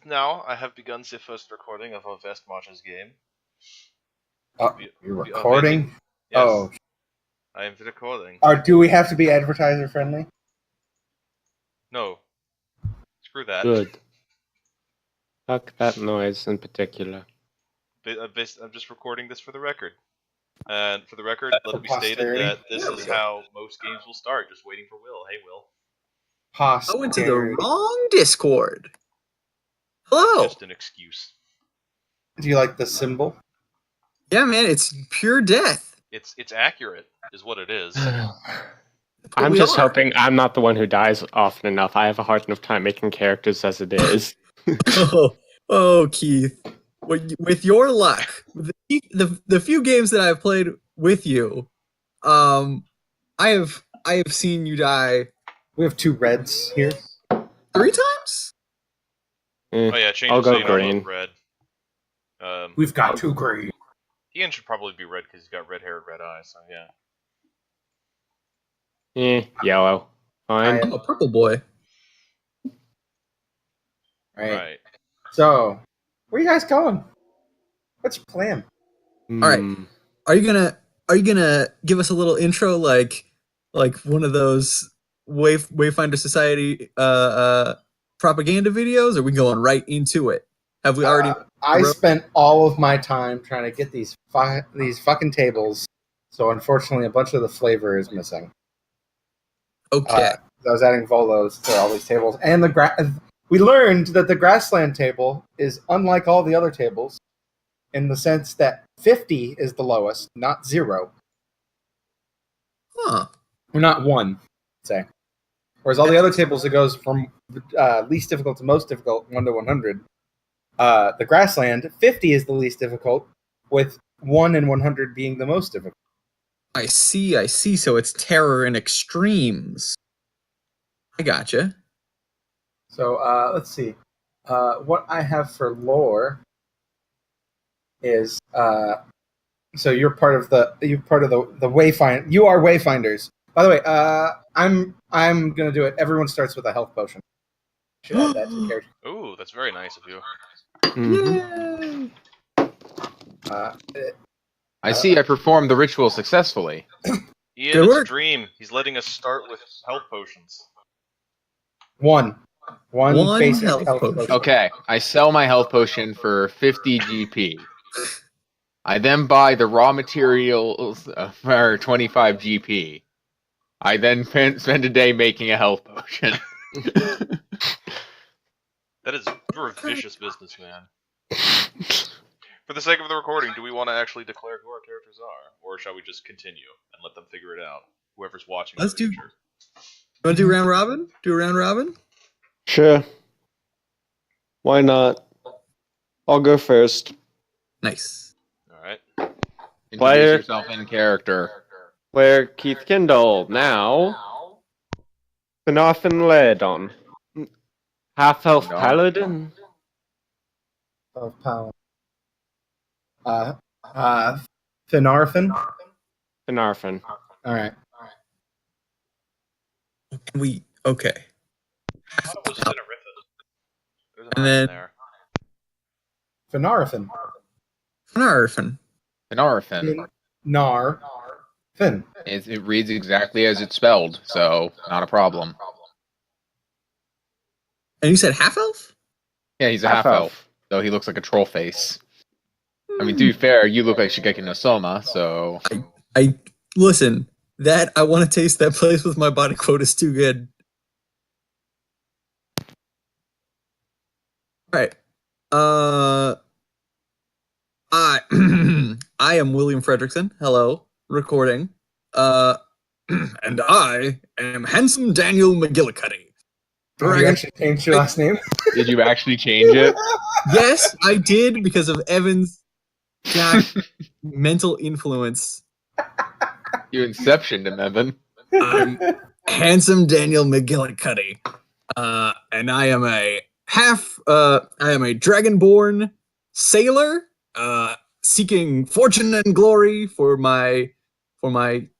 now I have begun the first recording of our West Marches game. Oh, you're recording? Yes, oh, I am recording. Do we have to be advertiser friendly? No. Screw that. Good. Fuck that noise in particular. I'm just recording this for the record. And for the record, let it be stated that this is how most games will start, just waiting for Will. Hey, Will. Posterity. I went to the wrong Discord. Hello. That's just an excuse. Do you like the symbol? Yeah, man, it's pure death. It's accurate, is what it is. I'm just hoping I'm not the one who dies often enough. I have a hard enough time making characters as it is. oh, Keith. With your luck, the few games that I've played with you, I have seen you die. We have 2 reds here. 3 times? Oh yeah, change I'll it so go you don't green. look red. We've got 2 green. Ian should probably be red because he's got red hair and red eyes, so yeah. Yellow. Fine. I'm a purple boy. Right. So, where are you guys going? What's your plan? All right. Are you gonna give us a little intro like one of those Wayfinder Society propaganda videos? Or are we going right into it? Have we already? I spent all of my time trying to get these fucking tables, so unfortunately a bunch of the flavor is missing. Okay. I was adding volos to all these tables, and we learned that the grassland table is unlike all the other tables in the sense that 50 is the lowest, not 0. Huh. Or not 1, say. Whereas all the other tables, it goes from least difficult to most difficult, 1 to 100. The grassland, 50 is the least difficult, with 1 and 100 being the most difficult. I see. So it's terror and extremes. I gotcha. So let's see. What I have for lore is so you're part of the wayfind. You are wayfinders. By the way, I'm gonna do it. Everyone starts with a health potion. Should add that to the character. Ooh, that's very nice of you. Yay! I see I performed the ritual successfully. Ian, Good it's work. a dream. He's letting us start with health potions. One basic health health potion. potion. Okay, I sell my health potion for 50 GP. I then buy the raw materials for 25 GP. I then spend a day making a health potion. You're a vicious businessman. For the sake of the recording, do we want to actually declare who our characters are? Or shall we just continue and let them figure it out? Whoever's watching Let's in the do- future. You want to do round robin? Do a round robin? Sure. Why not? I'll go first. Nice. Alright. Introduce Player. yourself in character. Where Keith Kindle now. Finarfin Laerdon. Half-elf No. paladin. Of power. Finarfin. Finarfin. All right. Okay. I thought it was Finarifin. There's an And I in then- there. Finarfin. Narfin. An Orphan. Fin. It reads exactly as it's spelled, so not a problem. And you said half elf? Yeah, he's a Half half-elf, though he looks like a troll face. I mean, to be fair, you look like Shigeki no Soma, so... I listen. That I want to taste that place with my body quota is too good. All right. I I am William Fredrickson. Hello, recording. And I am handsome Daniel McGillicuddy. You actually changed your last name? Did you actually change it? Yes, I did because of Evan's mental influence. You inceptioned him, Evan. I'm handsome Daniel McGillicuddy. And I am a dragonborn sailor, seeking fortune and glory for my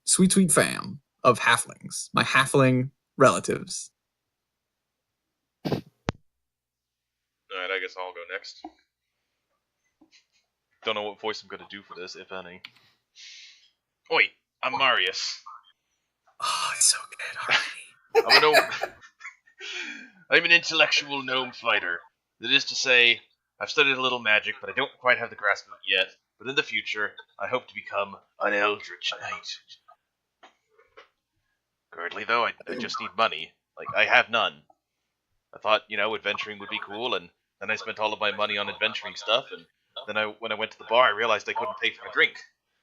sweet fam of halflings, my halfling relatives. Alright, I I guess I'll go next. Don't know what voice I'm going to do for this, if any. Oi, I'm Marius. Oh, it's so good, Harpy. I'm a gnome. I'm an intellectual gnome fighter. That is to say, I've studied a little magic, but I don't quite have the grasp of it yet. But in the future, I hope to become an eldritch knight. Currently, though, I just need money. Like, I have none. I thought, adventuring would be cool, and then I spent all of my money on adventuring stuff, and then when I went to the bar, I realized I couldn't pay for my drink.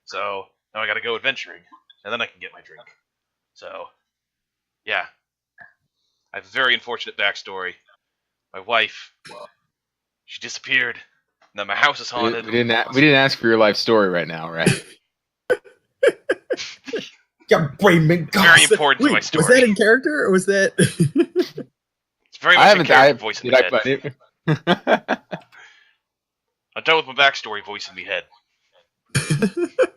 So, now I gotta go adventuring, and then I can get my drink. So, yeah. I have a very unfortunate backstory. My wife, she disappeared. Now my house is haunted. We didn't ask for your life story right now, right? Your brain been Very important to my story. Was that in character, or was that... It's very much in character voice in my head. I'm done with my backstory voice in my head.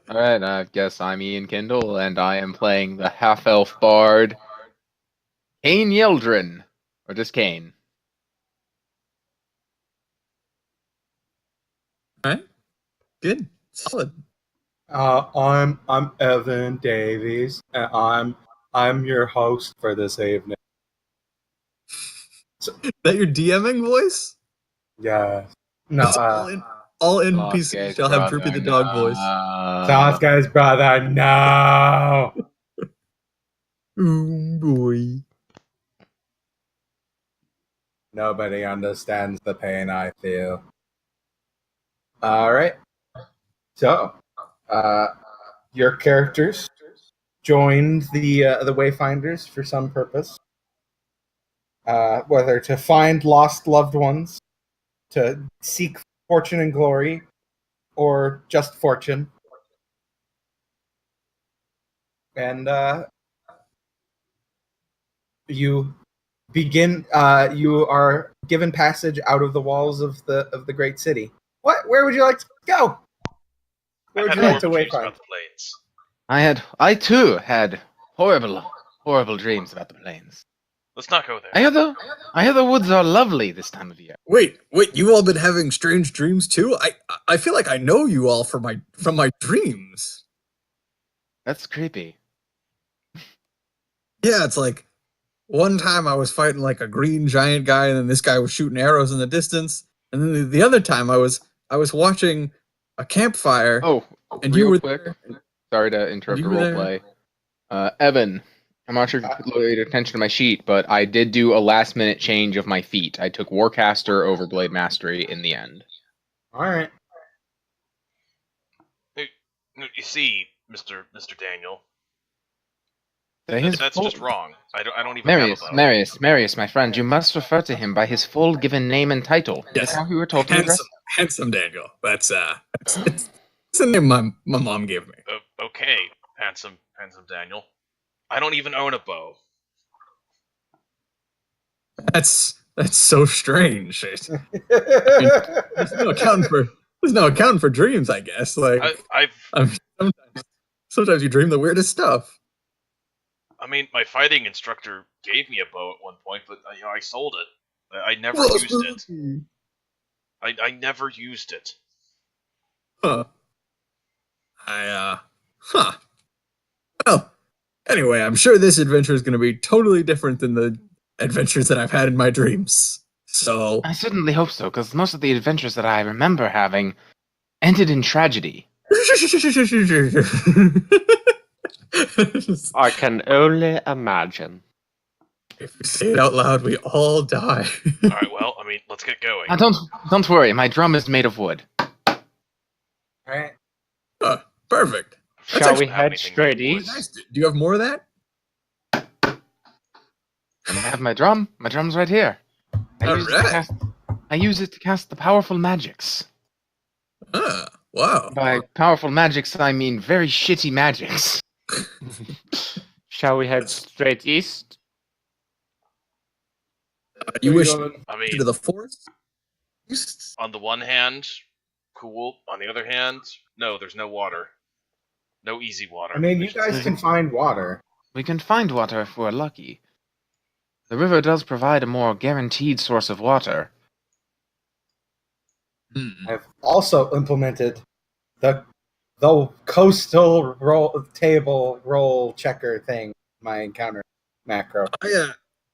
Alright, I guess I'm Ian Kindle, and I am playing the half-elf bard, Kane Yeldrin. Or just Kane. Alright. Good. Solid. I'm Evan Davies, and I'm your host for this evening. Is that your DMing voice? Yeah. No, all NPCs shall have Droopy the dog voice. Sasuke's brother, no! Boy. Nobody understands the pain I feel. Alright. So, your characters joined the Wayfinders for some purpose. Whether to find lost loved ones, to seek fortune and glory, or just fortune. And you begin. You are given passage out of the walls of the great city. What? Where would you like to go? Where would you like to wayfind? I too had horrible dreams about the plains. Let's not go there. I hear the woods are lovely this time of year. Wait, you all been having strange dreams too? I feel like I know you all from my dreams. That's creepy. Yeah, it's like one time I was fighting like a green giant guy, and then this guy was shooting arrows in the distance, and then the other time I was watching a campfire. Oh, and real you were quick. there. Sorry to interrupt You the were there. roleplay. Evan, I'm not sure if you paid attention to my sheet, but I did do a last-minute change of my feat. I took Warcaster over Blade Mastery in the end. Alright. You see, Mr. Daniel, His that's full- just wrong. I don't even have a bow. Marius, my friend, you must refer to him by his full given name and title. Yes. That's how we were told to address. Handsome Daniel. That's it's the name my mom gave me. Okay, handsome Daniel. I don't even own a bow. That's so strange. There's no accounting for dreams, I guess. Like sometimes you dream the weirdest stuff. I mean, my fighting instructor gave me a bow at one point, but I sold it. I never used it. I never used it. Huh. Well, anyway, I'm sure this adventure is going to be totally different than the adventures that I've had in my dreams. So I certainly hope so, because most of the adventures that I remember having ended in tragedy. I can only imagine. If we say it out loud, we all die. Alright, well, I mean, let's get going. Don't worry, my drum is made of wood. Alright. Perfect. That's Shall actually we head anything straight more east? nice. Do you have more of that? And I have my drum. My drum's right here. I use it to cast the powerful magics. Wow. By powerful magics, I mean very shitty magics. Shall we head straight east? You wish I mean, to the forest? on the one hand, cool. On the other hand, no, there's no water. No easy water. I mean, you guys can find water. We can find water if we're lucky. The river does provide a more guaranteed source of water. I've also implemented the coastal table roll checker thing. My encounter macro.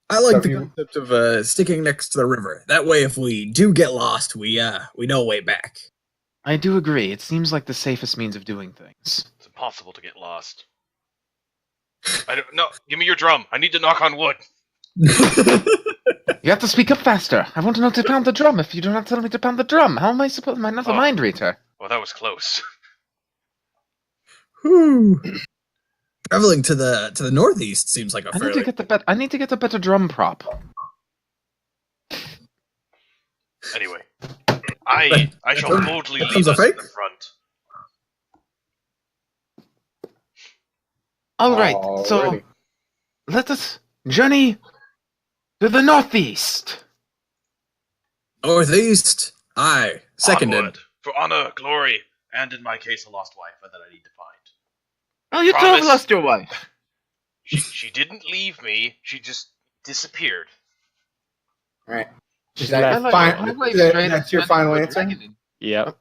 I like So the if you- concept of sticking next to the river. That way, if we do get lost, we know a way back. I do agree. It seems like the safest means of doing things. It's impossible to get lost. I don't. No, give me your drum. I need to knock on wood. You have to speak up faster. I want to know to pound the drum. If you do not tell me to pound the drum, how am I supposed? Am I not a mind reader? Well, that was close. Whew. Traveling to the northeast seems like a I need fairly. to get a better drum prop. Anyway, I shall boldly lead comes a us in fake? the front. All right, so Alrighty. let us journey to the northeast. Northeast. Aye. Seconded. Onward, for honor, glory, and in my case, a lost wife that I need to find. Oh, you Promise. have lost your wife. She didn't leave me. She just disappeared. Right. Is She that left. that's your final answer? Yep.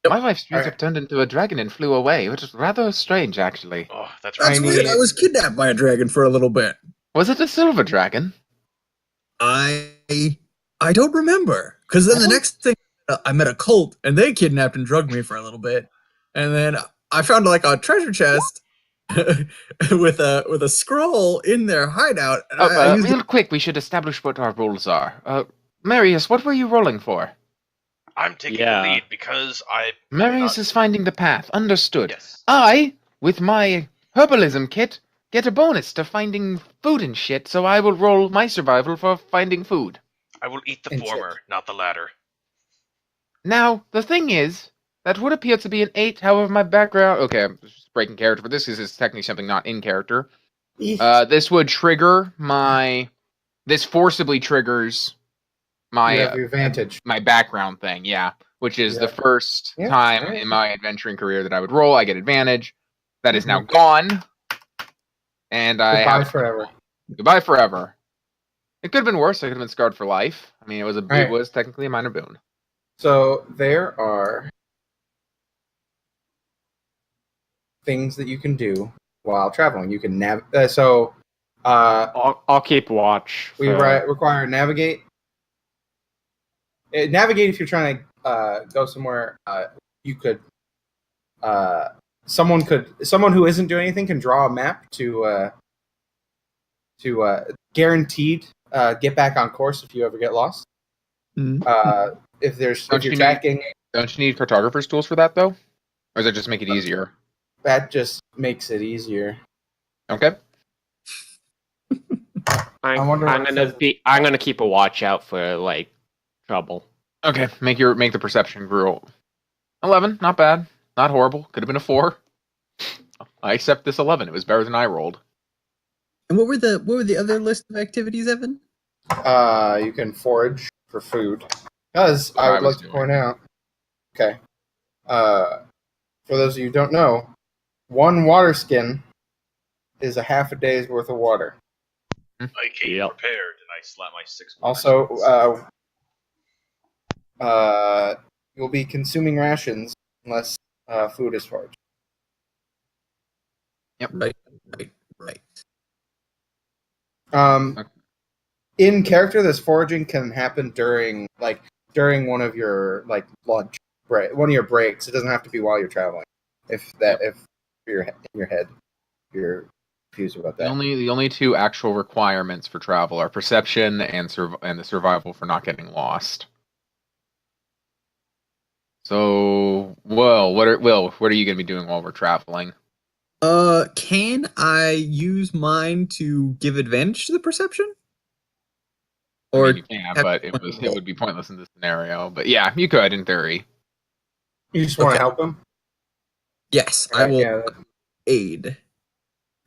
My wife straight Alright. up turned into a dragon and flew away, which is rather strange, actually. Oh, that's That's right. weird. I was kidnapped by a dragon for a little bit. Was it a silver dragon? I don't remember. Because then the next thing, I met a cult, and they kidnapped and drugged me for a little bit, and then I found like a treasure chest with a scroll in their hideout. And I used Real quick, we should establish what our rules are. Marius, what were you rolling for? I'm taking Yeah. the lead because Marius is finding the path. Understood. Yes. I, with my herbalism kit, get a bonus to finding food and shit, so I will roll my survival for finding food. I will eat the And former, not the latter. Now, the thing is, that would appear to be an 8, however, my background... Okay, I'm just breaking character, but this is technically something not in character. This would trigger my... This forcibly triggers you my have your advantage. my background thing, yeah. Which is the Yeah. first Yeah, time right. in my adventuring career that I would roll. I get advantage. That is now Mhm. gone. And I Goodbye have forever. Goodbye forever. It could have been worse. I could have been scarred for life. I mean, it Right. was technically a minor boon. So there are things that you can do while traveling. You can I'll keep watch. we for- require navigate. Navigate if you're trying to go somewhere. You could. Someone who isn't doing anything can draw a map to guaranteed get back on course if you ever get lost. Mhm. If Don't you're you tracking, Don't you need cartographer's tools for that, though? Or does it just make it easier? that just makes it easier. Okay. I wonder what it says. I'm gonna keep a watch out for like trouble. Okay, make the perception roll. 11, not bad. Not horrible. Could have been a 4. I accept this 11. It was better than I rolled. And what were the other list of activities, Evan? You can forage for food. Because I would was like to doing. point out. Okay. For those of you who don't know, one water skin is a half a day's worth of water. I came Yep. prepared, and I slap my 6. Also, you'll be consuming rations unless food is foraged. Right. Okay. In character, this foraging can happen during one of your lunch break, one of your breaks. It doesn't have to be while you're traveling. If you're in your head, you're confused about that. The only two actual requirements for travel are perception and the survival for not getting lost. So, what are you going to be doing while we're traveling? Can I use mine to give advantage to the perception? I Or mean, you can, but it would be pointless in this scenario. But yeah, you could in theory. You just want to Okay. help him. yes, I will Yeah, aid.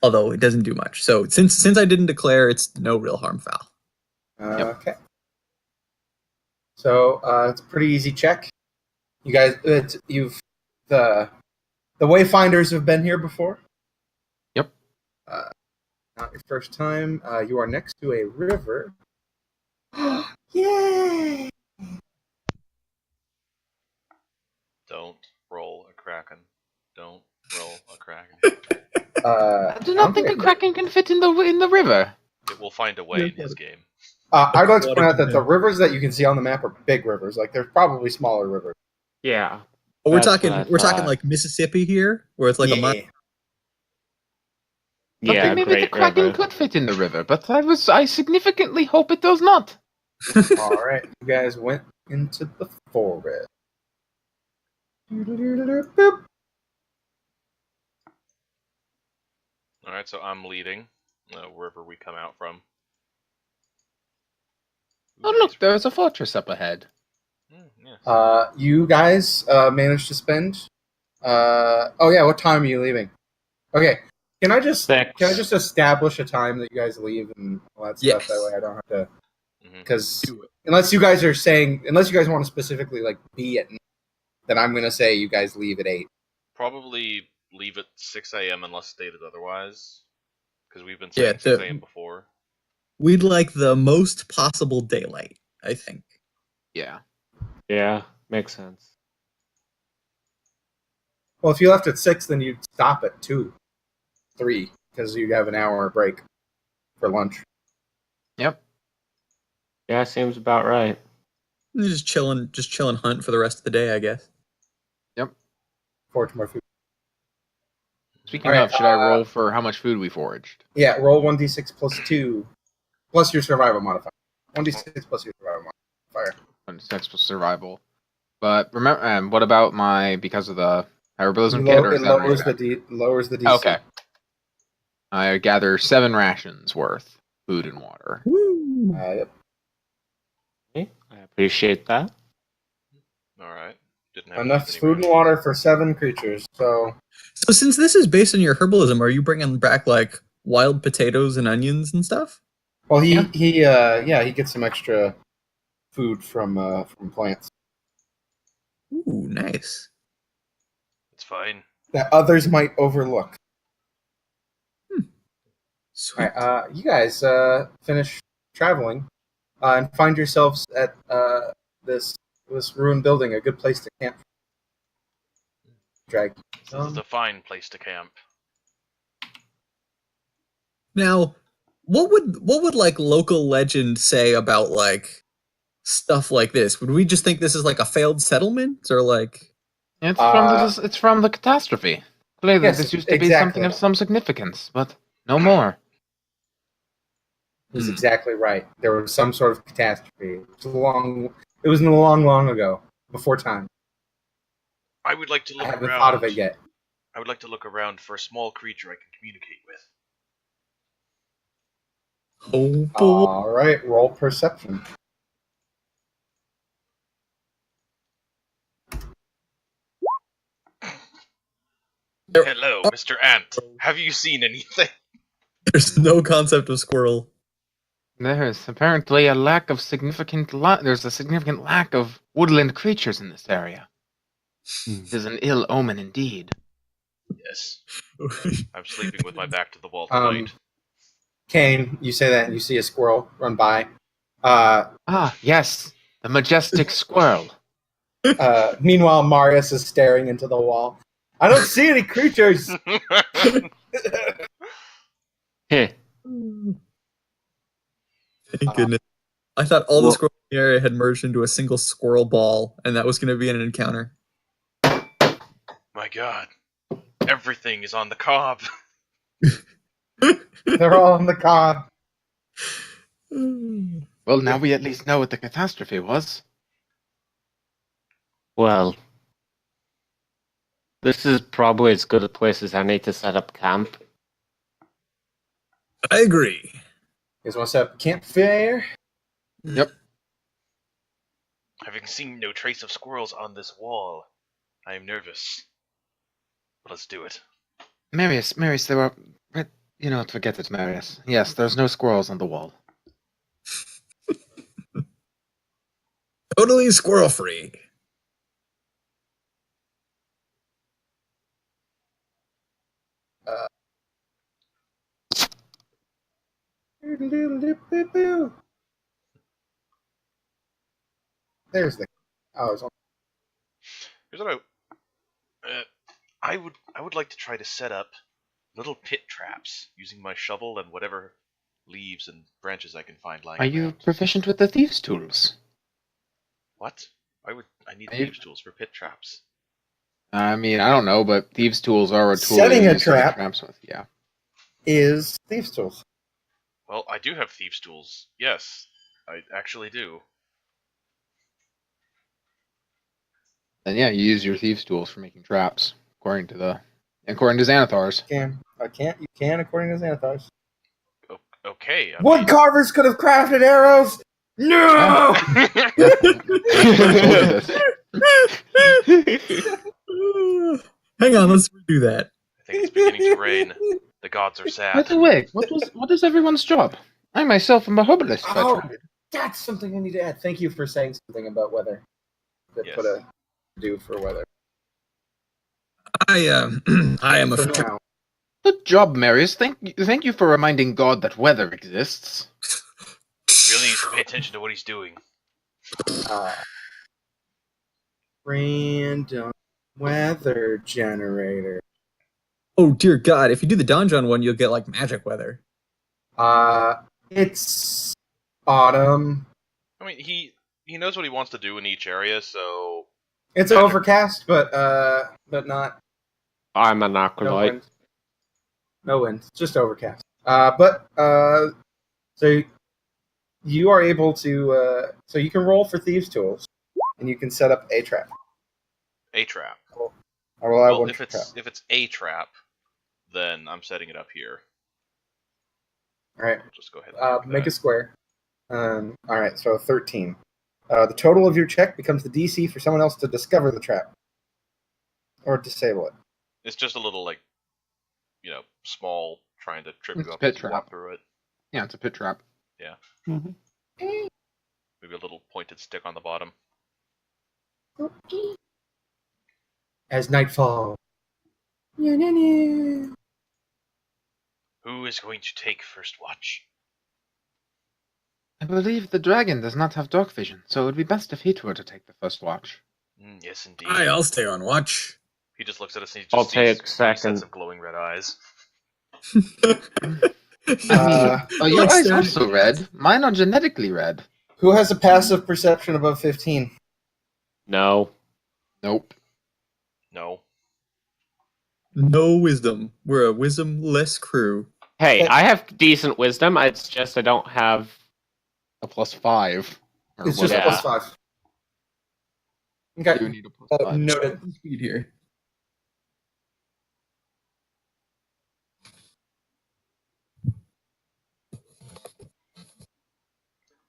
Although it doesn't do much. So since I didn't declare, it's no real harm foul. Okay. So it's a pretty easy check. You guys, the Wayfinders have been here before. Yep. Not your first time. You are next to a river. Yay! kraken. Don't roll a kraken. I do not think a kraken can fit in the river. It will find a way in his game. I'd like to point out that the rivers that you can see on the map are big rivers. Like, there's probably smaller rivers. Yeah. Oh, we're That's talking what I we're talking thought. like Mississippi here, where it's like a mile. Okay, Yeah, maybe the great kraken river. could fit in the river, but I significantly hope it does not. All right, you guys went into the forest. Boop. All right, so I'm leading wherever we come out from. Oh look, there's a fortress up ahead. Yes. You guys managed to spend. Oh yeah, what time are you leaving? Okay, can I just 6. establish a time that you guys leave and all that stuff? Yes. That way I don't have to. Mhm. Because Do it. unless you guys want to specifically like be at, then I'm gonna say you guys leave at 8. Probably leave at 6 a.m. unless stated otherwise, because we've been Yeah, saying 6 a.m. before. We'd like the most possible daylight, I think. Yeah. Yeah, makes sense. Well, if you left at 6, then you'd stop at 2, 3, because you have an hour break for lunch. Yep. Yeah, seems about right. Just chilling hunt for the rest of the day, I guess. Forage more food. Speaking All right, of, should I roll for how much food we foraged? Yeah, roll 1d6 plus 2, plus your survival modifier. 1d6 plus your survival modifier. That's for survival. But remember, what about because of the herbalism kit? Or It is that lowers the DC. Okay. I gather 7 rations worth food and water. Woo! Yep. Okay, I appreciate that. All right. Didn't have Enough any food and water for 7 creatures. So So since this is based on your herbalism, are you bringing back like wild potatoes and onions and stuff? well, he Yeah. he gets some extra food from plants Ooh, nice. It's fine. that others might overlook. Sweet. All right, you guys finish traveling and find yourselves at this ruined building, a good place to camp. Drag. This is a fine place to camp. Now, what would like local legend say about like stuff like this? Would we just think this is like a failed settlement or like It's from the catastrophe. Clearly, Yes, this used to be exactly. something of some significance, but no more. Is exactly right. There was some sort of catastrophe. It was long ago, before time. I would like to I look haven't around. thought of it yet. I would like to look around for a small creature I can communicate with. oh boy. All right, roll perception. Hello, Mr. Ant. Have you seen anything? There's no concept of squirrel. There's apparently there's a significant lack of woodland creatures in this area. It is an ill omen indeed. Yes. I'm sleeping with my back to the wall Um, tonight. Kane, you say that and you see a squirrel run by. Yes, the majestic squirrel. Meanwhile, Marius is staring into the wall. I don't see any creatures. Heh. Thank goodness. I thought all the squirrels in the area had merged into a single squirrel ball, and that was going to be an encounter. My God. Everything is on the cob. They're all on the cob. Well, now we at least know what the catastrophe was. Well, this is probably as good a place as any to set up camp. I agree. You guys want to set up a campfire? Yep. Having seen no trace of squirrels on this wall, I am nervous. But let's do it. Marius, there were... forget it, Marius. Yes, there's no squirrels on the wall. Totally squirrel free. There's the. Oh, it's on. Here's what I would like to try to set up little pit traps using my shovel and whatever leaves and branches I can find lying Are you around. proficient with the thieves' tools? What? I need Are you- thieves' tools for pit traps. I mean, I don't know, but thieves' tools are a tool Setting you a use to set trap. traps with. Yeah. Is thieves' tools. Well, I do have thieves' tools. Yes, I actually do. Then yeah, you use your thieves' tools for making traps, according to Xanathar's. You can, according to Xanathar's. Okay. I Wood mean, carvers could have crafted arrows. No. Hang on, let's redo that. I think it's beginning to rain. The gods are By sad. the way, what is everyone's job? I myself am a herbalist by Oh, trade. that's something I need to add. Thank you for saying something about weather. That Yes. put a do for weather. I am a For now. Good job, Marius. Thank you for reminding God that weather exists. Really needs to pay attention to what he's doing. Random weather generator. Oh dear God! If you do the donjon one, you'll get like magic weather. It's autumn. I mean, he knows what he wants to do in each area, so It's Magic. overcast, but not I'm an no acolyte. wind. No wind. It's just overcast. So you are able to so you can roll for thieves' tools, and you can set up a trap. a trap. I will add Well, one if trap. it's a trap, then I'm setting it up here. All right. I'll just go ahead and do Make that. a square. All right, so 13. The total of your check becomes the DC for someone else to discover the trap or disable it. It's just a little small, trying to trip It's you a up pit as you walk trap. through it. Yeah, it's a pit trap. Maybe a little pointed stick on the bottom. As night falls. Who is going to take first watch? I believe the dragon does not have dark vision, so it would be best if he were to take the first watch. Yes, indeed. I'll stay on watch. He just looks at us and he I'll just take sees second. sets of glowing red eyes. Your Like eyes staring are at so red. Mine are genetically red. Who has a passive perception above 15? No. Nope. No. No wisdom. We're a wisdom-less crew. Hey, Okay. I have decent wisdom. It's just I don't have. A +5. Or It's just Yeah. plus 5. You Okay. need a +5. Noted. Speed here.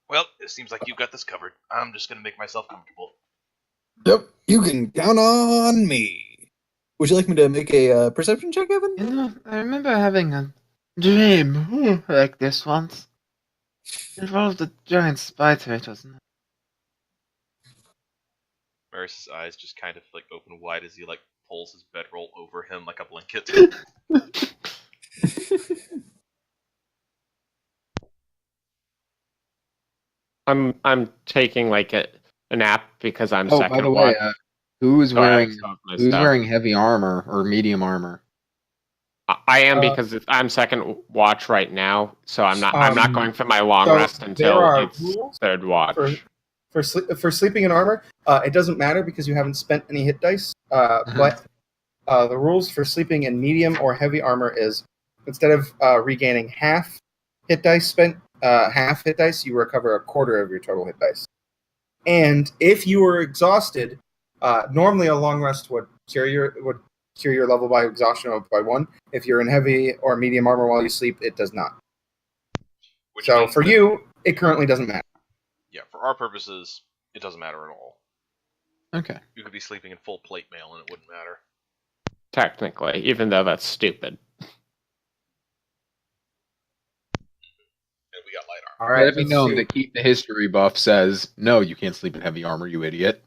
Well, it seems like you've got this covered. I'm just going to make myself comfortable. Yep, you can count on me. Would you like me to make a perception check, Evan? You know, I remember having a dream like this once. It involved a giant spider, it wasn't it? Maris's eyes just kind of open wide as he pulls his bedroll over him like a blanket. I'm taking a nap because I'm Oh, second by the way, watch. who's So I have wearing some of my who's stuff. wearing heavy armor or medium armor? I am because I'm second watch right now, so I'm not going for my long so rest there until are it's rules third watch. For sleeping in armor, it doesn't matter because you haven't spent any hit dice. But the rules for sleeping in medium or heavy armor is instead of regaining half hit dice, you recover a quarter of your total hit dice. And if you are exhausted, normally a long rest would cure your level by exhaustion by 1. If you're in heavy or medium armor while you sleep, it does not. Which So means for that- you, it currently doesn't matter. Yeah, for our purposes, it doesn't matter at all. Okay. You could be sleeping in full plate mail and it wouldn't matter. Technically, even though that's stupid. And we got light armor. All right. Let it be let's known see. that Keith the History Buff says, no, you can't sleep in heavy armor, you idiot.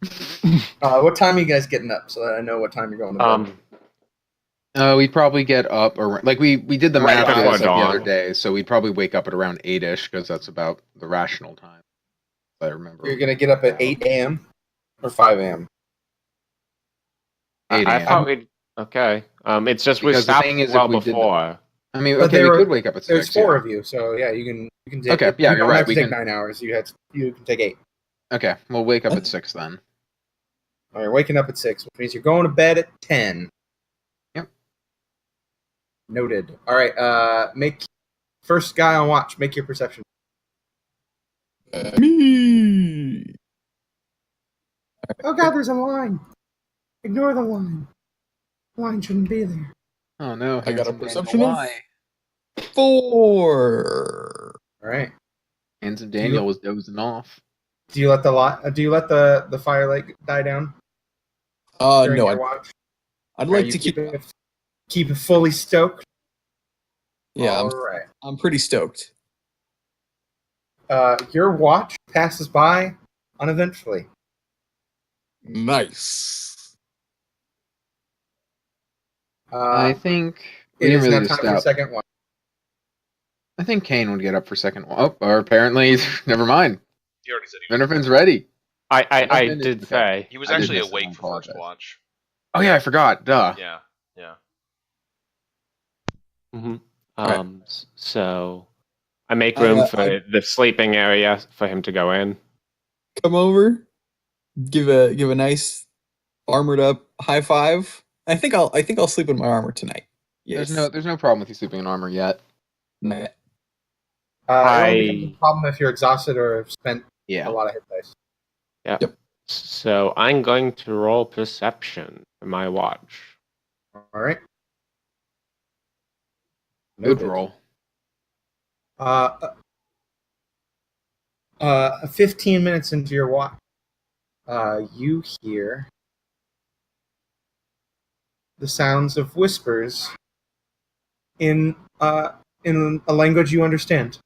What time are you guys getting up so that I know what time you're going to bed? We'd probably get up around, we did the Right math before of this the dawn. other day, so we'd probably wake up at around 8-ish, because that's about the rational time. If I remember. You're going to get up at 8 a.m. or 5 a.m.? 8 I a.m. thought we'd Okay. It's just we Because the stopped thing is, well if we did before. I mean, But okay, there we were- could wake up at 6. There's 4 yeah. of you, so yeah, you can take. Okay, yeah, you you're don't right, have to we take can- 9 hours. You can take 8. Okay, we'll wake up at 6 then. All right, waking up at 6, which means you're going to bed at 10. Yep. Noted. All right, make first guy on watch. Make your perception. Me. Oh God, there's a line. Ignore the line. The line shouldn't be there. Oh no, I got a handsome Daniel, perception of why? 4. All right. Handsome Daniel was dozing off. Do you let the firelight die down during No, your watch? I'd Or like you to keep. keep it fully stoked. Yeah, All right. I'm pretty stoked. Your watch passes by uneventfully. Nice. I think we It didn't is really now just time for stop. second watch. I think Kane would get up for second. Oh, or apparently, never mind. He already said he was. Venerfin's ready. I Nothing is- did okay. say. He was I did actually miss it, I awake for first apologize. watch. Oh yeah, I forgot. Duh. Yeah, yeah. Mm-hmm. Right. So I make room for the sleeping area for him to go in. Come over. Give a nice armored up high five. I think I'll sleep in my armor tonight. Yes. There's no problem with you sleeping in armor yet. Nah. It only becomes a problem if you're exhausted or have spent Yeah. a lot of hit dice. Yeah. Yep. So I'm going to roll perception for my watch. All right. Good roll. 15 minutes into your watch, you hear the sounds of whispers in a language you understand.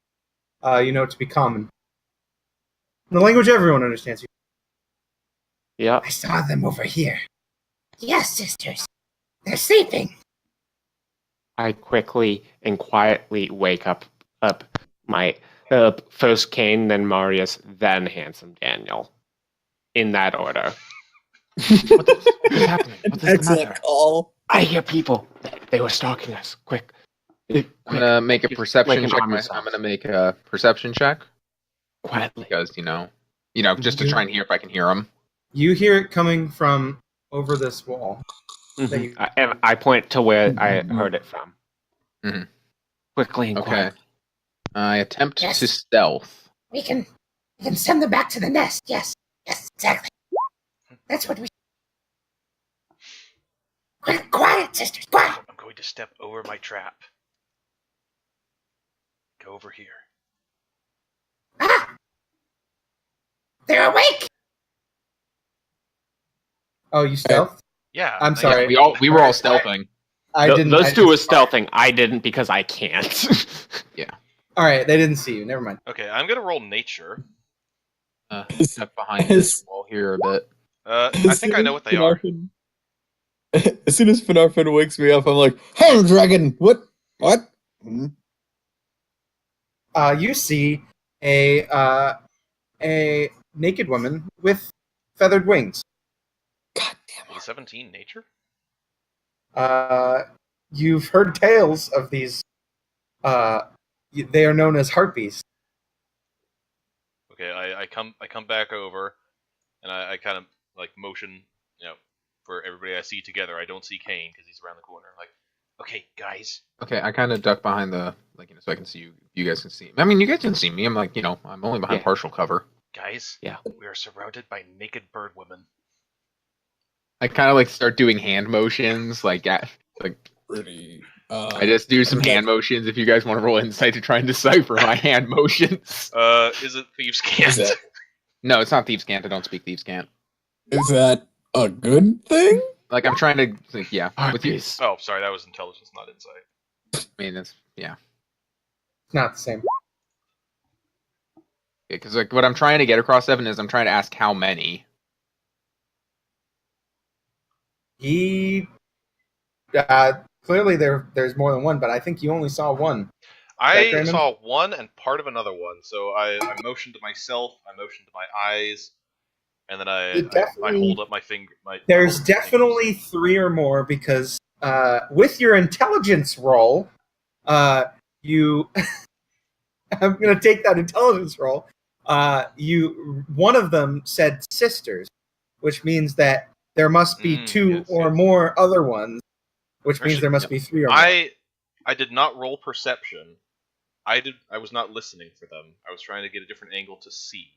You know it to be common. In a language everyone understands. Yeah. I saw them over here. Yes, sisters. They're sleeping. I quickly and quietly wake up my first Kane, then Marius, then Handsome Daniel. In that order. What's happening? What's the Excellent matter? call. I hear people. They were stalking us. Quick. I'm gonna make a perception Like an check. army I'm sauce. gonna make a perception check Quietly. because you know, just to try and hear if I can hear them. You hear it coming from over this wall. Mhm. And I point to where I heard it from. Mhm. Quickly and Okay. quietly. I attempt Yes. to stealth. We can send them back to the nest. Yes, exactly. That's what we. Quiet, sisters, quiet. I'm going to step over my trap. Go over here. Ah, they're awake. Oh, you stealth? Yeah. I'm nice. sorry. We were all stealthing. I didn't. Those I two were just- stealthing. I didn't because I can't. All right, they didn't see you. Never mind. Okay, I'm gonna roll nature. Step behind this wall here a bit. I think I know what they are. As soon as Finarfin wakes me up, I'm like, "Hell, dragon! What? Hmm? You see a naked woman with feathered wings. God damn it!" 17 nature? You've heard tales of these. They are known as harpies. Okay, I come back over, and I kind of like motion, for everybody I see together. I don't see Kane because he's around the corner. Like, okay, guys. Okay, I kind of duck behind the so I can see you. You guys can see. I mean, you guys can see me. I'm like, I'm only behind Yeah. partial cover. Guys, Yeah. we are surrounded by naked bird women. I kind of start doing hand motions, Pretty. I just do some hand motions. If you guys want to roll insight to try and decipher my hand motions. Is it Thieves' Cant? Is that, No, it's not Thieves' Cant. I don't speak Thieves' Cant. is that a good thing? Like I'm trying to with you. Harpies. Oh, sorry, that was intelligence, not insight. I mean, it's It's not the same. because what I'm trying to get across, Evan, is I'm trying to ask how many. He clearly there's more than one, but I think you only saw one. I Raymond? saw one and part of another one, so I motioned to myself, I motioned to my eyes, and then I It definitely- hold up my finger. There's definitely 3 or more because with your intelligence roll, you. I'm going to take that intelligence roll. One of them said sisters, which means that there must be two or more other ones, which means there must be 3 or more. I did not roll perception. I was not listening for them. I was trying to get a different angle to see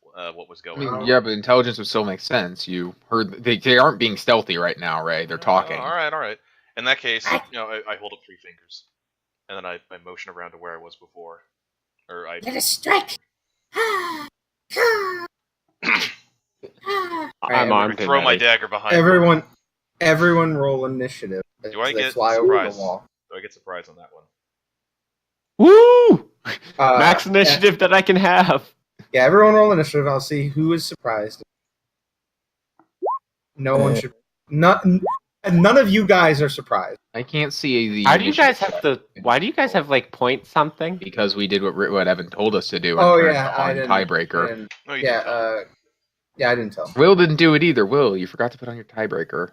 what was going on. Yeah, but intelligence would still make sense. You heard they aren't being stealthy right now, Ray. They're talking. All right. In that case, I hold up 3 fingers, and then I motion around to where I was before. Let us strike. I'm armed. Throw my dagger behind. Everyone, roll initiative. Do I get fly surprise? over the wall. Do I get surprise on that one? Woo! Max initiative that I can have. Yeah, everyone roll initiative. I'll see who is surprised. No one should. None of you guys are surprised. I can't see the. Why do you guys have like point something? Because we did what Evan told us to do. Oh on yeah, tiebreaker. I didn't tell. Will didn't do it either. Will, you forgot to put on your tiebreaker.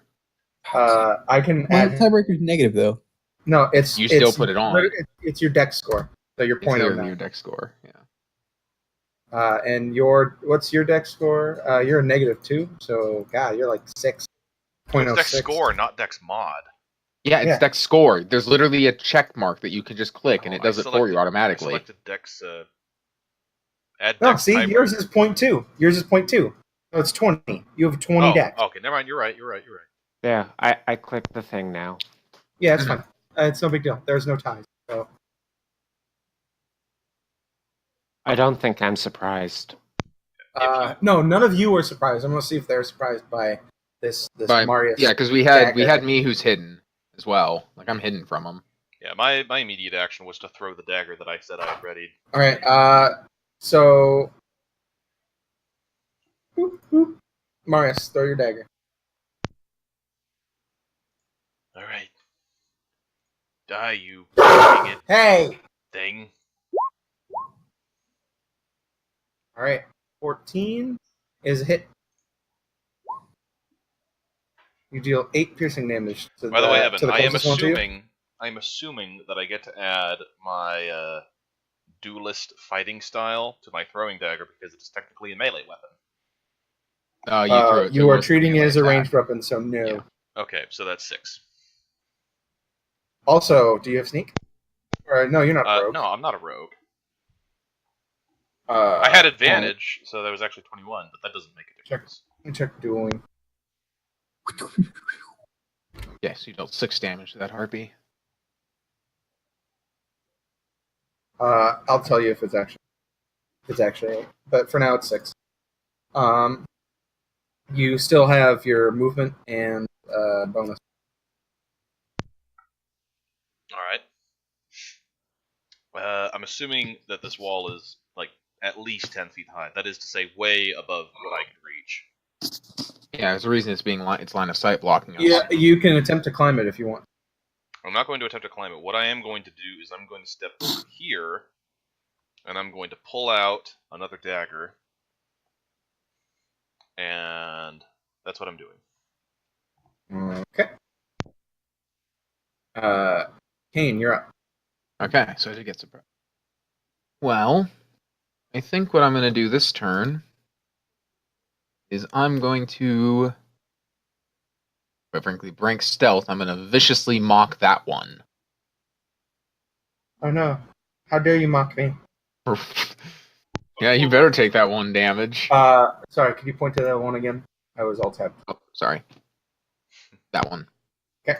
I can My add. tiebreaker's negative though. No, it's You still put it on. It's your deck score. So your point It's on your deck score. Yeah. And what's your deck score? You're a -2. So God, you're like 6. It's deck score, not deck's mod. Yeah, it's deck score. There's literally a check mark that you can just click, and it does it for you automatically. I selected deck's. Add No, deck's see, tiebreaker. yours is 0.2. Yours is 0.2. So it's 20. You have 20 decks. Okay, never mind. You're right. Yeah, I clicked the thing now. Yeah, it's fine. It's no big deal. There's no ties. So I don't think I'm surprised. no, none of you are surprised. I'm gonna see if they're surprised by this Marius. Yeah, because we had me who's hidden as well. Like I'm hidden from him. Yeah, my immediate action was to throw the dagger that I said I had readied. All right. So boop, boop. Marius, throw your dagger. All right. Die, you dang it Hey. thing. All right. 14 is a hit. You deal 8 piercing damage. By the way, Evan, to the I am closest one to you. assuming that I get to add my duelist fighting style to my throwing dagger because it is technically a melee weapon. You are treating it as a ranged weapon, so no. Yeah. Okay, so that's 6. Also, do you have sneak? Or no, you're not a rogue. No, I'm not a rogue. I had advantage, so that was actually 21, but that doesn't make a difference. Check dueling. Yes, you dealt 6 damage to that harpy. I'll tell you if it's actually 8, but for now it's 6. You still have your movement and bonus. All right. I'm assuming that this wall is like at least 10 feet high. That is to say, way above what I can reach. Yeah, there's a reason it's it's line of sight blocking us. Yeah, you can attempt to climb it if you want. I'm not going to attempt to climb it. What I am going to do is I'm going to step over here, and I'm going to pull out another dagger, and that's what I'm doing. Okay. Kane, you're up. Okay, so I did get surprised. Well, I think what I'm going to do this turn is I'm going to, quite frankly, break stealth. I'm going to viciously mock that one. Oh no. How dare you mock me? Yeah, you better take that 1 damage. Sorry, could you point to that one again? I was all tapped. Oh, sorry. That one. Okay.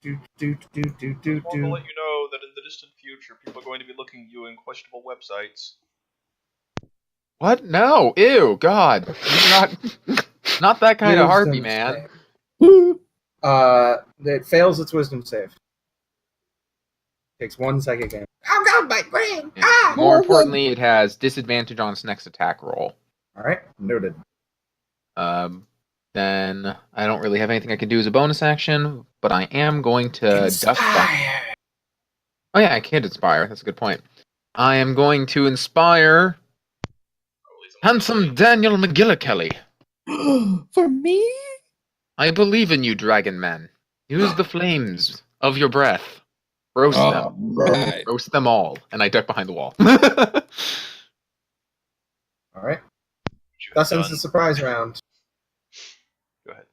I want to let you know that in the distant future, people are going to be looking at you in questionable websites. What? No. Ew, God. Not that kind of harpy, man. It fails its wisdom save. Takes 1 second game. Oh God, my brain! More importantly, it has disadvantage on its next attack roll. Alright, noted. Then I don't really have anything I can do as a bonus action, but I am going to Inspire. Oh yeah, I can't inspire. That's a good point. I am going to inspire handsome Daniel McGillicuddy. For me? I believe in you, Dragon Man. Use the flames of your breath. Roast them. Right. Roast them all. And I duck behind the wall. All right. What you have Thus ends done. the surprise round. Go ahead.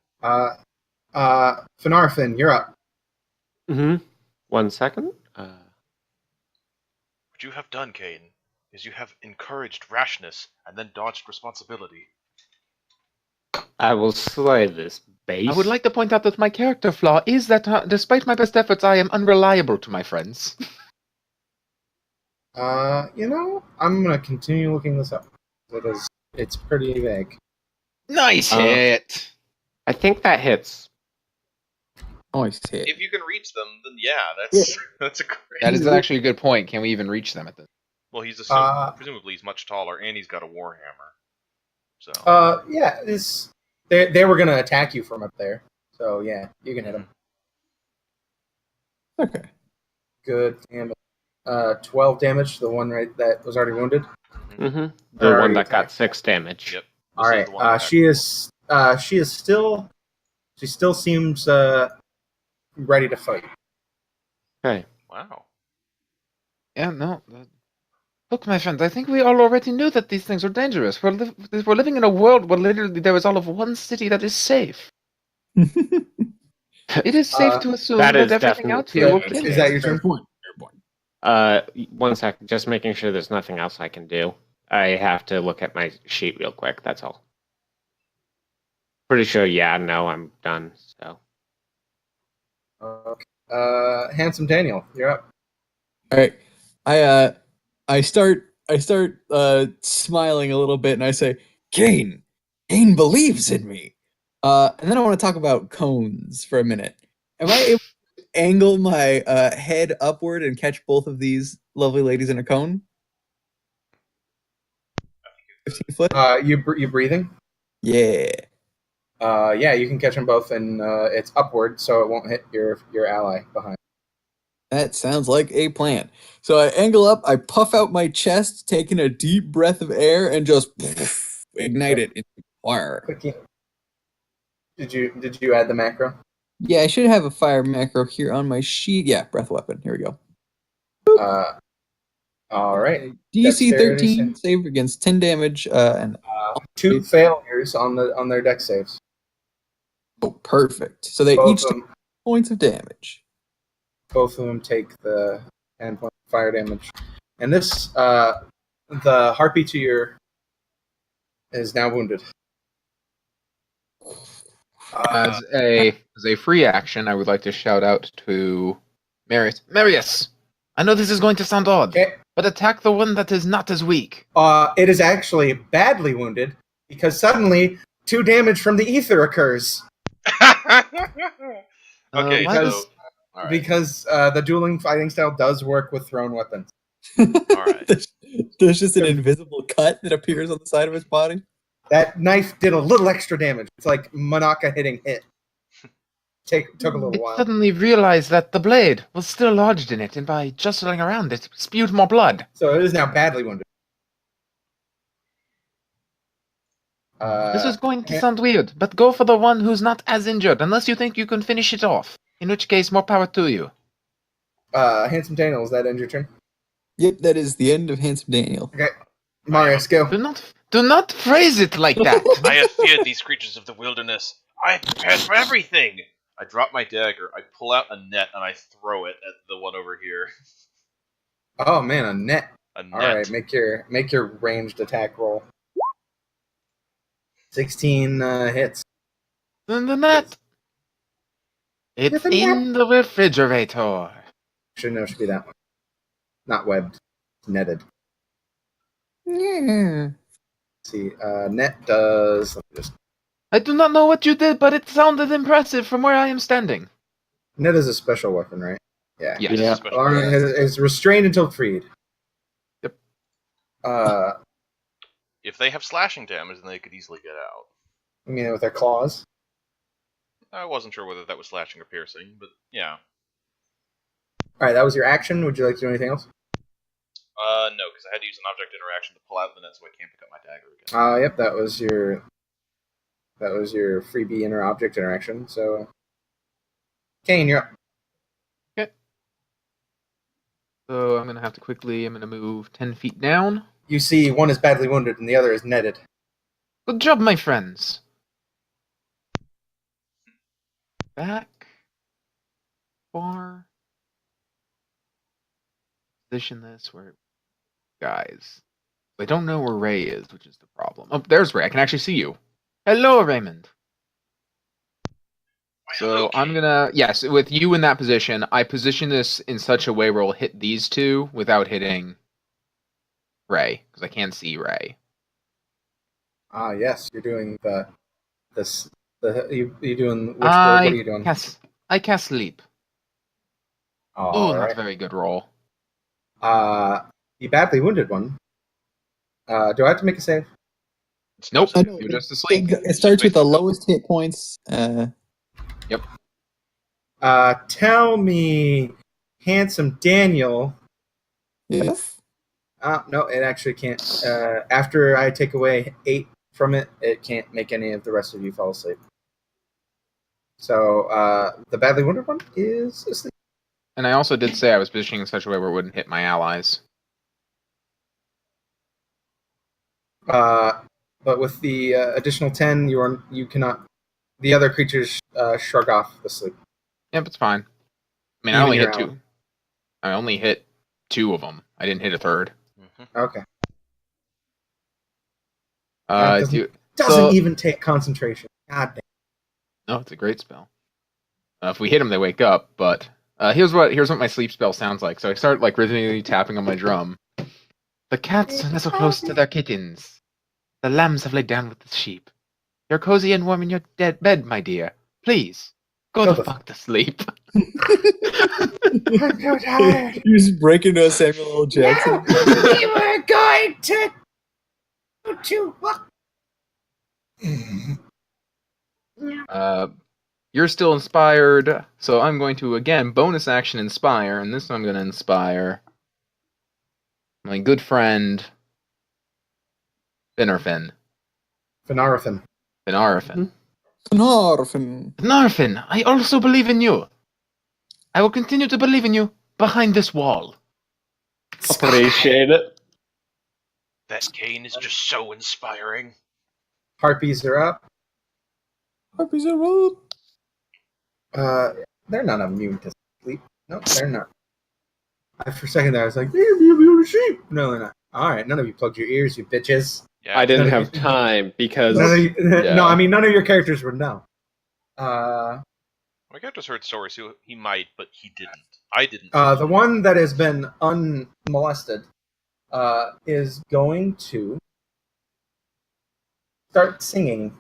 Finarfin, you're up. Mm-hmm. 1 second. What you have done, Caden, is you have encouraged rashness and then dodged responsibility. I will slay this base. I would like to point out that my character flaw is that despite my best efforts, I am unreliable to my friends. I'm gonna continue looking this up. It's pretty vague. Nice hit! I think that hits. Always hit. If you can reach them, then yeah, that's a great. That is actually a good point. Can we even reach them at this? Well, he's presumably he's much taller, and he's got a warhammer. So. Yeah, they were gonna attack you from up there, so yeah, you can hit them. Okay. Good damage. 12 damage to the one that was already wounded. Mm-hmm. The Alright, one that got attack. 6 damage. Yep. All right. She still seems ready to fight. Okay. Wow. Yeah, no. Look, my friend, I think we all already knew that these things are dangerous. We're living in a world where literally there is all of one city that is safe. It is safe to assume that that is everything out definitely here will true. kill Is you. that your Fair turn? point. Fair point. 1 second. Just making sure there's nothing else I can do. I have to look at my sheet real quick. That's all. Pretty sure. Yeah. No. I'm done. So. Okay. Handsome Daniel, you're up. All right. I start smiling a little bit and I say, Kane believes in me. And then I want to talk about cones for a minute. Am I able to angle my head upward and catch both of these lovely ladies in a cone? 15 foot? You breathing? Yeah. Yeah, you can catch them both, and it's upward, so it won't hit your ally behind. That sounds like a plan. So I angle up, I puff out my chest, taking a deep breath of air, and just ignite it into fire. Did you add the macro? Yeah, I should have a fire macro here on my sheet. Yeah, breath weapon. Here we go. All right. DC Dexterity 13, save against 10 damage, and 2 failures on their dex saves. oh, perfect. So they Both each of take them, points of damage. both of them take the 10 point fire damage, and this the harpy to your is now wounded. As a free action, I would like to shout out to Marius. Marius! I know this is going to sound odd, Okay. but attack the one that is not as weak. It is actually badly wounded because suddenly 2 damage from the ether occurs. Okay, because so all right. because the dueling fighting style does work with thrown weapons. All right. There's just an invisible cut that appears on the side of his body. That knife did a little extra damage. It's like Monaka hitting hit. Took a little It while. suddenly realized that the blade was still lodged in it, and by jostling around it, spewed more blood. So it is now badly wounded. This is going to sound weird, but go for the one who's not as injured, unless you think you can finish it off. In which case, more power to you. Handsome Daniel, is that end your turn? Yep, that is the end of Handsome Daniel. Okay. Marius, go. Do not phrase it like that. I have feared these creatures of the wilderness. I have prepared for everything. I drop my dagger. I pull out a net and I throw it at the one over here. Oh man, a net. A net. All right, make your ranged attack roll. 16 hits. In the net. It's the net. in the refrigerator. Should know it should be that one. Not webbed, netted. Yeah. Let's see, net does. Let me just. I do not know what you did, but it sounded impressive from where I am standing. Net is a special weapon, right? Yeah. Yes. This is Yeah. special. Is restrained until freed. Yep. If they have slashing damage, then they could easily get out. I mean, with their claws. I wasn't sure whether that was slashing or piercing, but yeah. All right, that was your action. Would you like to do anything else? No, because I had to use an object interaction to pull out the net, so I can't pick up my dagger again. Yep, that was your freebie inner object interaction. So Kane, you're up. So I'm going to have to quickly, I'm going to move 10 feet down. You see one is badly wounded and the other is netted. Good job, my friends. Back. Far. Position this where... Guys. I don't know where Ray is, which is the problem. Oh, there's Ray. I can actually see you. Hello, Raymond. So I'm gonna, yes, with you in that position, I position this in such a way where it'll hit these two without hitting Ray, because I can't see Ray. Ah, yes, you're doing you're doing, what are you doing? I cast sleep. All Not right. a very good roll. The badly wounded one. Do I have to make a save? Nope, No, you're just asleep. It starts with the lowest hit points. Yep. Tell me, handsome Daniel. Yes. No, it actually can't. After I take away 8 from it, it can't make any of the rest of you fall asleep. So the badly wounded one is asleep. And I also did say I was positioning in such a way where it wouldn't hit my allies. But with the additional 10, you cannot. The other creatures shrug off the sleep. Yep, it's fine. I mean, Even I only your hit 2. I only hit 2 of them. I didn't hit a third. Okay. Doesn't even take concentration. God damn. No, it's a great spell. If we hit them, they wake up. But here's what my sleep spell sounds like. So I start like rhythmically tapping on my drum. The cats nestle close to their kittens. The lambs have laid down with the sheep. You're cozy and warm in your bed, my dear. Please go the fuck to sleep. I'm so tired. You just break into a Samuel L. Jackson. No, we were going to what? You're still inspired, so I'm going to again bonus action inspire, and this time I'm going to inspire my good friend Finarfin. Finarfin. Finarfin, I also believe in you. I will continue to believe in you behind this wall. Appreciate it. That Kane is just so inspiring. Harpies are up. Harpies are up. They're not immune to sleep. No, they're not. For a second there, I was like, they're immune to sleep. No, they're not. All right, none of you plugged your ears, you bitches. Yeah, I didn't have time because None of you, yeah. No, I mean none of your characters would know. My character's heard stories, so he might, but he didn't. I didn't. The one that has been unmolested is going to start singing.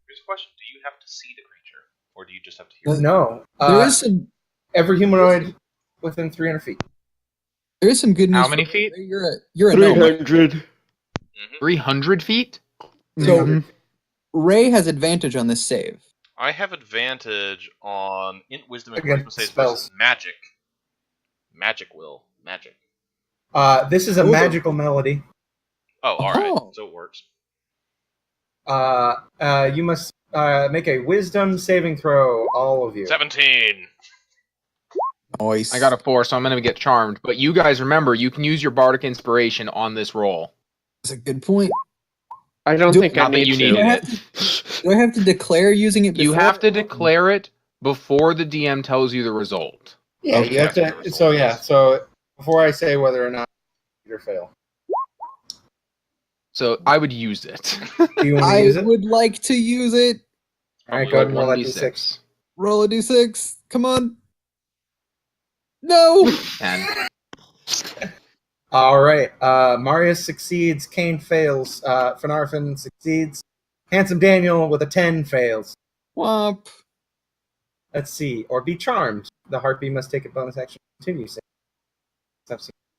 Here's a question: do you have to see the creature, or do you just have to hear it? No, There is some. every humanoid within 300 feet. There is some good news. How many feet? You're a gnome. 300. 300 feet? So Ray has advantage on this save. I have advantage on wisdom and Against charisma saves spells. versus magic. Magic. This is a magical melody. Oh, all right. Oh. So it works. You must make a wisdom saving throw, all of you. 17. Nice. I got a 4, so I'm going to get charmed. But you guys remember, you can use your bardic inspiration on this roll. That's a good point. I don't think I Not that need you to. need it. Do I have to declare using it before? You have to declare it before the DM tells you the result. Yeah, Okay. you have to. So before I say whether or not you fail, So I would use it. do you want to I use it? would like to use it. All right, go ahead and roll that 1d6. d6. Roll a d6. Come on. No. 10. All right. Marius succeeds. Kane fails. Finarfin succeeds. Handsome Daniel with a 10 fails. Womp. Let's see. Or be charmed. The harpy must take a bonus action to continue.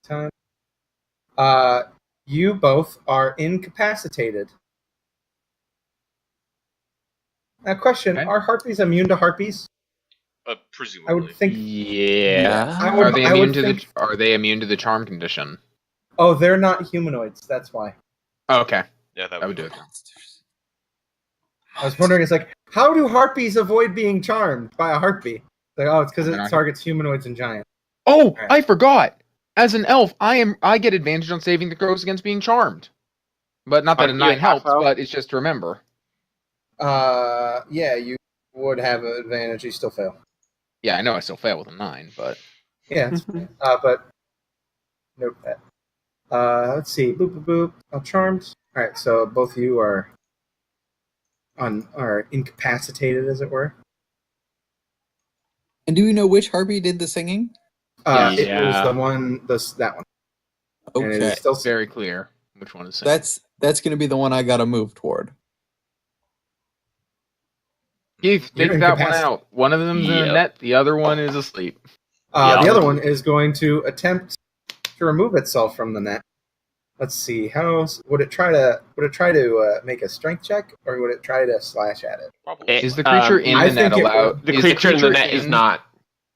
Time. You both are incapacitated. Now, question: Okay. are harpies immune to harpies? Presumably. I would think. Yeah. I would- Are they I would immune to think- Are they immune to the charm condition? Oh, they're not humanoids. That's why. Oh, okay, Yeah, that I would do it. I was wondering. It's like, how do harpies avoid being charmed by a harpy? Like, oh, it's because They're it not- targets humanoids and giants. Oh, Alright. I forgot. As an elf, I get advantage on saving the throws against being charmed. But not that a Aren't you 9 helps, half-elf? but it's just to remember. Yeah, you would have an advantage. You still fail. Yeah, I know I still fail with a 9, but Yeah, it's fine. But note that. Let's see. Boop boop boop. Charmed. All right, so both of you are incapacitated, as it were. And do we know which harpy did the singing? Yes. It was Yeah. the one. That one. And it is Okay, still it's very clear which one is saying. that's gonna be the one I gotta move toward. Keith, You're take that one incapacitated. out. One of them's in a Yep. net, the other one is asleep. Yeah. The other one is going to attempt to remove itself from the net. Let's see. How would it try to make a strength check, or would it try to slash at it? Probably. Is the creature in I the net think it allowed? The is creature in the net is not.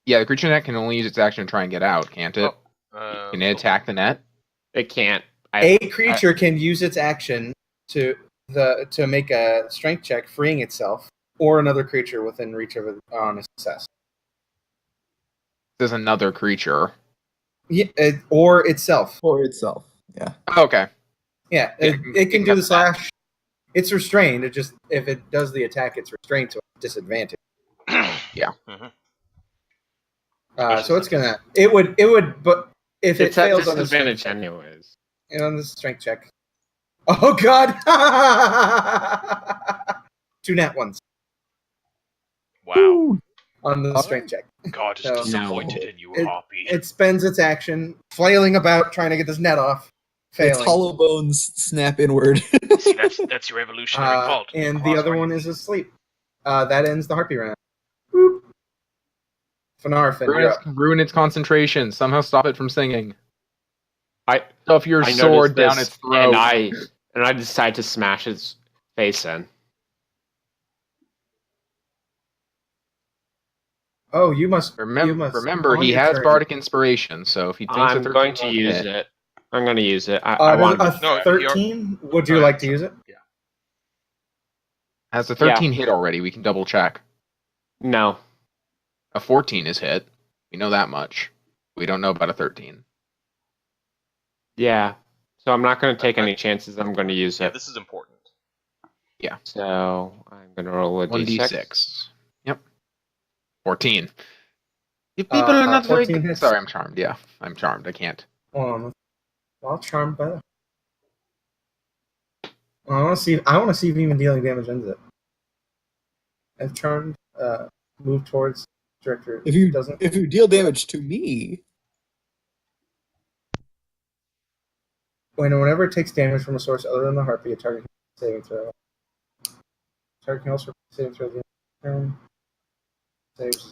Yeah, the creature in the net can only use its action to try and get out, can't it? Can it attack the net? It can't. A creature can use its action to make a strength check, freeing itself, or another creature within reach of it on a success. There's another creature. Yeah, or itself. For itself. Yeah. Okay. Yeah, Yeah, it can do the that. slash. It's restrained. It just if it does the attack, it's restrained to a disadvantage. Yeah. So it's gonna. It would. But if it It's at fails on the disadvantage strength, anyways. on the strength check. Oh God! 2 nat ones Wow. on the All strength check. God is No. disappointed in you, It- Harpy. It spends its action flailing about trying to get this net off, Its failing. hollow bones snap inward. See, that's your evolutionary fault. And the Cross other one Harpy. is asleep. That ends the harpy round. Boop. Finarfin, you're up. Ruin its concentration. Somehow stop it from singing. Stuff your I sword noticed down this, its throat. and I decide to smash its face in. Oh, you must Remember, on he your has turn. bardic inspiration, so if he thinks I'm that going to use it. I'm going to use it. I Does want a No, 13. Would you like to use it? Has the 13 hit already? We can double check. No. A 14 is hit. We know that much. We don't know about a 13. Yeah. So I'm not going to take any chances. I'm going to use Yeah, it. this is important. So I'm going to roll a d6. 1d6. Yep. 14. If people are not very 14 good. hits. Sorry, I'm charmed. Yeah, I'm charmed. I can't. Well, charmed by that. I want to see if even dealing damage ends it. I've charmed. Move towards director. If you doesn't. deal damage to me, Whenever it takes damage from a source other than the harpy, a target can saving throw. Target can also saving throw the turn. Saves.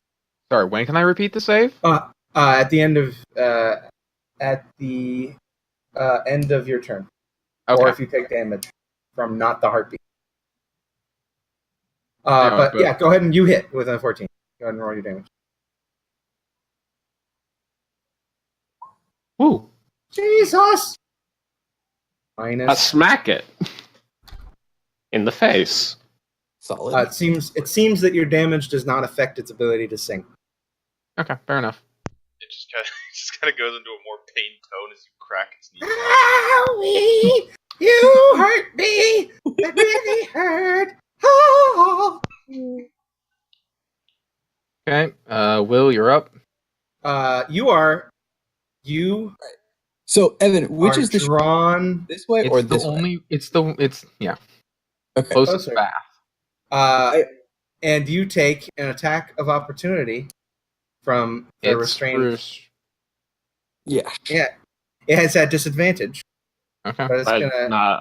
Sorry, when can I repeat the save? At the end of end of your turn, Okay. or if you take damage from not the heartbeat. Yeah, But good. yeah, go ahead and you hit with a 14. Go ahead and roll your damage. Ooh. Jesus. I Minus. smack it. In the face. solid. It seems that your damage does not affect its ability to sing. Okay, fair enough. It just kind of goes into a more pain tone as you crack its knee. Owie! You hurt me! That really hurt! Oh! Okay, Will, you're up. You So Evan, which are is the drawn. this way or this way? It's yeah, Okay. closest Closer. path. And you take an attack of opportunity from the restraint. Yeah. Yeah, it has that disadvantage, Okay. but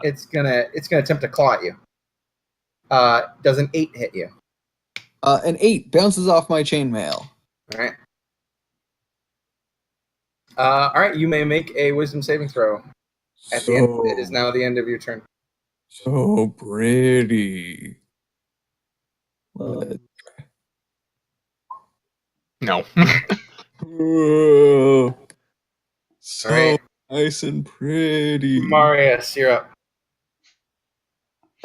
it's gonna attempt to claw at you. Does an 8 hit you? An 8 bounces off my chainmail. All right. All right. You may make a wisdom saving throw. At the end, it is now the end of your turn. So pretty. No. Oh, so Alright. nice and pretty. Marius, you're up.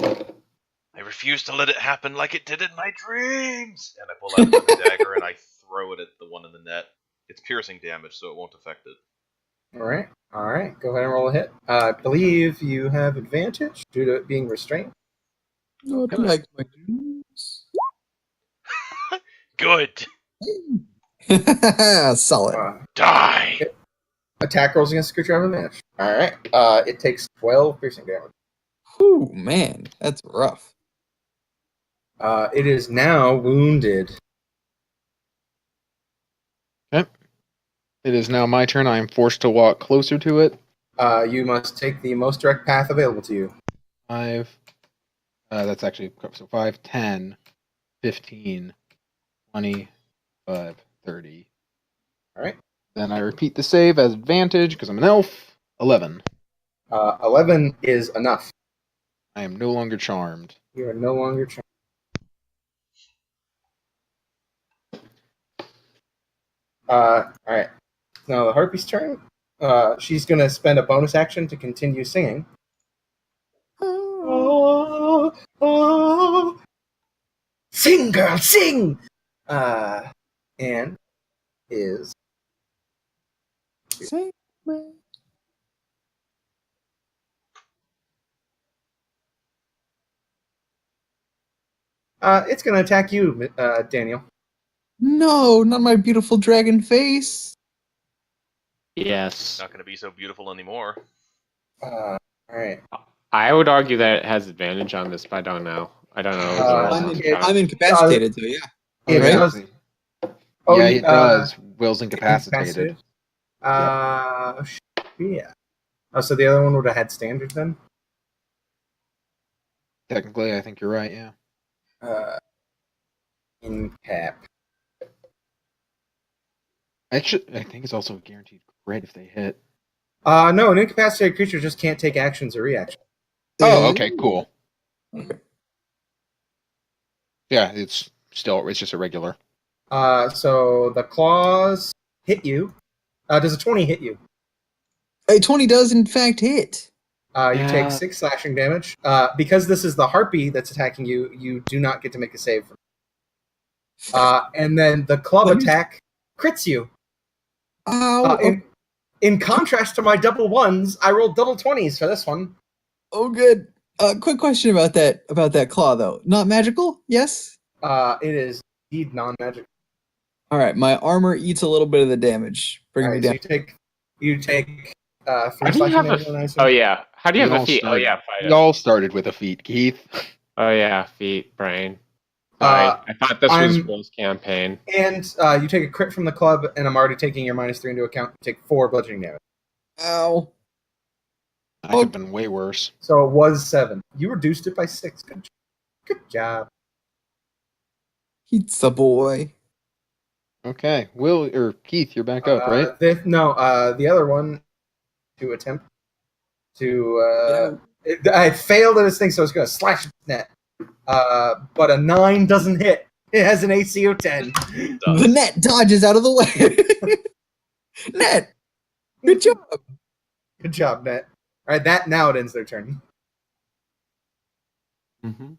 I refuse to let it happen like it did in my dreams. And I pull out another dagger and I throw it at the one in the net. It's piercing damage, so it won't affect it. All right. Go ahead and roll a hit. I believe you have advantage due to it being restrained. Not like my dreams. Good. Solid. Die. Attack rolls against creature have advantage. All right. It takes 12 piercing damage. Whew, man, that's rough. It is now wounded. Okay. It is now my turn. I am forced to walk closer to it. You must take the most direct path available to you. 5. That's actually so 5, 10, 15, 25, 30. All right. Then I repeat the save as advantage because I'm an elf. 11. 11 is enough. I am no longer charmed. You are no longer charmed. All right. Now the Harpy's turn. She's going to spend a bonus action to continue singing. Oh, oh. Sing, girl, sing! And is... Say, man. It's going to attack you, Daniel. No, not my beautiful dragon face. Yes. Not going to be so beautiful anymore. All right. I would argue that it has advantage on this, but I don't know. I don't know. the rules on the I'm incapacitated, so yeah. It Right? does. Yeah, it does. Will's incapacitated. Yeah. Oh, so the other one would have had standard then? Technically, I think you're right, yeah. Incap. Actually, I think it's also a guaranteed crit if they hit. No, an incapacitated creature just can't take actions or reactions. Oh, okay, cool. Okay. Yeah, it's just a regular. So the claws hit you. Does a 20 hit you? A 20 does in fact hit. You take 6 slashing damage. Because this is the Harpy that's attacking you, you do not get to make a save. And then the club attack crits you. Ow. In contrast to my double ones, I rolled double 20s for this one. Oh, good. Quick question about that claw, though. Not magical? Yes? It is indeed non-magic. All right, my armor eats a little bit of the damage, bringing me So down. you take 3 How do you slashing have damage. Oh yeah. How do you We have all a feet? Oh started- yeah, fight We it. all started with a feat, Keith. Oh yeah, feet, brain. Sorry, I thought this was Will's campaign. And you take a crit from the club, and I'm already taking your -3 into account. You take 4 bludgeoning damage. Ow. I could have been way worse. So it was 7. You reduced it by 6. Good job. He's a boy. Okay, Keith, you're back up, right? The other one to attempt to. I failed at this thing, so it's going to slash its net. But a 9 doesn't hit. It has an AC of 10. The net dodges out of the way. Net. Good job. Good job, Net. All right, now it ends their turn. Mm-hmm.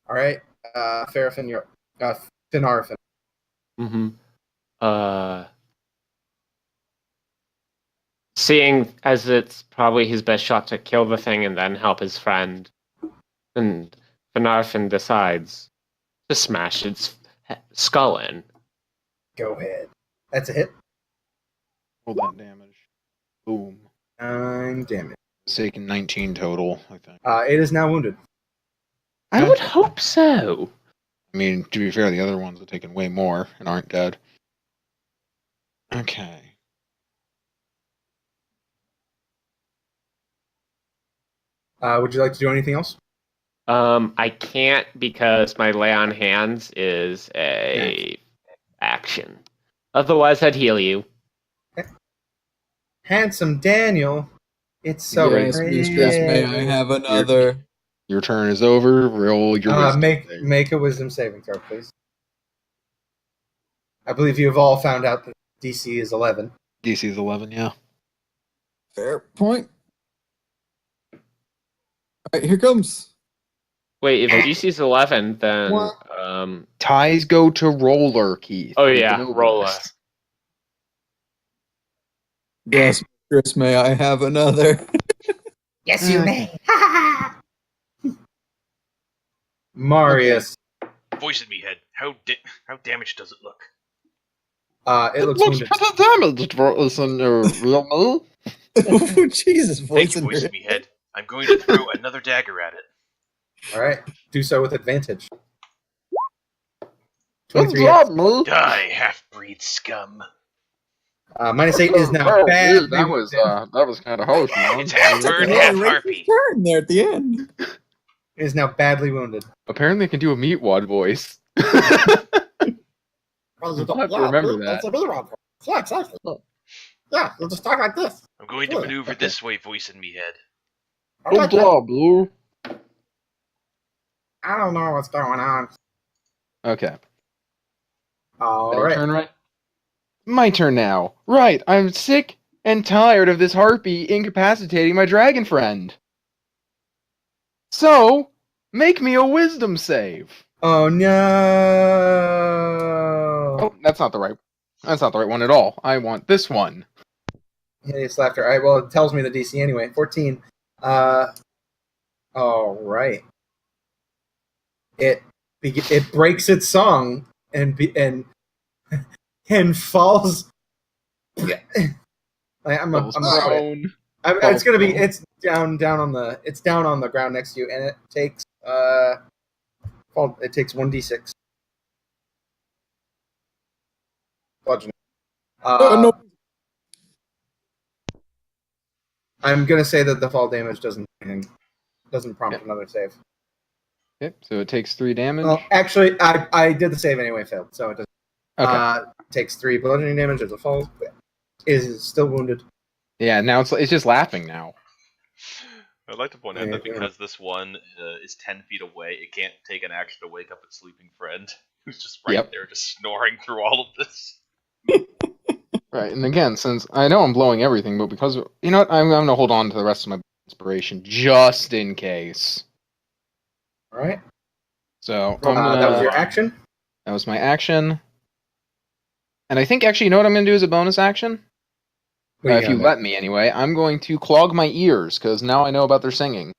All right, Farafin, you're Finarfin. Mm-hmm. Seeing as it's probably his best shot to kill the thing and then help his friend, and Finarfin decides to smash its skull in. Go ahead. That's a hit. Roll that damage. Boom. 9 damage. It's taken 19 total, I think. It is now wounded. I would hope so. I mean, to be fair, the other ones have taken way more and aren't dead. Okay. Would you like to do anything else? I can't because my lay on hands is a action. Otherwise, I'd heal you. Handsome Daniel. It's so Yes, pretty. mistress, may I have another? Your turn is over. Roll your wisdom save. Make a wisdom saving throw, please. I believe you have all found out that DC is 11. DC is 11, yeah. Fair point. All right, here comes. Wait, if DC's 11, then What? Ties go to roller, Keith. Oh, You yeah, know roller. this. Yes, Chris, may I have another? Yes, you may. Ha ha Marius. Voice in me head. How damaged does it look? It looks wounded. damaged for listen, real me. Oh, Jesus, Thank voice you, in voice your in me head. I'm going to throw another dagger at it. All right, do so with advantage. Good 23 job, me. Die, half-breed scum. -8 is now bad. That was kind of harsh, man. It's half bird, Really half racist harpy. turn there at the end. It is now badly wounded. Apparently, I can do a meatwad voice. Well, I'll have to remember that. It's a B-Rob. Yeah, exactly. Yeah, you'll just talk like this. I'm going to maneuver this way, voice in me head. Good job, Blue. I don't know what's going on. Okay. All Better right. turn right. My turn now. Right, I'm sick and tired of this harpy incapacitating my dragon friend. So, make me a wisdom save. Oh no! Oh, that's not the right one at all. I want this one. Hideous laughter. All right. Well, it tells me the DC anyway. 14. All right. It breaks its song and falls. It's gonna be. It's down on the ground next to you, and it takes It takes 1d6. Bludgeoning. No. I'm gonna say that the fall damage doesn't prompt another save. Yep. So it takes 3 damage. Well, actually, I did the save anyway. Failed, so it doesn't. Okay. Takes 3 bludgeoning damage as it falls. Is still wounded. Yeah. Now it's just laughing now. I'd like to point out that because this one is 10 feet away, it can't take an action to wake up its sleeping friend, who's just right there, just snoring through all of this. Right, and again, since I know I'm blowing everything, but because you know what, I'm going to hold on to the rest of my inspiration just in case. All right. So that was your action. That was my action. And I think actually, you know what I'm going to do as a bonus action? If you let me, anyway. I'm going to clog my ears, because now I know about their singing.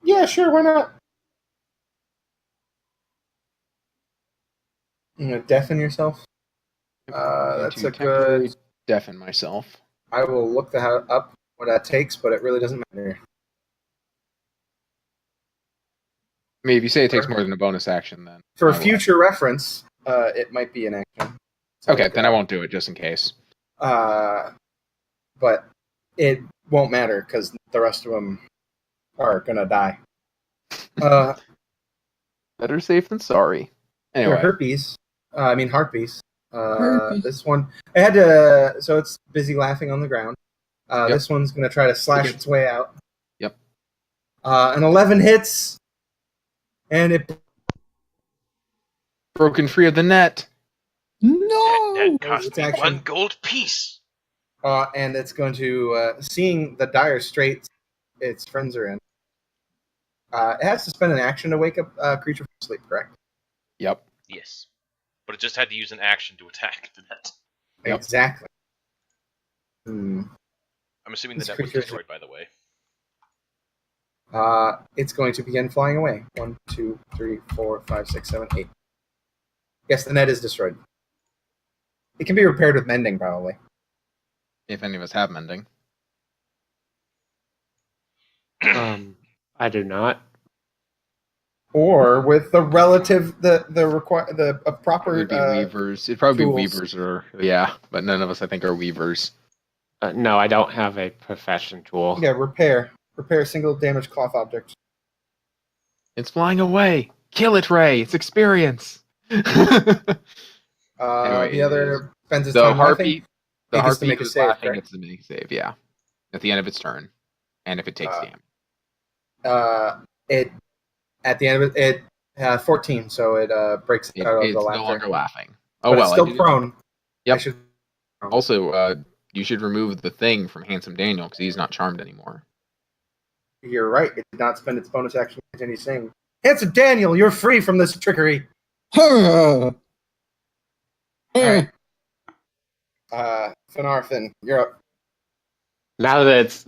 Yeah, sure, why not? You gonna deafen yourself? That's a good... Deafen myself. I will look up what that takes, but it really doesn't matter. I mean, if you say it takes more than a bonus action, then... For future reference, it might be an action. So okay, then I won't do it, just in case. But it won't matter, because the rest of them are gonna die. Better safe than sorry. Anyway. Harpies. Harpies. Harpies. This one, I had to. So it's busy laughing on the ground. Yep. This one's gonna try to slash its way out. Yep. An 11 hits, and it broken free of the net. No. That cost me 1 gold piece. And it's going to seeing the dire straits its friends are in. It has to spend an action to wake up a creature from sleep, correct? Yep. Yes. But it just had to use an action to attack the net. Yep. Exactly. I'm assuming the net was destroyed, by the way. It's going to begin flying away. 1, 2, 3, 4, 5, 6, 7, 8. Yes, the net is destroyed. It can be repaired with mending, probably. If any of us have mending. I do not. Or with the relative, the proper. It would be weavers. It'd probably tools. be weavers, or but none of us, I think, are weavers. No, I don't have a profession tool. Yeah, repair single damage cloth object. It's flying away. Kill it, Ray. It's experience. The other spends its time harpy. The gets to harpy make a who's save, laughing right? gets to make a save. Yeah, at the end of its turn, and if it takes damage. It at the end of it 14, so it breaks out of the It's laughter. no longer laughing. Oh, but well, it's still prone. Yep. Also, you should remove the thing from Handsome Daniel because he's not charmed anymore. You're right. It did not spend its bonus action to continue saying, "Handsome Daniel, you're free from this trickery." All right. Finarfin, you're up. Now that it's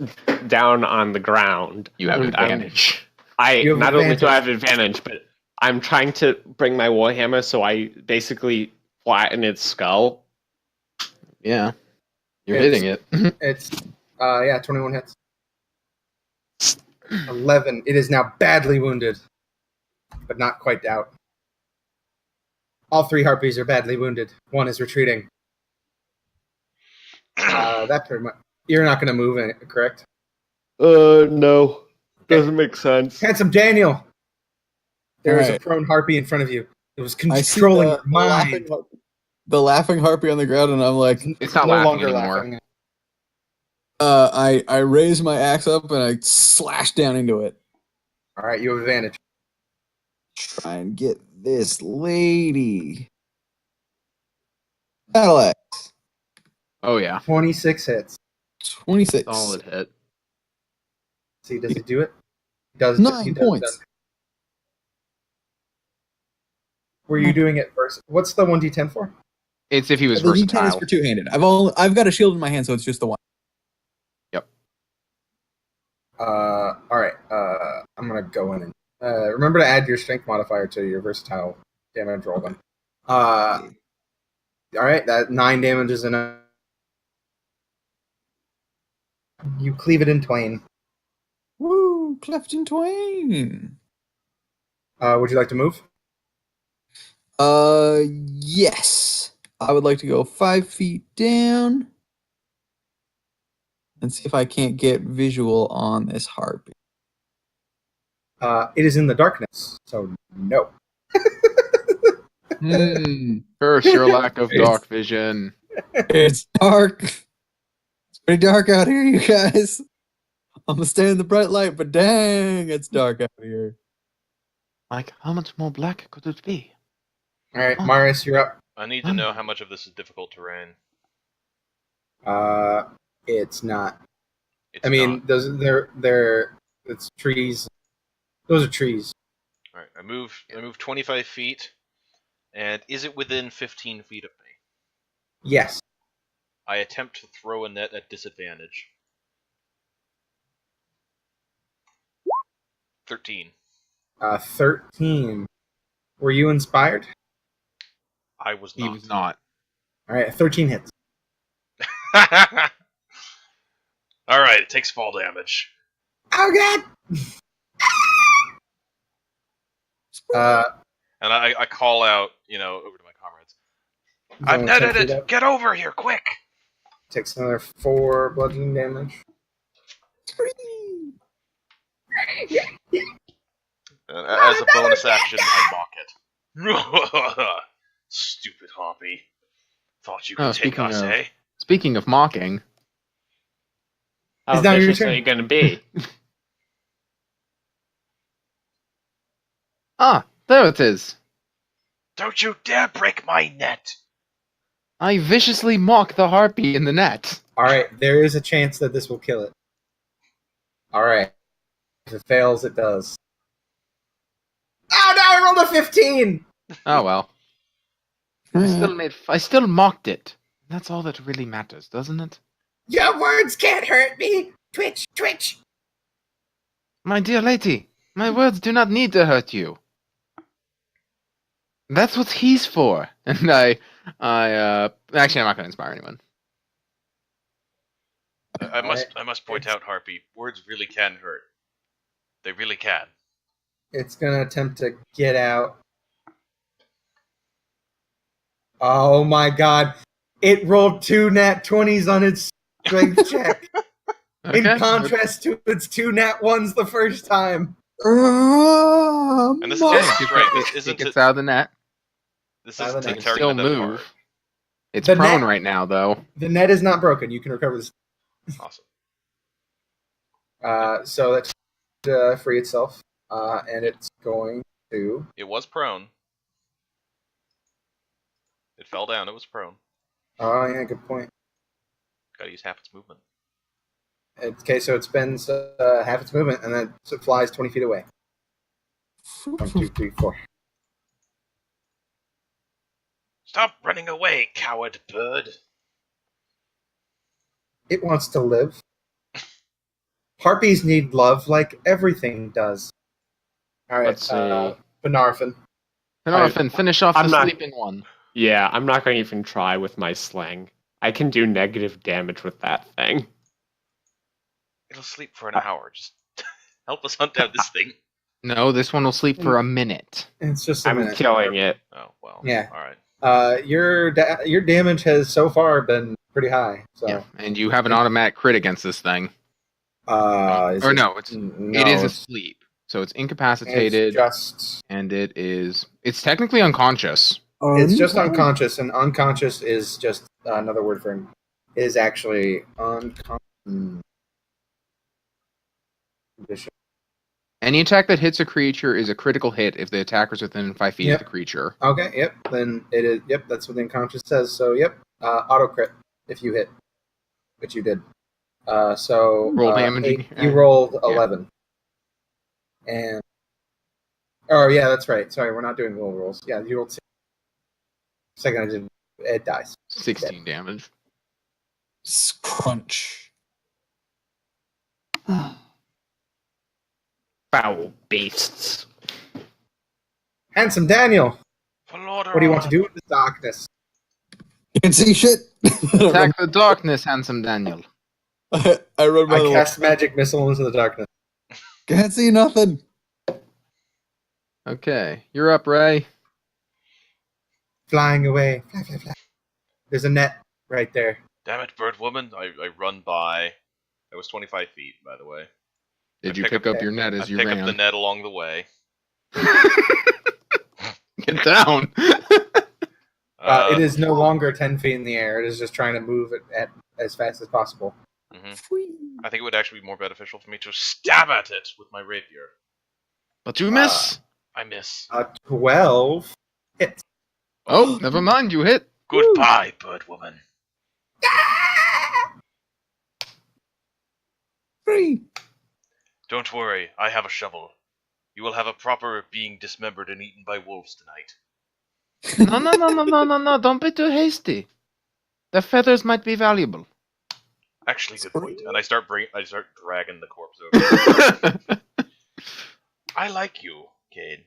down on the ground, You have and advantage. You have not only do I advantage. have advantage, but I'm trying to bring my warhammer so I basically flatten its skull. Yeah. You're It's- hitting it. It's 21 hits. 11. It is now badly wounded, but not quite out. All 3 harpies are badly wounded. 1 is retreating. That pretty much. You're not going to move, correct? No. Doesn't make sense. Handsome Daniel, there is a Alright. prone harpy in front of you. It was I see controlling your mind. the laughing harpy on the ground, and I'm like, It's not no laughing longer anymore. laughing. I raise my axe up and I slash down into it. All right, you have advantage. Try and get this lady. Battle axe. Oh yeah. 26 hits. 26. Solid hit. See, does he do it? He does. 9 he does points. Were you doing it first? What's the 1d10 for? It's if he was The D10 is versatile. for two-handed. I've got a shield in my hand, so it's just the one. All right. I'm gonna go in and remember to add your strength modifier to your versatile damage roll. Then. All right. That 9 damage is enough. You cleave it in twain. Woo! Cleft in twain. Would you like to move? Yes. I would like to go 5 feet down and see if I can't get visual on this harpy. It is in the darkness, so no. Curse your lack of dark vision. It's dark. It's pretty dark out here, you guys. I'm gonna stay in the bright light, but dang, it's dark out here. Like, how much more black could it be? All right, Marius, you're up. I need to know how much of this is difficult terrain. It's not. It's I mean, not. they're it's trees. Those are trees. All right, I move 25 feet, and is it within 15 feet of me? Yes. I attempt to throw a net at disadvantage. 13. 13. Were you inspired? I was He not. was not. All right, 13 hits. All right, it takes fall damage. Oh god. And I call out, over to my comrades. He's I've only 10 netted feet it! up. Get over here, quick! Takes another 4 bludgeoning damage. As a bonus action, I mock it. Stupid Harpy. Thought you could take speaking us, of- eh? Speaking of mocking, How It's now your vicious are turn. you going to be? there it is. Don't you dare break my net! I viciously mock the harpy in the net. All right, there is a chance that this will kill it. All right. If it fails, it does. Oh no! I rolled a 15. Oh well. I still mocked it. That's all that really matters, doesn't it? Your words can't hurt me. Twitch, twitch. My dear lady, my words do not need to hurt you. That's what he's for. And actually, I'm not going to inspire anyone. I must point out, Harpy, words really can hurt. They really can. It's gonna attempt to get out. Oh my god! It rolled 2 nat 20s on its strength check. In contrast to its 2 nat 1s the first time. And this is Okay, also strength. This it isn't gets out of the net. This Out of isn't the a net. Still tearing the net apart. move. It's The prone net- right now, though. The net is not broken. You can recover this. Awesome. So that's free itself. And it's going to. It was prone. It fell down. It was prone. Oh, yeah, good point. Gotta use half its movement. Okay, so it spends half its movement, and then it flies 20 feet away. 1, 2, 3, 4. Stop running away, coward bird. It wants to live. Harpies need love like everything does. All right, Let's see. Benarfin. Penarfin, finish off I'm the not- sleeping one. Yeah, I'm not going to even try with my sling. I can do negative damage with that thing. It'll sleep for an hour. Just help us hunt down this thing. No, this one will sleep for a minute. It's just a I'm minute. killing it. Oh, well. Yeah. All right. Your damage has so far been pretty high. So, Yeah, and you have an automatic crit against this thing. is Or it- no, it is it's asleep, so it's incapacitated, just and it's technically unconscious. it's just unconscious, and unconscious is just another word for him. It is actually unconscious. Condition. Any attack that hits a creature is a critical hit if the attacker's within 5 feet Yep. of the creature. Okay, yep. Then it is. Yep, that's what the unconscious says. So, yep. Auto crit if you hit, which you did. So Roll damage. 8, you rolled 11. And oh yeah, that's right. Sorry, we're not doing roll rolls. Yeah, you rolled 6. Second, I did. It dies. 16 damage. Crunch. Foul beasts. Handsome Daniel, what do you want to do in the darkness? Can't see shit. Attack the darkness, handsome Daniel. I run by I the cast magic missile into the darkness. Can't see nothing. Okay, you're up, Ray. Flying away. Fly, fly, fly. There's a net right there. Damn it, bird woman. I run by. It was 25 feet, by the way. Did I you pick pick up- up your net I as you pick ran? up the net along the way. Get down. It is no longer 10 feet in the air. It is just trying to move it at as fast as possible. Mhm. I think it would actually be more beneficial for me to stab at it with my rapier. But you miss. I miss. 12 hits. Oh, never mind. You hit. Goodbye, bird woman. 3. Don't worry, I have a shovel. You will have a proper being dismembered and eaten by wolves tonight. No. Don't be too hasty. The feathers might be valuable. Actually, good point. And I start dragging the corpse over. I like you, Cade.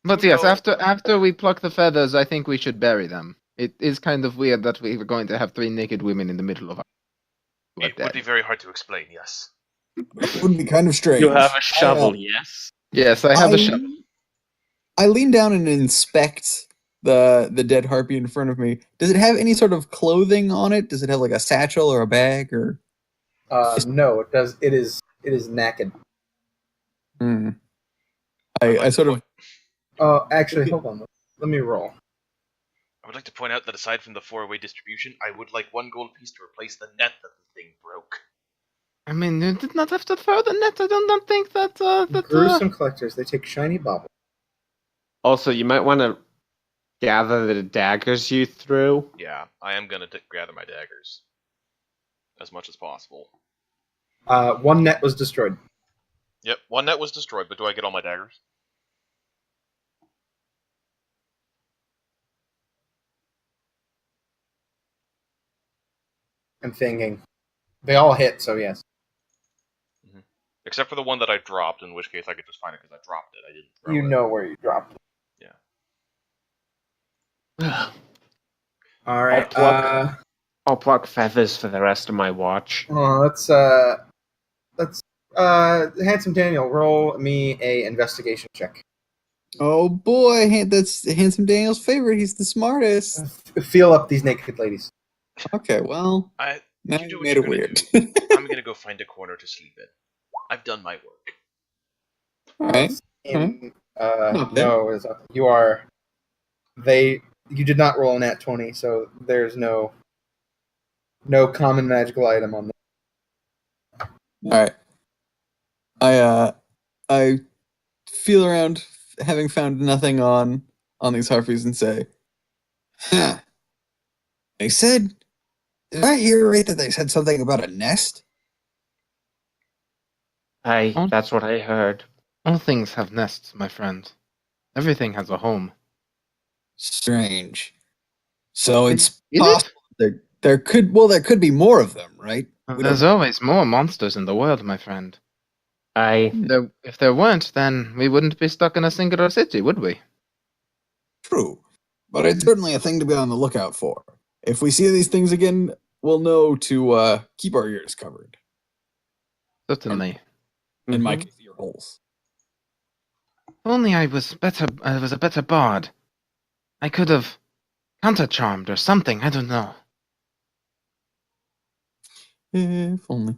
But yes, after we pluck the feathers, I think we should bury them. It is kind of weird that we were going to have 3 naked women in the middle of our It would be very hard to explain, yes. Would be kind of strange. You have a shovel, yes? Yes, I have a shovel. I lean down and inspect the dead harpy in front of me. Does it have any sort of clothing on it? Does it have like a satchel or a bag or? No, it does. It is naked. I sort of. Oh, actually, hold on. Let me roll. I would like to point out that aside from the 4-way distribution, I would like 1 gold piece to replace the net that the thing broke. I mean, you did not have to throw the net. I don't think that. Gruesome collectors. They take shiny baubles. Also, you might want to gather the daggers you threw. Yeah, I am gonna gather my daggers. As much as possible. 1 net was destroyed. Yep, 1 net was destroyed, but do I get all my daggers? I'm thinking. They all hit, so yes. Except for the one that I dropped, in which case I could just find it because I dropped it. I didn't throw You it. know where you dropped it. Yeah. All right. I'll pluck feathers for the rest of my watch. Let's Handsome Daniel, roll me a investigation check. Oh boy, that's Handsome Daniel's favorite. He's the smartest. Feel up these naked ladies. Okay, well, now You do you what made you're it gonna weird. do. I'm gonna go find a corner to sleep in. I've done my work. All right. No, you are. You did not roll a nat 20, so there's no common magical item on there. All right. I feel around, having found nothing on these harpies, and say, "Huh? They said, did I hear right that they said something about a nest?" That's what I heard. All things have nests, my friend. Everything has a home. Strange. So it's Is it? possible there could be more of them, right? We There's don't always more monsters in the world, my friend. If there weren't, then we wouldn't be stuck in a singular city, would we? true. But it's certainly a thing to be on the lookout for. If we see these things again, we'll know to keep our ears covered. Certainly. In my Mhm. case, ear holes. If only I was a better bard. I could have counter-charmed or something, I don't know. If only.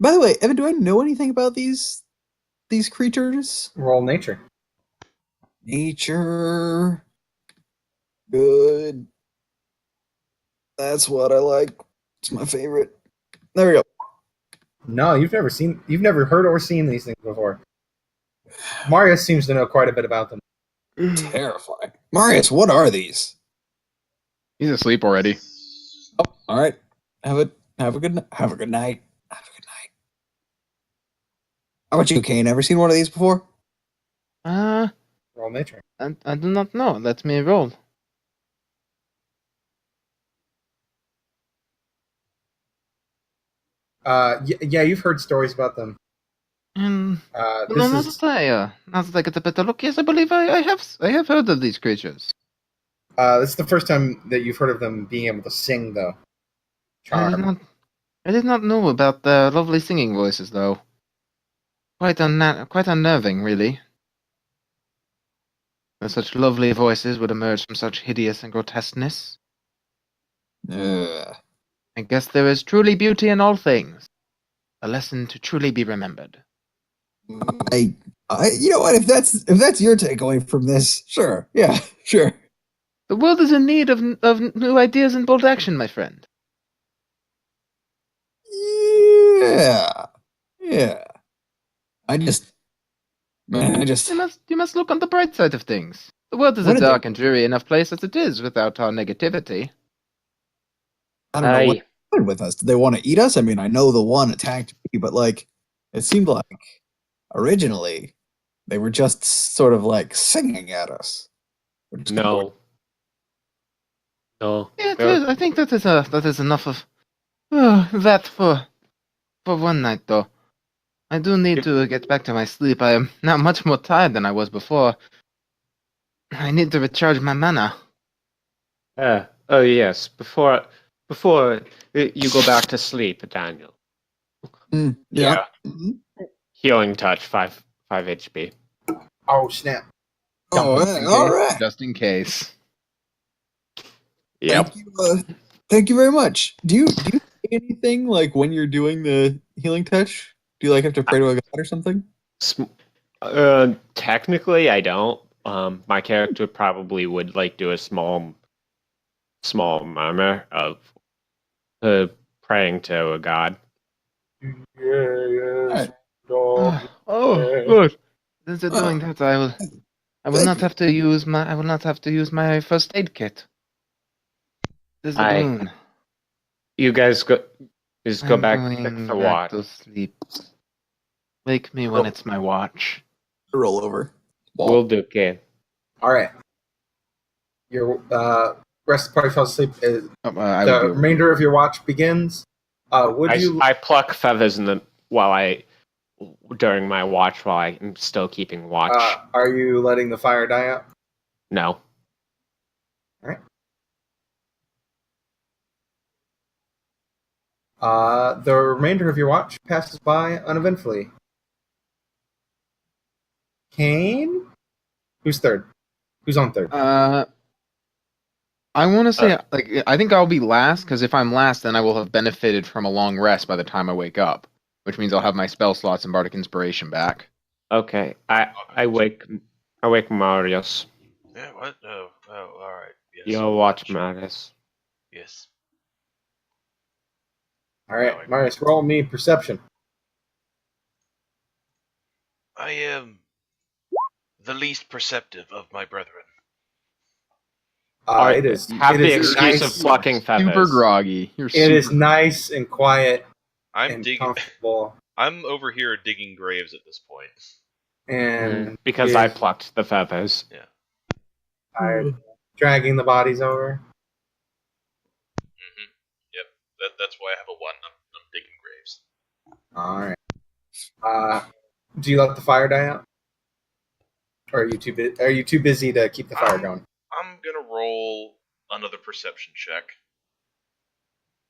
By the way, Evan, do I know anything about these creatures? Roll nature. Nature. Good. That's what I like. It's my favorite. There we go. No, you've never heard or seen these things before. Marius seems to know quite a bit about them. Terrifying. Marius, what are these? He's asleep already. Oh, all right. Have a good night. Have a good night. How about you, Kane? Ever seen one of these before? Uh, Roll nature. I do not know. Let me roll. Yeah, you've heard stories about them. No, This now is that I get a better look, yes, I believe I have heard of these creatures. this is the first time that you've heard of them being able to sing, though. Charm. I did not know about the lovely singing voices, though. Quite unnerving, really. That such lovely voices would emerge from such hideous and grotesqueness. Ugh. I guess there is truly beauty in all things. A lesson to truly be remembered. I, you know what? If that's your takeaway from this, sure, yeah, sure. The world is in need of new ideas and bold action, my friend. Yeah. You must look on the bright side of things. The world is What a did dark and dreary enough place as it is without our negativity. I don't know what they wanted with us. Did they want to eat us? I mean, I know the one attacked me, but like, it seemed like originally they were just sort of like singing at us. Which is kinda weird. No. Yeah, it is. I think that is enough of that for one night, though. I do need to get back to my sleep. I am now much more tired than I was before. I need to recharge my mana. Oh yes. Before you go back to sleep, Daniel. Yeah. Mhm. Healing touch, 5 HP. Oh snap! Oh, all right. Just in case. Yep. Thank you very much. Do you say anything like when you're doing the healing touch? Do you like have to pray to a god or something? Technically, I don't. My character probably would like do a small murmur of praying to a god. Yes. Oh, good. Instead of doing that, I will not have to use my first aid kit. This is a boon. You guys go back I'm to going the back watch. to sleep. Wake me when it's my watch. Roll over. We'll do okay. All right. Your rest of the party falls asleep. I The would be remainder of your watch begins. I pluck feathers during my watch while I'm still keeping watch. Are you letting the fire die out? No. All right. The remainder of your watch passes by uneventfully. Kane? Who's third? Who's on third? I want to say, I think I'll be last, because if I'm last, then I will have benefited from a long rest by the time I wake up, which means I'll have my spell slots and Bardic Inspiration back. Okay. I wake Marius. Yeah, what? Oh, alright. Yes. You'll watch Marius. Yes. All right, Marius, roll me perception. I am the least perceptive of my brethren. It is. Have it the is excuse nice, of plucking feathers. Super groggy. It is nice and quiet I'm and digging. comfortable. I'm over here digging graves at this point. And Because I plucked the feathers. tired, dragging the bodies over. Yep, that's why I have a 1. I'm digging graves. All right. Do you let the fire die out, or are you too busy to keep the fire going? I'm gonna roll another perception check.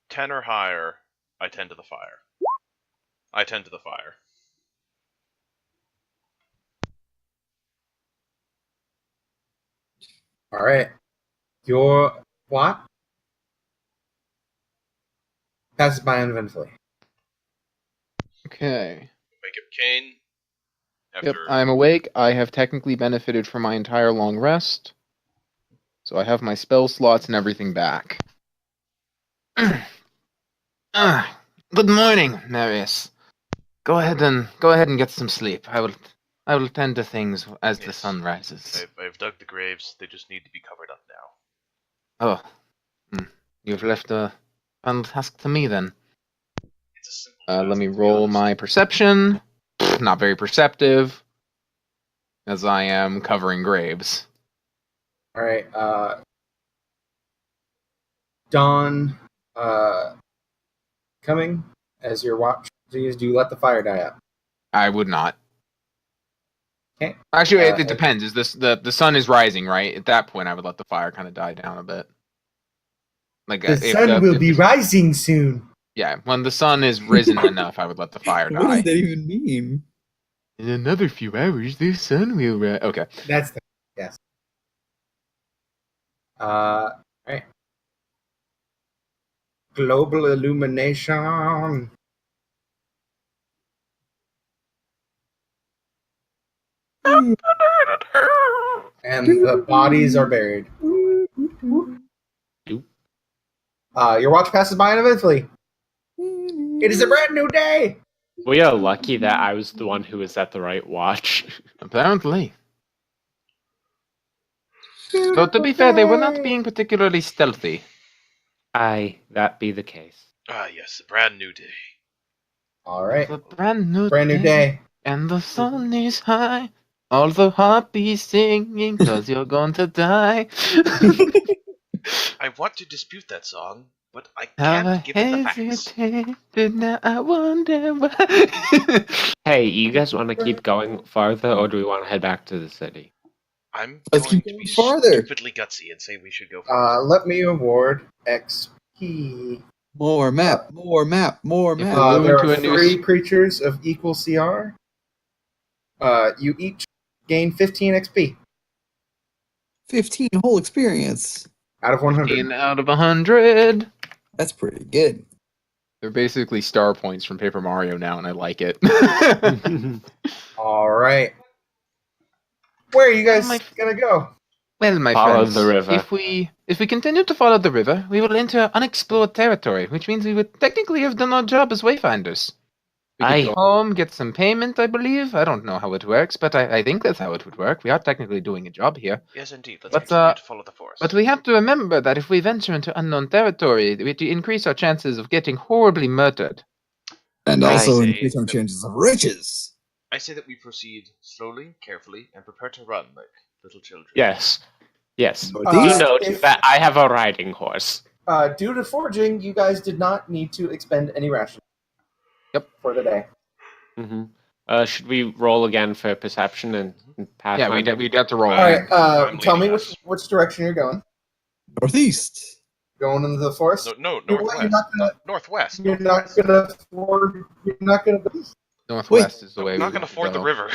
10 or higher, I tend to the fire. I tend to the fire. All right. Your what? Passes by uneventfully. Okay. Make up Kane. Yep, After I'm awake. I have technically benefited from my entire long rest. So I have my spell slots and everything back. Good morning, Marius. Go ahead and get some sleep. I will tend to things as the Yes. sun rises. I've dug the graves. They just need to be covered up now. Oh. You've left a final task to me then. It's a simple task, Let me to be roll honest. my perception. Not very perceptive, as I am covering graves. All right. Dawn, coming as your watch. Do you let the fire die out? I would not. Okay. Actually, it depends. Is this the sun is rising, right? At that point, I would let the fire kind of die down a bit. Like The if sun will if be rising soon. Yeah, when the sun is risen enough, I would let the fire die. What does that even mean? In another few hours, the sun will rise. Okay. That's the yes. All right. Global illumination. And the bodies are buried. Your watch passes by uneventfully. It is a brand new day. We are lucky that I was the one who was at the right watch. Apparently. Though to be fair, they were not being particularly stealthy. Aye, that be the case. Ah, yes, a brand new day. All right. It's a brand new day. And the sun is high. All the harpies singing, cause you're going to die. I want to dispute that song, but I How can't given the facts. hesitated, now I wonder why. Hey, you guys want to keep going farther, or do we want to head back to the city? I'm Let's going keep to going be farther. stupidly gutsy and say we should go farther. Let me award XP. More map. If we move There into are a new 3 creatures of equal CR. You each gain 15 XP 15 whole experience. out of 100. 15 out of 100. That's pretty good. They're basically star points from Paper Mario now, and I like it. All right. Where are you guys my- gonna go? Well, my Follow friends, the river. if we continue to follow the river, we will enter unexplored territory, which means we would technically have done our job as wayfinders. We could Aye. go home, get some payment, I believe. I don't know how it works, but I think that's how it would work. We are technically doing a job here. Yes, indeed. Let's But, continue to follow the forest. But we have to remember that if we venture into unknown territory, we increase our chances of getting horribly murdered. And I also say increase our that- chances of riches. I say that we proceed slowly, carefully, and prepare to run like little children. Yes. Yes. Northeast? Do note if- that I have a riding horse. Due to foraging, you guys did not need to expend any rations. Yep. For the day. Mm-hmm. Should we roll again for perception and pass? Yeah, we'd have to roll. All right. I'm Tell me leading which us. which direction you're going. Northeast. Going into the forest. No, You're northwest. not gonna- Northwest. You're not gonna forge. You're not gonna. Northwest is the No, way I'm we not going to want ford the go. river.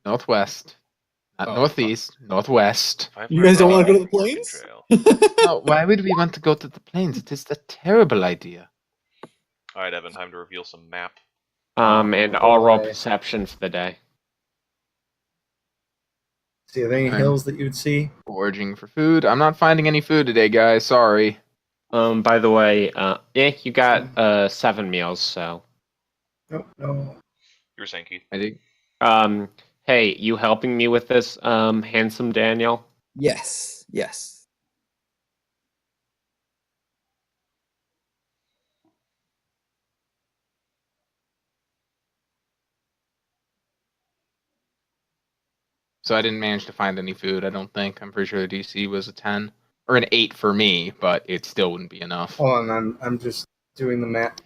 Northwest. Not Oh. northeast. Northwest. You guys don't wanna go to the Walking plains? trail. No, why would we want to go to the plains? It is a terrible idea. All right, Evan, time to reveal some map. And I'll roll boy. perception for the day. See, are there any Alright. hills that you would see? Foraging for food. I'm not finding any food today, guys. Sorry. By the way, you got 7 meals, so. Nope. No. You were saying, Keith? I think. Hey, you helping me with this, handsome Daniel? Yes. Yes. So I didn't manage to find any food, I don't think. I'm pretty sure the DC was a 10. Or an 8 for me, but it still wouldn't be enough. Hold on, I'm just doing the math.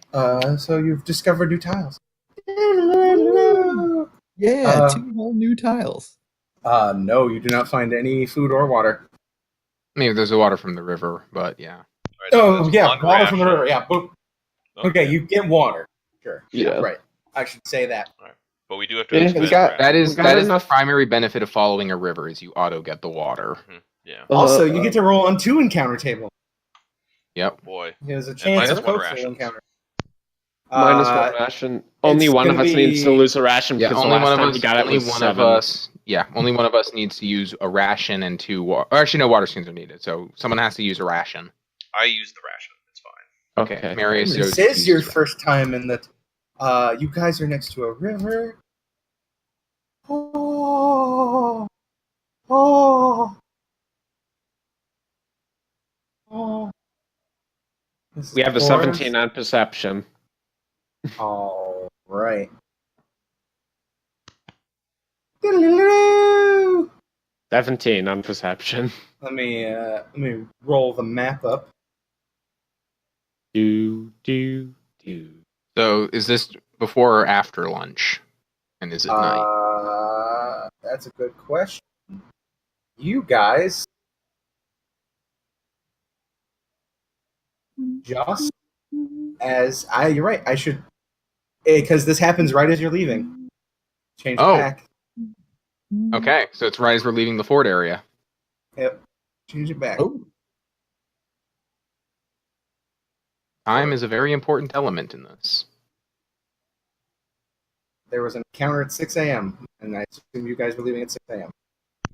So you've discovered new tiles. Yeah, 2 whole new tiles. No, you do not find any food or water. Maybe there's the water from the river, but yeah. Right, Oh, that's yeah, one water from the ration. river. Yeah, boom. Okay, you get water. Sure. Yeah. Right. I should say that. But we do have to Yeah, expend we got- ration. That is We got that is the enough- primary benefit of following a river is you auto get the water. Yeah. Also, you get to roll on 2 encounter table. Yep. Boy. There's a chance minus of one hopeful rations. encounter. minus one ration. Only one of gonna us needs to be- lose a ration Yeah, because the only last one of time us. he got it Only was one 7. of us. Yeah, only one of us needs to use a ration and 2 water. Or actually, no water skins are needed, so someone has to use a ration. I use the ration. It's fine. Okay, Marius. This is your first time in that. You guys are next to a river. Oh. Oh. Oh. This is We have a forest. 17 on perception. All right. Let 17 on perception. me roll the map up. Do. So, is this before or after lunch? And is it night? That's a good question. You guys just you're right. I should because this happens right as you're leaving. Change it Oh. back. Okay, so it's right as we're leaving the fort area. Yep. Change it back. Oh, Time is a very important element in this. There was an encounter at 6 a.m. and I assume you guys were leaving at 6 a.m.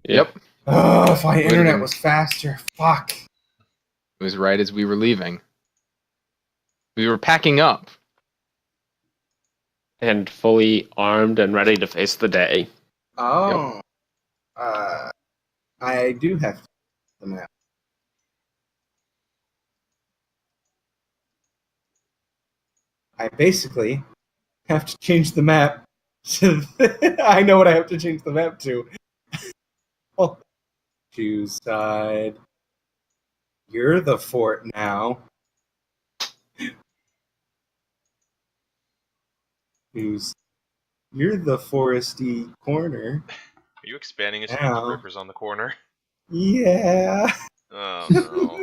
Yep. Oh, if my Would've internet been- was faster. Fuck. It was right as we were leaving. We were packing up. And fully armed and ready to face the day. Oh. I do have the map. I basically have to change the map. I know what I have to change the map to. Oh. Choose side. You're the fort now. You're the foresty corner. Are you expanding it to Ow. the rivers on the corner? Yeah. Oh no.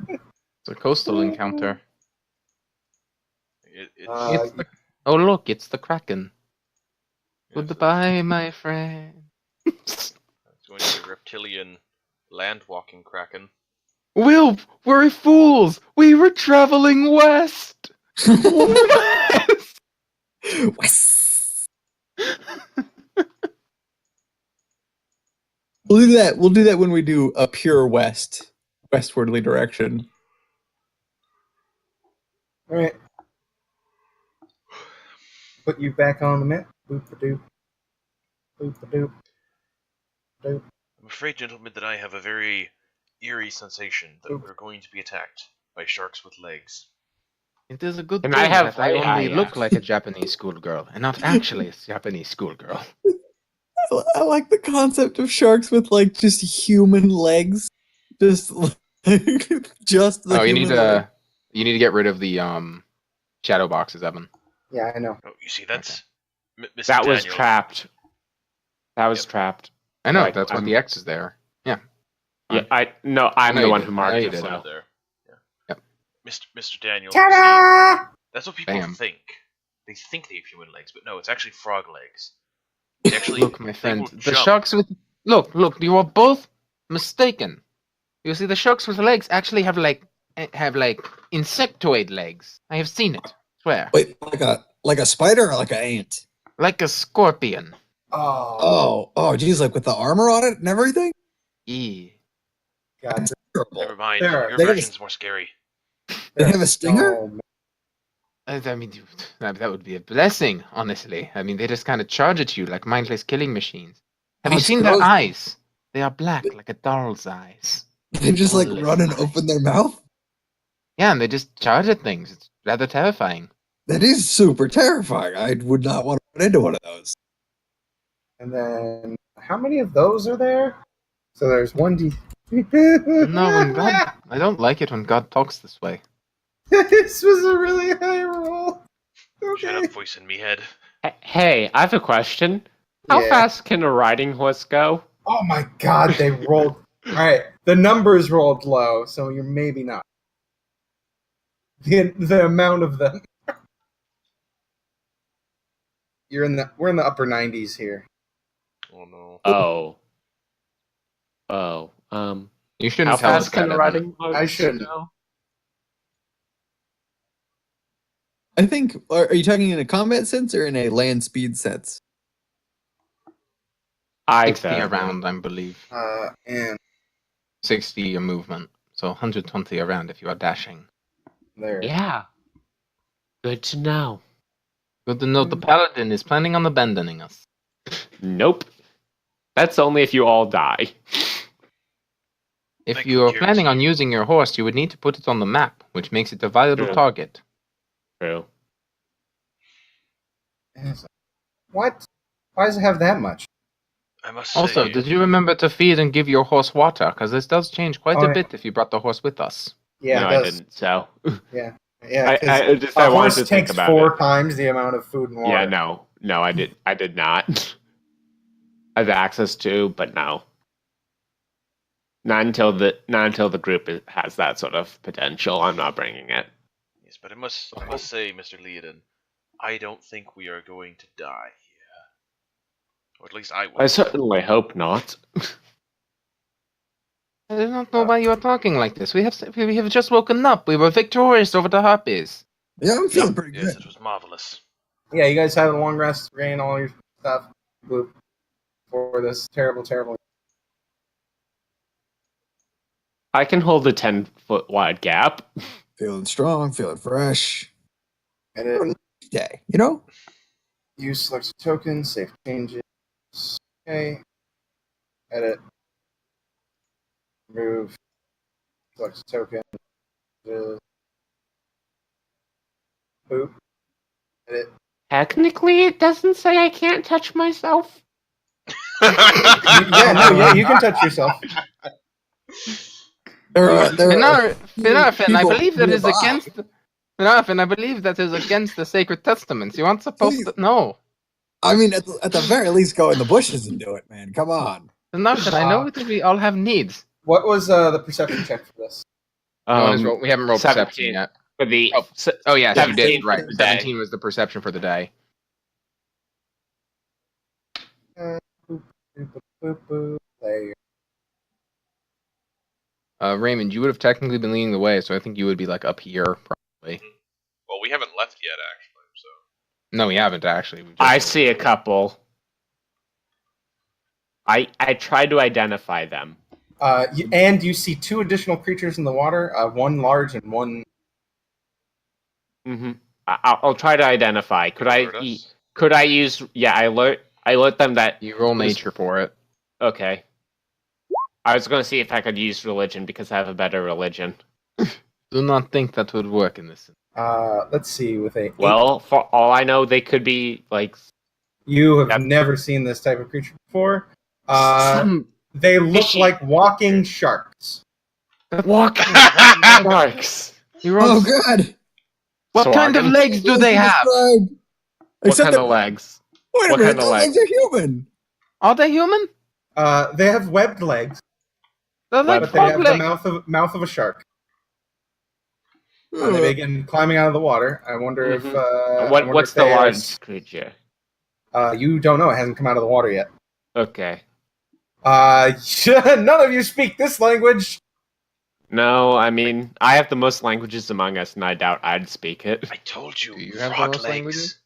It's a coastal encounter. It's It's the, oh look, it's the Kraken. Goodbye, my friend. It's going to be a reptilian land-walking kraken. Will, we're fools. We were traveling west. West. Wes. We'll do that. We'll do that when we do a pure westwardly direction. All right. Put you back on the map. Boop-a-doop. Boop-a-doop. Doop. I'm afraid, gentlemen, that I have a very eerie sensation that we're going to be attacked by sharks with legs. It is a good And thing I have that I only yeah. look like a Japanese schoolgirl and not actually a Japanese schoolgirl. I like the concept of sharks with like just human legs, just just the. Oh, you need human leg. to get rid of the shadow boxes, Evan. Yeah, I know. Oh, you see, that's Mr. That was Daniel. trapped. That was Yep. trapped. I know Like, that's what I'm- the X is there. Yeah. Yeah, I'm No, the you one did. who marked No, you it. did. So. There. Yeah. Yep. Mr. Daniel. you see, Ta-da! that's what people Bam. think. They think they have human legs, but no, it's actually frog legs. They actually, Look, my they friend, will the jump. sharks with look, you are both mistaken. You see, the sharks with legs actually have like insectoid legs. I have seen it. Swear, Wait, like a spider or like an ant? like a scorpion. Oh, geez, like with the armor on it and everything. Yeah. God, That's terrible. Never mind. There, Your they have a- version's more scary. They have a stinger? Oh, I mean, dude, that would be a blessing, honestly. I mean, they just kind of charge at you like mindless killing machines. Have Oh, you it's seen gross. their eyes? They are black like a doll's eyes. They just like Holy run and smokes. open their mouth. Yeah, and they just charge at things. It's rather terrifying. That is super terrifying. I would not want to run into one of those. and then how many of those are there? So there's 1d. No, when God, I don't like it when God talks this way. This was a really high roll. Shut Okay. up, voice in me head. Hey, I have a question. How Yeah. fast can a riding horse go? Oh my god, they rolled. Alright, the numbers rolled low, so you're maybe not. The amount of them. We're in the upper 90s here. Oh no. You shouldn't How tell us fast can that, a Evan. riding horse I shouldn't. go? I think. Are you talking in a combat sense or in a land speed sense? 60 Either. around, I believe. And 60 a movement. So 120 around if you are dashing. there. Yeah. Good to know. Good to know the paladin is planning on abandoning us. Nope. That's only if you all die. If I you can are planning on guarantee- using your horse, you would need to put it on the map, which makes it a viable True. target. True. What? Why does it have that much? I must Also, say, did you remember to feed and give your horse water? Because this does change quite Oh, a yeah. bit if you brought the horse with us. Yeah, no, it I does. didn't. So Yeah, I because just a I wanted horse to think takes about 4 it. times the amount of food and water. Yeah, no, I did not. I have access to, but no. Not until the group has that sort of potential. I'm not bringing it. yes, but I must say, Mr. Leoden, I don't think we are going to die here. Or at least I I would. certainly hope not. I do not know why you are talking like this. We have just woken up. We were victorious over the harpies. Yeah, I'm feeling pretty Yes, good. it was marvelous. Yeah, you guys had a long rest, regain all your stuff for this terrible. I can hold a 10-foot wide gap. Feeling strong, feeling fresh. Edit. Day, you know? Use selected tokens, save changes. Okay. Edit. Remove. Selected token. Boop. Edit. Technically, it doesn't say I can't touch myself. Yeah, you can touch yourself. There are Finarfin, I people believe that is nearby. against. Finarfin, I believe that is against the sacred testaments. You aren't supposed to. No. I mean, at the very least, go in the bushes and do it, man. Come on. Finarfin, I know that we all have needs. What was the perception check for this? We haven't rolled 17 perception yet. for the. Oh yes, you 17 did. Right. for the day. 17 was the perception for the day. Boop, boop, boop. There. Raymond, you would have technically been leading the way, so I think you would be like up here, probably. Well, we haven't left yet, actually, so. No, we haven't actually. We just- I see a couple. I tried to identify them. And you see 2 additional creatures in the water. One large and one. Mm-hmm. I'll try to identify. Could Alert I? us? Could I use? Yeah, I alert them that. You roll nature for it. Okay. I was going to see if I could use religion because I have a better religion. Do not think that would work in this. Let's see. With a 8. Well, for all I know, they could be like. You have Yep. never seen this type of creature before. Some They look fishy like walking sharks. walking sharks. You Oh rolled. God! What kind of Swargan? legs do they have? What Except kind that, of legs? wait a what minute, kind of those legs? legs are human. Are they human? They have webbed legs, They're like but they frog have legs. the mouth of a shark. They begin climbing out of the water. I wonder if. I wonder What's if the they are large creature? You don't know. It hasn't come out of the water yet. Okay. None of you speak this language. No, I mean I have the most languages among us, and I doubt I'd speak it. I told you, Do you have the frog most legs. languages?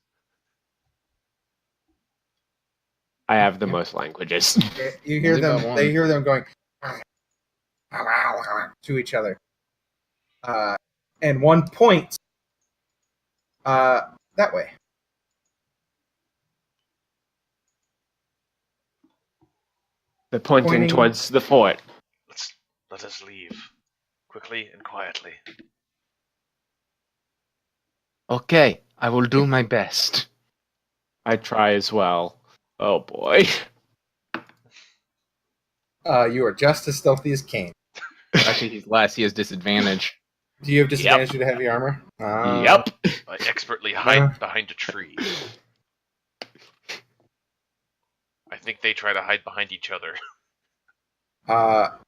I have the most languages. You hear Only them. about They one. hear them going to each other. And one points that way. They're pointing Pointing- towards the fort. Let us leave. Quickly and quietly. Okay, I will do my best. I try as well. Oh boy. You are just as stealthy as Kane. Actually, he's less. He has disadvantage. Do you have disadvantage due to heavy armor? Yep. I expertly hide behind a tree. I think they try to hide behind each other.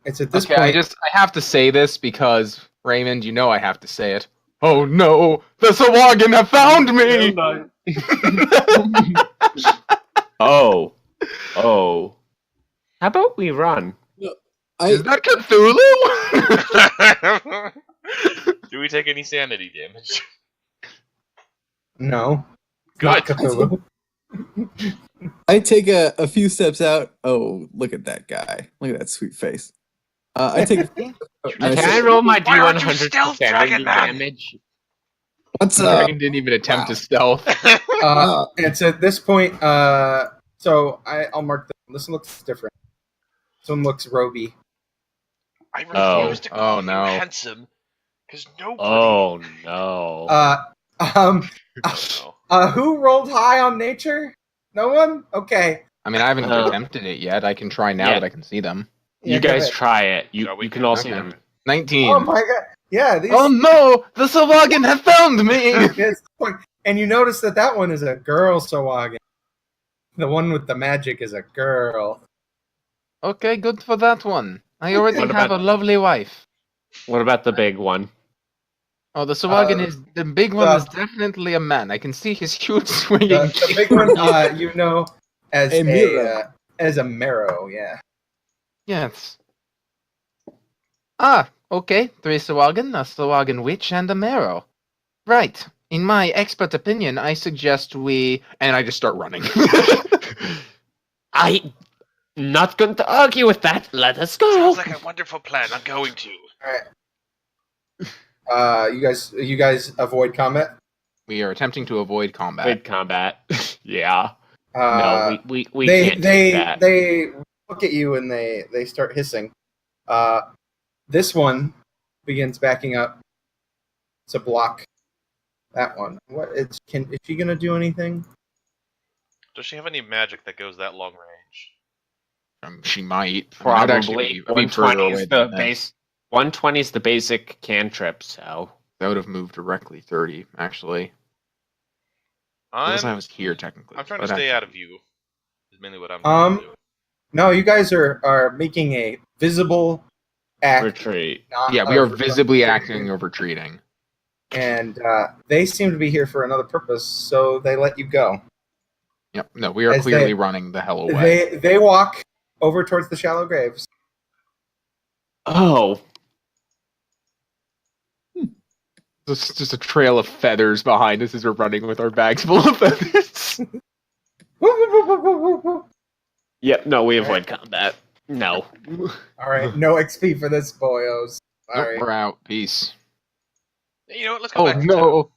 It's at this Okay, point. I have to say this because Raymond, you know I have to say it. Oh no, the Sawagan have found me! Oh. How about we run? Is that Cthulhu? Do we take any sanity damage? No. Good. Not Cthulhu. I take a few steps out. Oh, look at that guy. Look at that sweet face. I take. Can I roll my D100 stealth, sanity Dragon Man? damage? What's up? Dragon didn't even attempt Wow. to stealth. It's at this point. So I'll mark this one looks different. This one looks roby. I refuse to call Oh, no. you handsome, because nobody... Oh no. no. Who rolled high on nature? No one? Okay. I mean, I haven't Oh. attempted it yet. I can try now Yeah. that I can see them. You Yeah, guys give it. try it. Shall we? You can all see Okay. them. 19. Oh my god. Yeah, these Oh no, the Sawagan have found me! It's point. And you notice that one is a girl Sawagan. The one with the magic is a girl. Okay, good for that one. I already What have about- a lovely wife. What about the big one? Oh, the Sawagan the big one the- is definitely a man. I can see his huge swinging. The big one, as A mirror. as a marrow, yeah. Yes. Ah, okay. 3 Sawagan, a Sawagan witch, and a marrow. Right. In my expert opinion, I suggest we... And I just start running. I'm not going to argue with that. Let us go. Sounds like a wonderful plan. I'm going to. Alright. You guys avoid combat? We are attempting to avoid combat. Good combat. Yeah. No, Uh, we they can't do that. they look at you and they start hissing. This one begins backing up to block that one. Is she gonna do anything? Does she have any magic that goes that long range? She might. Probably. I'd be further 120 away is the than that. base. 120 is the basic cantrip. So That would have moved directly 30, actually. Unless I was here, technically. I'm trying to But stay out of view. Is mainly what I'm Um, trying to do. No, you guys are making a visible act. retreat. not Yeah, we are of- visibly acting or retreating. and they seem to be here for another purpose, so they let you go. Yep. No, we are As clearly they- running the hell away. They walk over towards the shallow graves. Oh, There's just a trail of feathers behind us as we're running with our bags full of feathers. yep. No, we avoid combat. No. All right, no XP for this, boyos. All Nope, right. we're out. Peace. You know what? Let's go Oh back to town. no!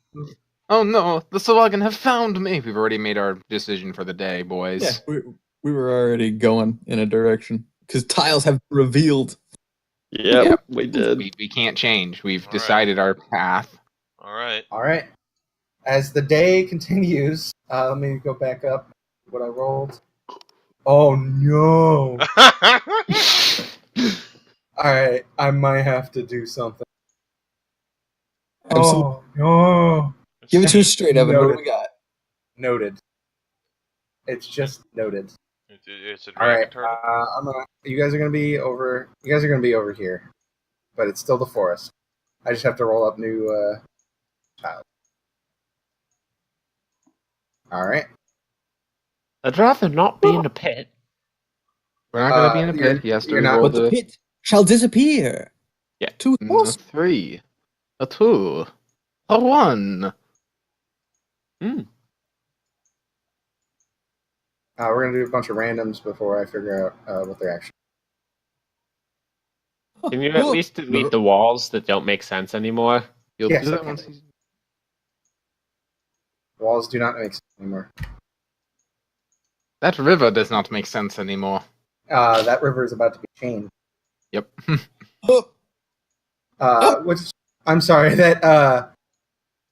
Oh no! The Sawagan have found me. We've already made our decision for the day, boys. Yeah, we were already going in a direction because tiles have been revealed. Yep, we did. We can't change. We've Alright. decided our path. All right. All right. As the day continues, let me go back up what I rolled. Oh no! All right, I might have to do something. Absolutely. Oh no! Give it to us straight, Evan. What do Noted. we got? Noted. It's just noted. It's a All right, dragon turtle. You guys are gonna be over. You guys are gonna be over here, but it's still the forest. I just have to roll up new child. All right. I'd rather not be in a pit. We're not going to be in a you're- pit. He has to you're not- roll But the pit shall disappear. Yeah. To a us. 3, a 2, a 1. We're gonna do a bunch of randoms before I figure out what they're actually. Can you at least delete the walls that don't make sense anymore? You'll Yes, do I that can. once he's... Walls do not make sense anymore. That river does not make sense anymore. That river is about to be changed. Yep. Which I'm sorry that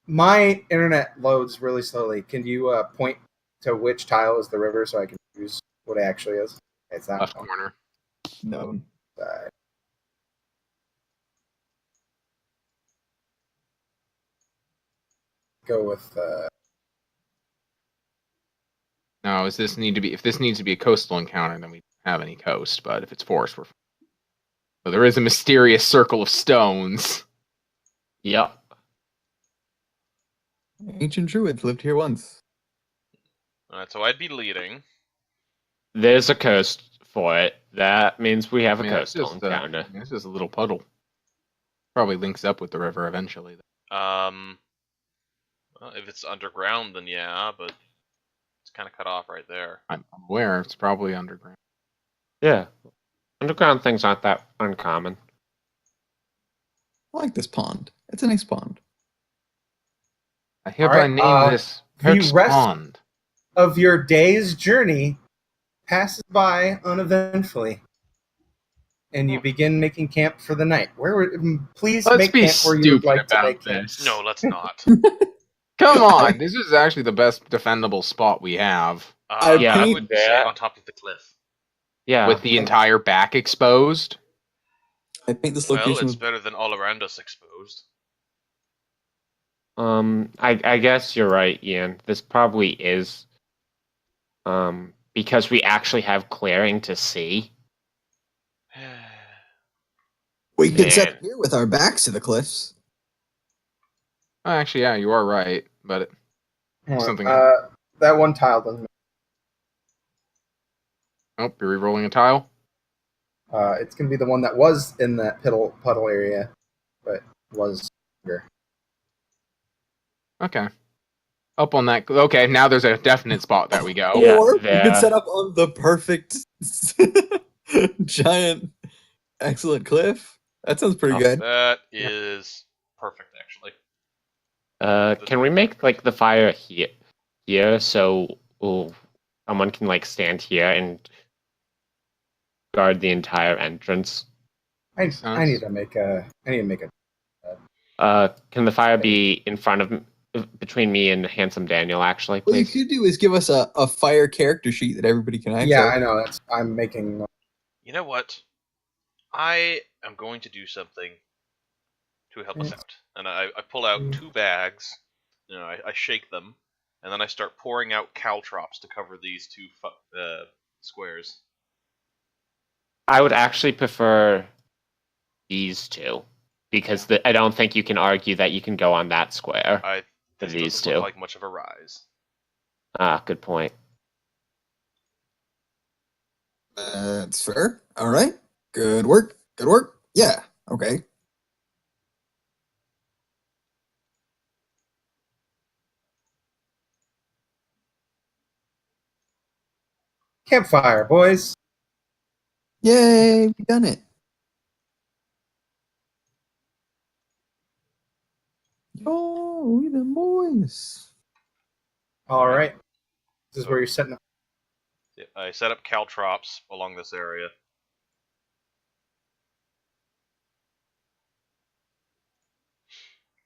my internet loads really slowly. Can you point to which tile is the river so I can choose what it actually is? It's that Left one. corner. Known. Go with Now, if this needs to be a coastal encounter, then we don't have any coast. But if it's forest, we're fine. So there is a mysterious circle of stones. Yep. Ancient druids lived here once. Alright, so I'd be leading. There's a coast for it. That means we have a I mean, it's coastal just, encounter. it's just a little puddle. Probably links up with the river eventually. Well, if it's underground, then yeah, but it's kind of cut off right there. I'm aware it's probably underground. Yeah. Underground things aren't that uncommon. I like this pond. It's a nice pond. I hereby Alright, name this the Perch rest- Pond. of your day's journey passes by uneventfully, and you begin making camp for the night. Please Let's make be camp where you would stupid like to about make camp. this. No, let's not. Come on, this is actually the best defendable spot we have. Yeah, I I would would say bet. on top of the cliff. Yeah. With the entire back exposed. I think this Well, location it's was better than all around us exposed. I guess you're right, Ian. This probably is because we actually have clearing to see. we could set Man. up here with our backs to the cliffs. Oh, actually, yeah, you are right. But something. That one tile doesn't. Oh, you're re-rolling a tile. It's gonna be the one that was in that puddle area, but was bigger. Okay. Up on that. Okay, now there's a definite spot that we go. Yeah, Or we there. could set up on the perfect giant excellent cliff. That sounds pretty good. That is perfect, actually. Can we make like the fire here so someone can like stand here and guard the entire entrance? I need to make a. Can the fire be in front of between me and Handsome Daniel? Actually, What you please. could do is give us a fire character sheet that everybody can access. Yeah, I know. I'm making. You know what? I am going to do something to help us out. And I pull out 2 bags. You know, I shake them, and then I start pouring out caltrops to cover these 2 squares. I would actually prefer these 2 because I don't think you can argue that you can go on that square. This These doesn't 2. look like much of a rise. Ah, good point. That's fair. All right. Good work. Good work. Yeah. Okay. Campfire, boys. Yay, we done it. Yo, we the boys. All right. This is where you're setting up. Yeah, I set up caltrops along this area.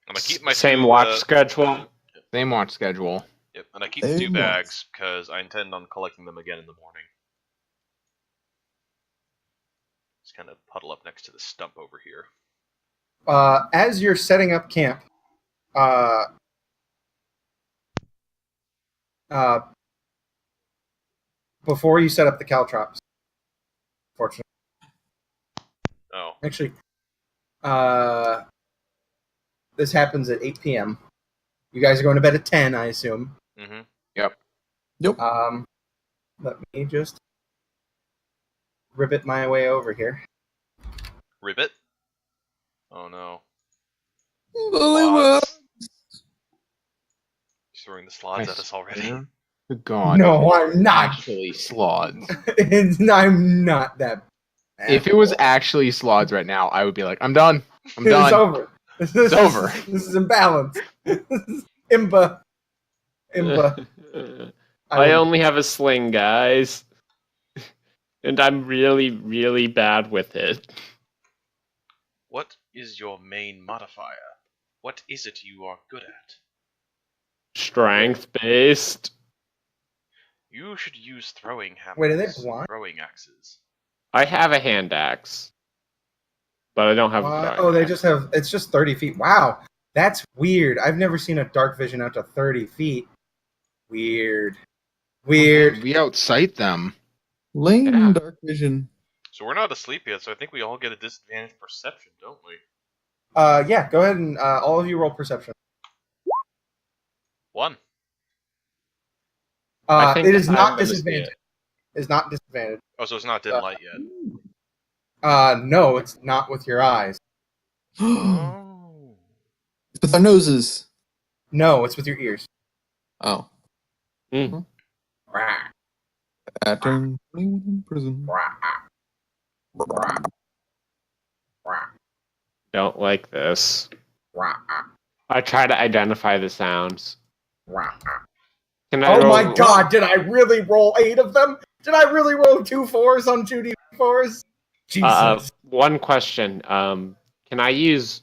And I keep my Same 2, watch schedule. Same watch schedule. Yep, and I keep the 2 Same bags because I intend on collecting them again in the morning. Just kind of puddle up next to the stump over here. As you're setting up camp, before you set up the caltrops, fortunately. Oh, Actually, this happens at 8 p.m. You guys are going to bed at 10, I assume. mm-hmm. Nope. Let me just ribbit my way over here. Ribbit? Oh no. Bullywug. He's throwing the slots at us already. Yeah. Good God. No, I'm not. Actually, slods. I'm not that bad. If it was actually slods right now, I would be like, I'm done. I'm It's done. over. This over. This is imbalance. This is Imba. I only have a sling, guys. And I'm really, really bad with it. What is your main modifier? What is it you are good at? Strength based. You should use throwing hammers. Wait, are they blind? Throwing axes. I have a hand axe, but I don't have a throwing Oh, they axe. just have. It's just 30 feet. Wow, that's weird. I've never seen a dark vision out to 30 feet. Weird. Weird. We outsight them. Lame Yeah. dark vision. So we're not asleep yet, so I think we all get a disadvantage perception, don't we? Yeah. Go ahead and all of you roll perception. 1. I think It is I'm not gonna see disadvantage. it. It's not disadvantage. Oh, so it's not dim light yet. No, it's not with your eyes. Oh. It's with our noses. No, it's with your ears. Oh. Mm. Rah, I turned 21 in prison. rah, rah, rah, Don't like this. rah, I try to identify the sounds. rah. Can I Oh roll- my god, did I really roll 8 of them? Did I really roll 2 4s on 2d4s? Jesus. One question. Can I use?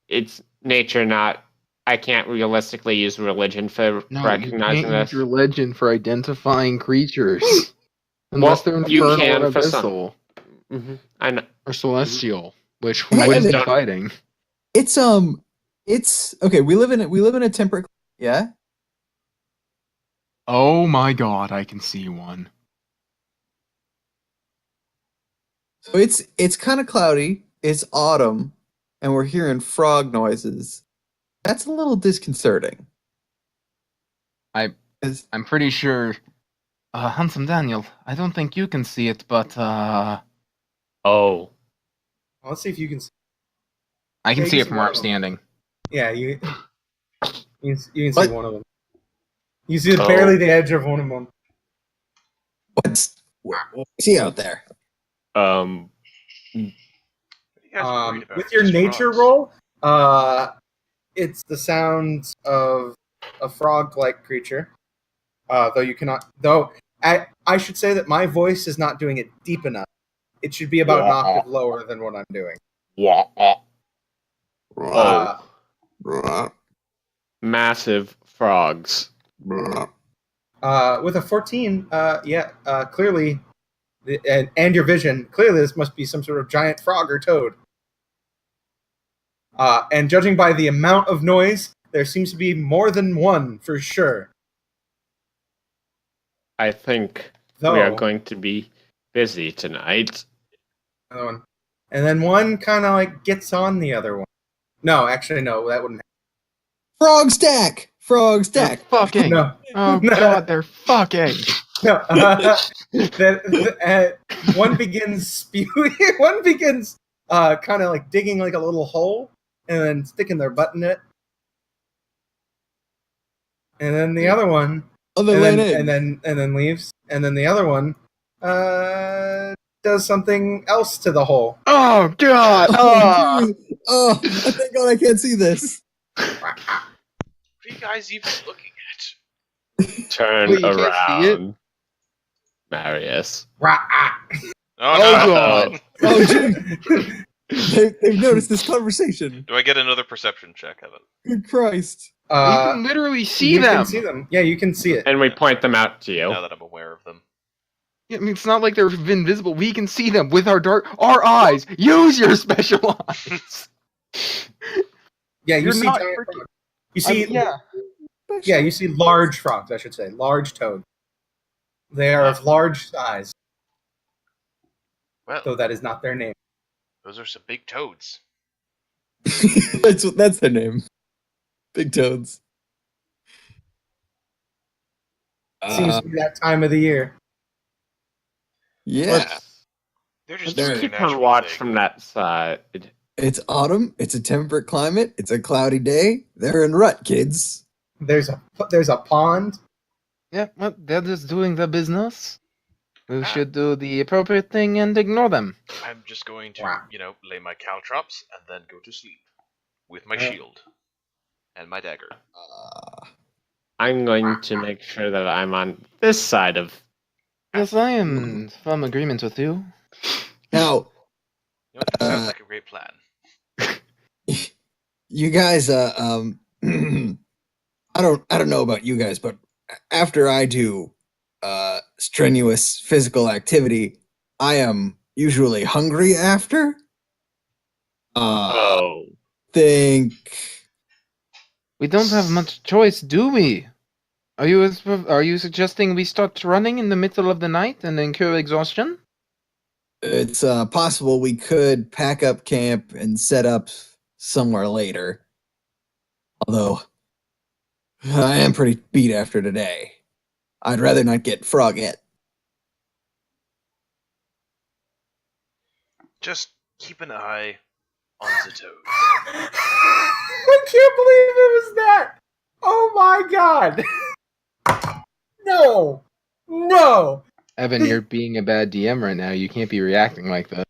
It's nature, not. I can't realistically use religion for No, recognizing you can't this. use religion for identifying creatures. Unless Well, they're you infernal can or for some. abyssal I know. or celestial, which Hey, wouldn't be don't- fighting. It's okay. We live in a temperate. Yeah. Oh my god, I can see one. So it's kind of cloudy. It's autumn, and we're hearing frog noises. That's a little disconcerting. I'm pretty sure. Handsome Daniel, I don't think you can see it, but Oh, Let's see if you can see. I can Yeah, see you it can from see where one I'm of them. standing. Yeah, you can see What? one of them. You see Oh. barely the edge of one of them. What is he out there? What are you guys worried about? With your Just nature frogs. roll, it's the sounds of a frog-like creature. Though you cannot. Though I should say that my voice is not doing it deep enough. It should be about an octave lower than what I'm doing. Uh, massive frogs. with a 14, clearly, and your vision, clearly this must be some sort of giant frog or toad. And judging by the amount of noise, there seems to be more than one for sure. I think Though, we are going to be busy tonight. another one. And then one kind of like gets on the other one. No, actually, no, that wouldn't Frog stack. Frog They're stack. fucking. No. Oh No. god, they're fucking. No, one begins spewing. One begins kind of like digging like a little hole and then sticking their butt in it. And then the other one, and then leaves. And then the other one does something else to the hole. Oh god. Oh. Oh, thank God I can't see this. What are you guys even looking at? Turn Wait, you can't see it? around, Marius. Oh, Oh, no. God. Oh, Jim. They've noticed this conversation. Do I get another perception check, Evan? Good Christ. You can literally see you them. Can see them. Yeah, you can see it. And we point them out to you. Now that I'm aware of them. I mean, it's not like they're invisible. We can see them with our eyes. Use your special eyes. Yeah, you You're see not giant freaking- frogs. You see, yeah. you see large frogs. I should say large toads. They are of large size, Well, though that is not their name. those are some big toads. That's their name. Big toads. Seems to be that time of the year. Yeah. They're just They're- doing their Keep on natural watch thing. from that side. It's autumn. It's a temperate climate. It's a cloudy day. They're in rut, kids. There's a pond. Yeah, well, they're just doing their business. We should do the appropriate thing and ignore them. I'm just going to, Wow. lay my caltrops and then go to sleep with my shield and my dagger. I'm going to make sure that I'm on this side of. Yes, I am in firm agreement with you. Now, You know, that sounds like a great plan. you guys, I don't know about you guys, but after I do strenuous physical activity, I am usually hungry after. Oh. Think We don't have much choice, do we? Are you suggesting we start running in the middle of the night and incur exhaustion? it's possible we could pack up camp and set up somewhere later. Although I am pretty beat after today. I'd rather not get frog hit. Just keep an eye on the toes. I can't believe it was that. Oh my god. No. No. Evan, you're being a bad DM right now. You can't be reacting like that.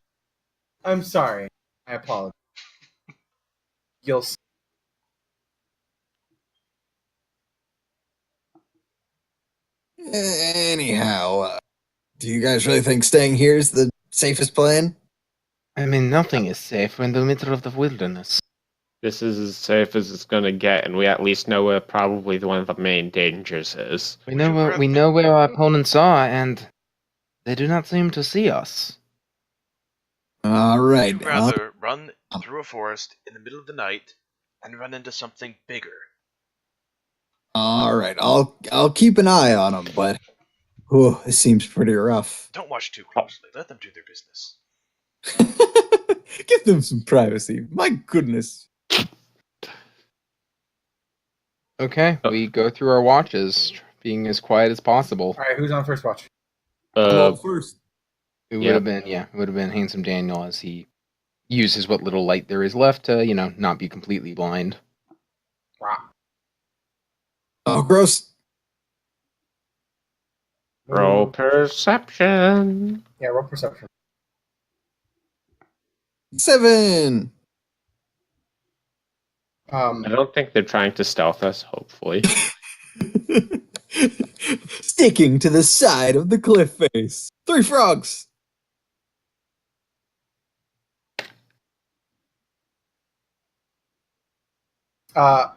I'm sorry. I apologize. You'll see. Anyhow, do you guys really think staying here is the safest plan? I mean, nothing is safe. We're in the middle of the wilderness. This is as safe as it's gonna get, and we at least know where probably one of the main dangers is. We know where our opponents are, and they do not seem to see us. All right. Would you rather run through a forest in the middle of the night and run into something bigger? All right. I'll keep an eye on them, but this seems pretty rough. Don't watch too closely. Let them do their business. Give them some privacy. My goodness. Okay, we go through our watches, being as quiet as possible. All right, who's on first watch? First. It would have been Handsome Daniel as he uses what little light there is left to, not be completely blind. Wow. Oh, gross. Roll perception. Yeah, roll perception. 7. I don't think they're trying to stealth us, hopefully. Sticking to the side of the cliff face. 3 frogs. About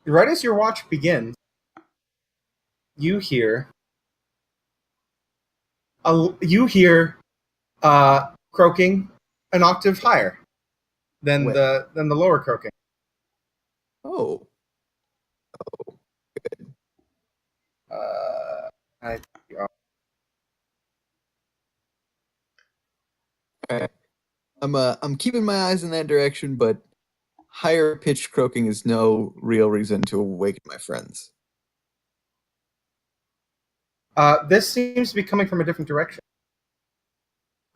right as your watch begins, you hear croaking an octave higher than Wait. the lower croaking. Oh. I'm keeping my eyes in that direction, but higher pitched croaking is no real reason to awaken my friends. This seems to be coming from a different direction.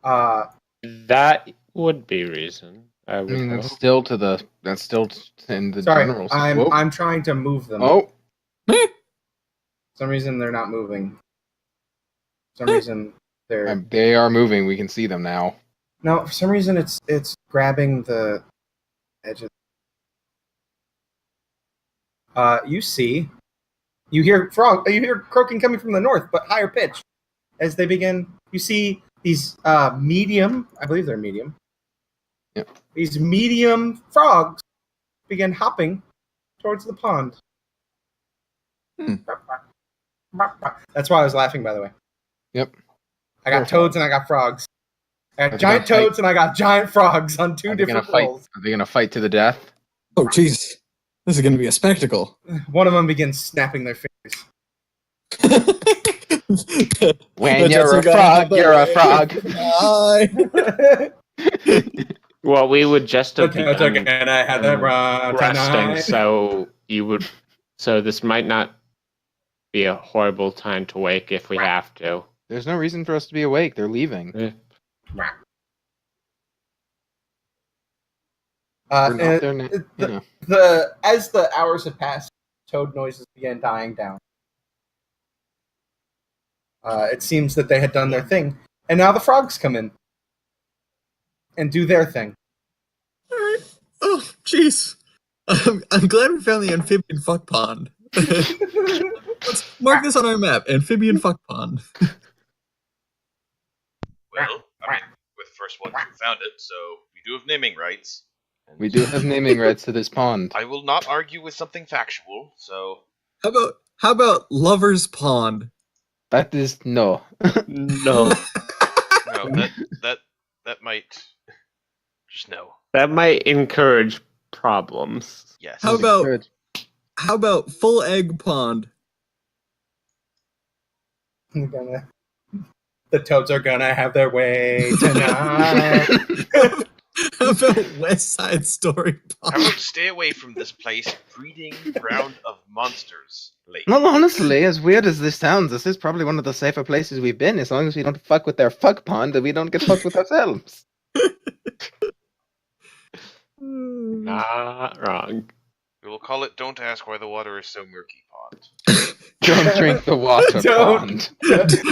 That would be reason. I mean, would that's hope. still in the Sorry, general. I'm trying to move them. Oh, For some reason they're not moving. For some reason they're they are moving. We can see them now. no. For some reason it's grabbing the edges. You hear croaking coming from the north, but higher pitch. As they begin, you see these medium, I believe they're medium. Yep. These medium frogs begin hopping towards the pond. That's why I was laughing, by the way. Yep. I got toads and I got frogs. I got giant toads and I got giant frogs on two different rolls. Are they going to fight to the death? Oh, jeez. This is going to be a spectacle. One of them begins snapping their fingers. When you're a frog, you're a frog. Well, we would just have I had that wrong resting, tonight. so this might not be a horrible time to wake if we have to. There's no reason for us to be awake. They're leaving. Eh. We're not there As the hours have passed, toad noises began dying down. It seems that they had done their thing, and now the frogs come in and do their thing. All right. Oh, jeez. I'm glad we found the amphibian fuck pond. Let's mark this on our map. Amphibian fuck pond. Well, I mean, we're the first ones who found it, so we do have naming rights. And We do have naming rights to this pond. I will not argue with something factual, so How about Lover's Pond? That is no. No. no. That might just no. That might encourage problems. Yes. How about full egg pond? The toads are gonna have their way tonight. How about West Side Story How pond? about stay away from this place, breeding ground of monsters, Lake? Well, honestly, as weird as this sounds, this is probably one of the safer places we've been. As long as we don't fuck with their fuck pond, and we don't get fucked with ourselves. Not wrong. We will call it "Don't ask why the water is so murky" pond. Don't drink the water Don't. pond.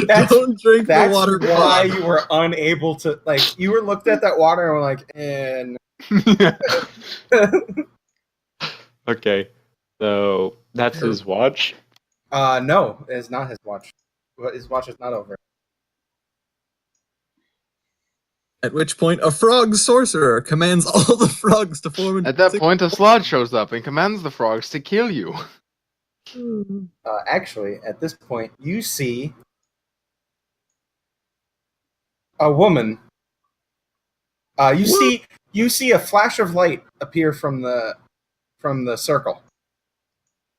That's, Don't drink the that's water why pond. you were unable to, like, you were looked at that water and were like, and Okay, so that's his watch. no, it's not his watch. His watch is not over. At which point, a frog sorcerer commands all the frogs to form. At that point, a slot shows up and commands the frogs to kill you. Actually, at this point, you see a woman. You see a flash of light appear from the circle.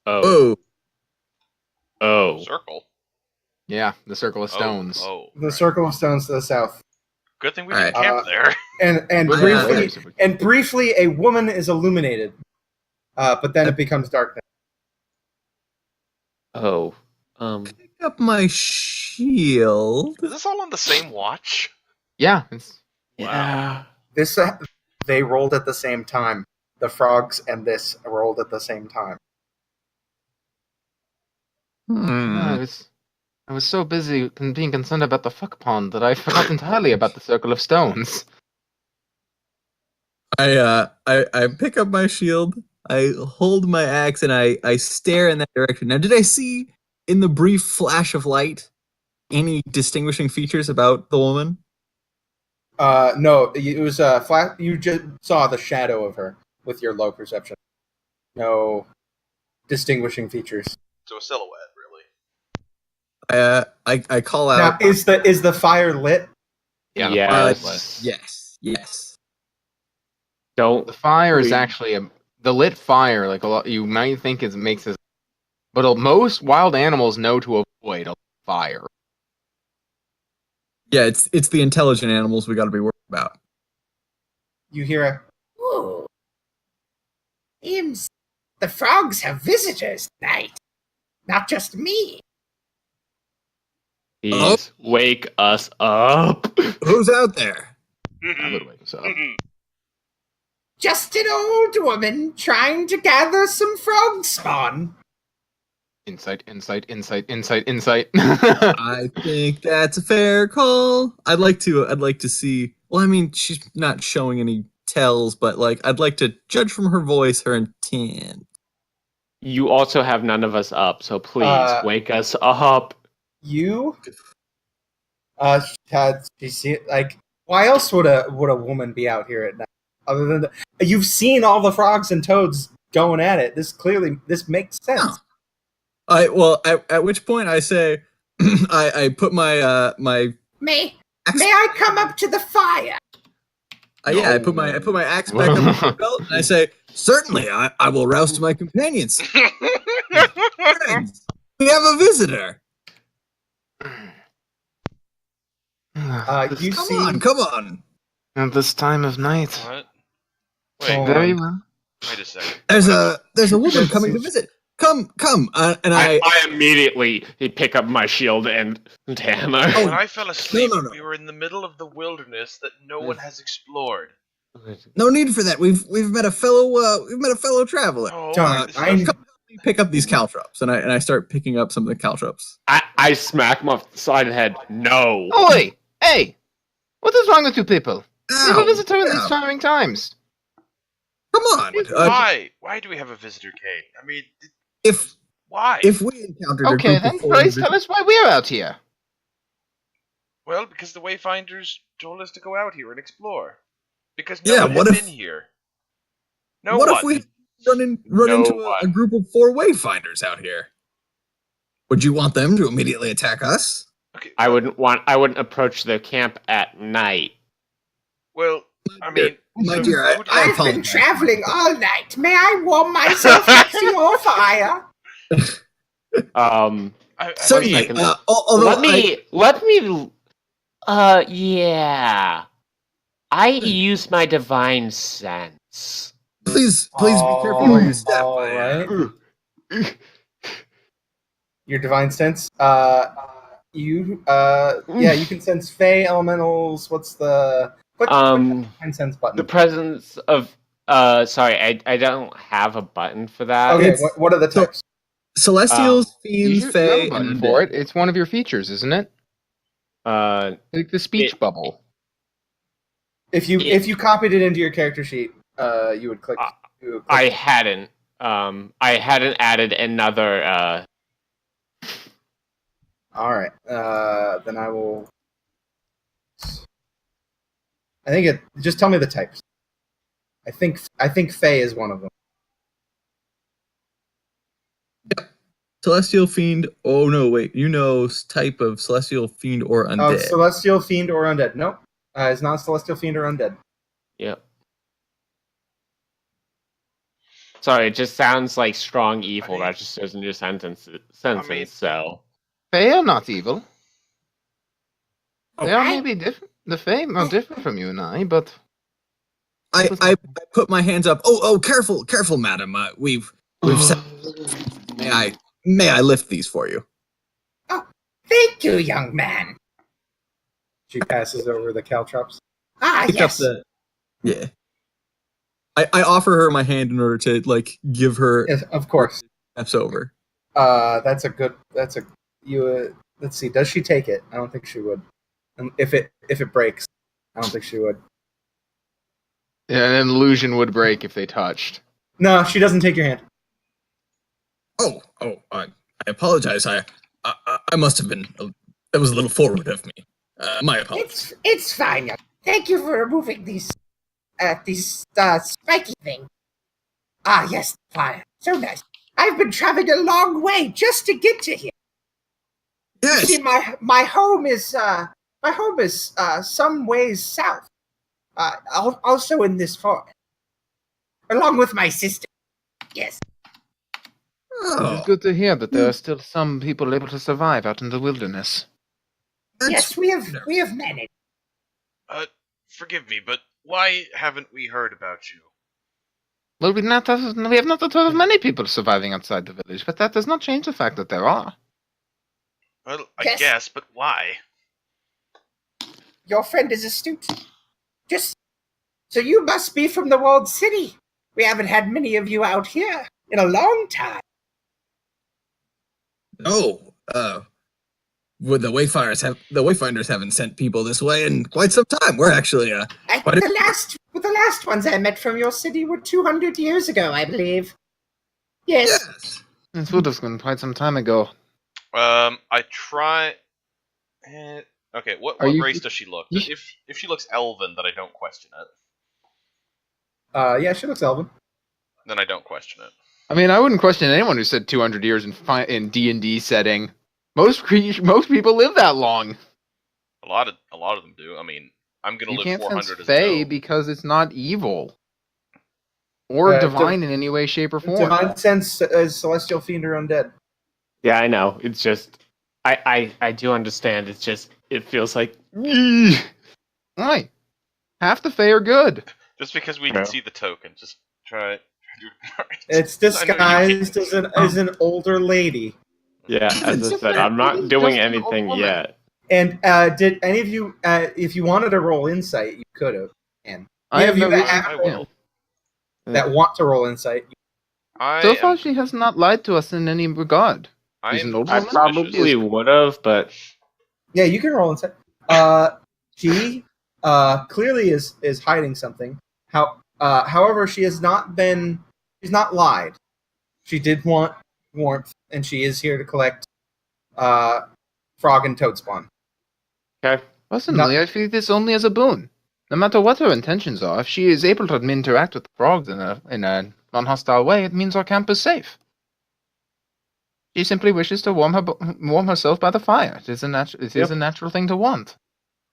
Oh. Oh, Oh. Circle. Yeah, the circle of stones. Oh. The Right. circle of stones to the south. Good thing we Alright. didn't camp there. And briefly, a woman is illuminated, but then it becomes darkness. Oh. pick up my shield. Is this all on the same watch? Yeah, it's Yeah. This they rolled at the same time. The frogs and this rolled at the same time. I was so busy being concerned about the fuck pond that I forgot entirely about the circle of stones. I pick up my shield. I hold my axe and I stare in that direction. Now, did I see in the brief flash of light any distinguishing features about the woman? No, it was flat. You just saw the shadow of her with your low perception. No distinguishing features. So a silhouette, really. I call Now, out. is the fire lit? Yeah, the Yes. fire is lit. Yes. Don't. The fire is We- actually the lit fire. Like a lot, you might think it makes it, but most wild animals know to avoid a fire. Yeah, it's the intelligent animals we got to be worried about. You hear a Ooh. Seems the frogs have visitors tonight. Not just me. Please wake us up. Who's out there? I would wake us up. Just an old woman trying to gather some frog spawn. Insight. I think that's a fair call. I'd like to see. Well, I mean, she's not showing any tells, but like, I'd like to judge from her voice her intent. You also have none of us up, so please wake us up. you. She see like why else would a woman be out here at night? Other than you've seen all the frogs and toads going at it. This makes sense. At which point I say, I put my my. May I come up to the fire? I put my axe back on my belt and I say, certainly, I will rouse to my companions. Friends, we have a visitor. You see, Come on. At this time of night. What? Oh. Wait, Very well. wait a second. There's a woman coming to visit. Come, and I immediately pick up my shield and hammer. Oh, When I fell asleep, no. we were in the middle of the wilderness that no one has explored. no need for that. We've met a fellow traveler. Oh, John, this I- is- Come help me pick up these caltrops, and I start picking up some of the caltrops. I smack him off the side of the head. No. Oi! Hey! What is wrong with you people? We have a Ow, visitor in these ow. trying times. Come on. why? Why do we have a visitor, Kate? I mean, If why? we encountered a Okay, group then of foreign please tell us why we're out here. Well, because the Wayfinders told us to go out here and explore. Because Yeah, no one what had if- been here. No what one. if we run No into a one. group of 4 wayfinders out here? Would you want them to immediately attack us? Okay. I wouldn't approach the camp at night. Well, I mean, My so dear, who do you- I've been apologize. traveling all night. May I warm myself next to your fire? Certainly. I can- Although let me. Yeah. I use my divine sense. please be careful where you step. All right. Your divine sense. You can sense fey elementals. What's the click divine sense button? The presence of. Sorry, I don't have a button for that. Okay, It's- what are the types? Celestials, You fiends, should have fey, a button and for undead. it. It's one of your features, isn't it? Like the speech bubble. If you copied it into your character sheet, you would click. I hadn't. I hadn't added another. All right. Then I will. I think it. Just tell me the types. I think Fey is one of them. Celestial, fiend. Oh no, wait. Type of celestial, fiend, or Oh, undead. celestial, fiend, or undead. Nope. It's not celestial, fiend, or undead. Yep. Sorry, it just sounds like strong evil registers in your sentence. So. Fae are not evil. They are I- maybe different. The Fae are different from you and I, but I put my hands up. Oh, careful, madam. We've set. May I lift these for you? Thank you, young man. She passes over the caltrops. Ah, Pick up yes. yeah. I offer her my hand in order to give her Yes, of course. steps over. Let's see. Does she take it? I don't think she would. And if it breaks, I don't think she would. an illusion would break if they touched. No, she doesn't take your hand. I apologize. I must have been. That was a little forward of me. My apologies. It's fine. Young. Thank you for removing these spiky thing. Ah, yes, fire. So nice. I've been traveling a long way just to get to here. Yes. See, my home is some ways south. Also in this forest, along with my sister. Yes. It's good to hear that there are still some people able to survive out in the wilderness. Yes, we have managed. Forgive me, but why haven't we heard about you? Well, we have not heard of many people surviving outside the village, but that does not change the fact that there are. Well, I Yes. guess, but why? Your friend is astute. So you must be from the walled city. We haven't had many of you out here in a long time. Oh, would the Wayfinders haven't sent people this way in quite some time. We're actually The last ones I met from your city were 200 years ago, I believe. Yes. yes. This would have been quite some time ago. I try. Okay, what you- race does she look? you- If she looks elven, then I don't question it. Yeah, she looks elven. Then I don't question it. I mean, I wouldn't question anyone who said 200 years in D&D setting. Most people live that long. A lot of them do. I mean, I'm gonna You live can't 400 sense as Fae Joe. because it's not evil or divine in any way, shape, or form. Divine sense is celestial, fiend, or undead. Yeah, I know. It's just. I do understand. It's just. It feels like. Why? Half the Fae are good. Just because we Yeah. can see the token, just try it. It's disguised as an older lady. Yeah, as I said, I'm not doing anything yet. And did any of you, if you wanted to roll insight, you could have. And I have you no that reason. have- I will. that want to roll insight. So far, she has not lied to us in any regard. I She's am an old I woman. probably would have, but Yeah, you can roll insight. She clearly is hiding something. However, she's not lied. She did want warmth, and she is here to collect frog and toad spawn. okay. Personally, I see this only as a boon. No matter what her intentions are, if she is able to interact with the frogs in a non-hostile way, it means our camp is safe. She simply wishes to warm herself by the fire. It is a natural thing to want.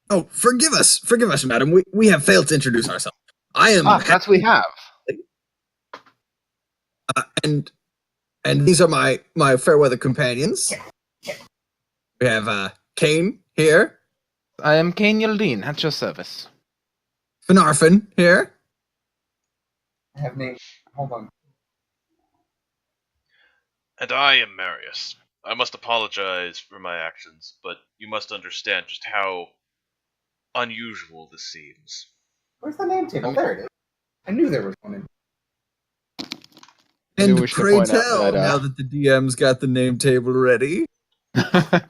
Oh, forgive us, madam. We have failed to introduce ourselves. I am That we have. and these are my fair weather companions. We have Kane here, I am Kane Yaldine, at your service. Finarfin here. I have names. Hold on. And I am Marius. I must apologize for my actions, but you must understand just how unusual this seems. Where's the name table? There it is. I knew there was one in. I do And wish to pray point out tell, that, now that the DM's got the name table ready. I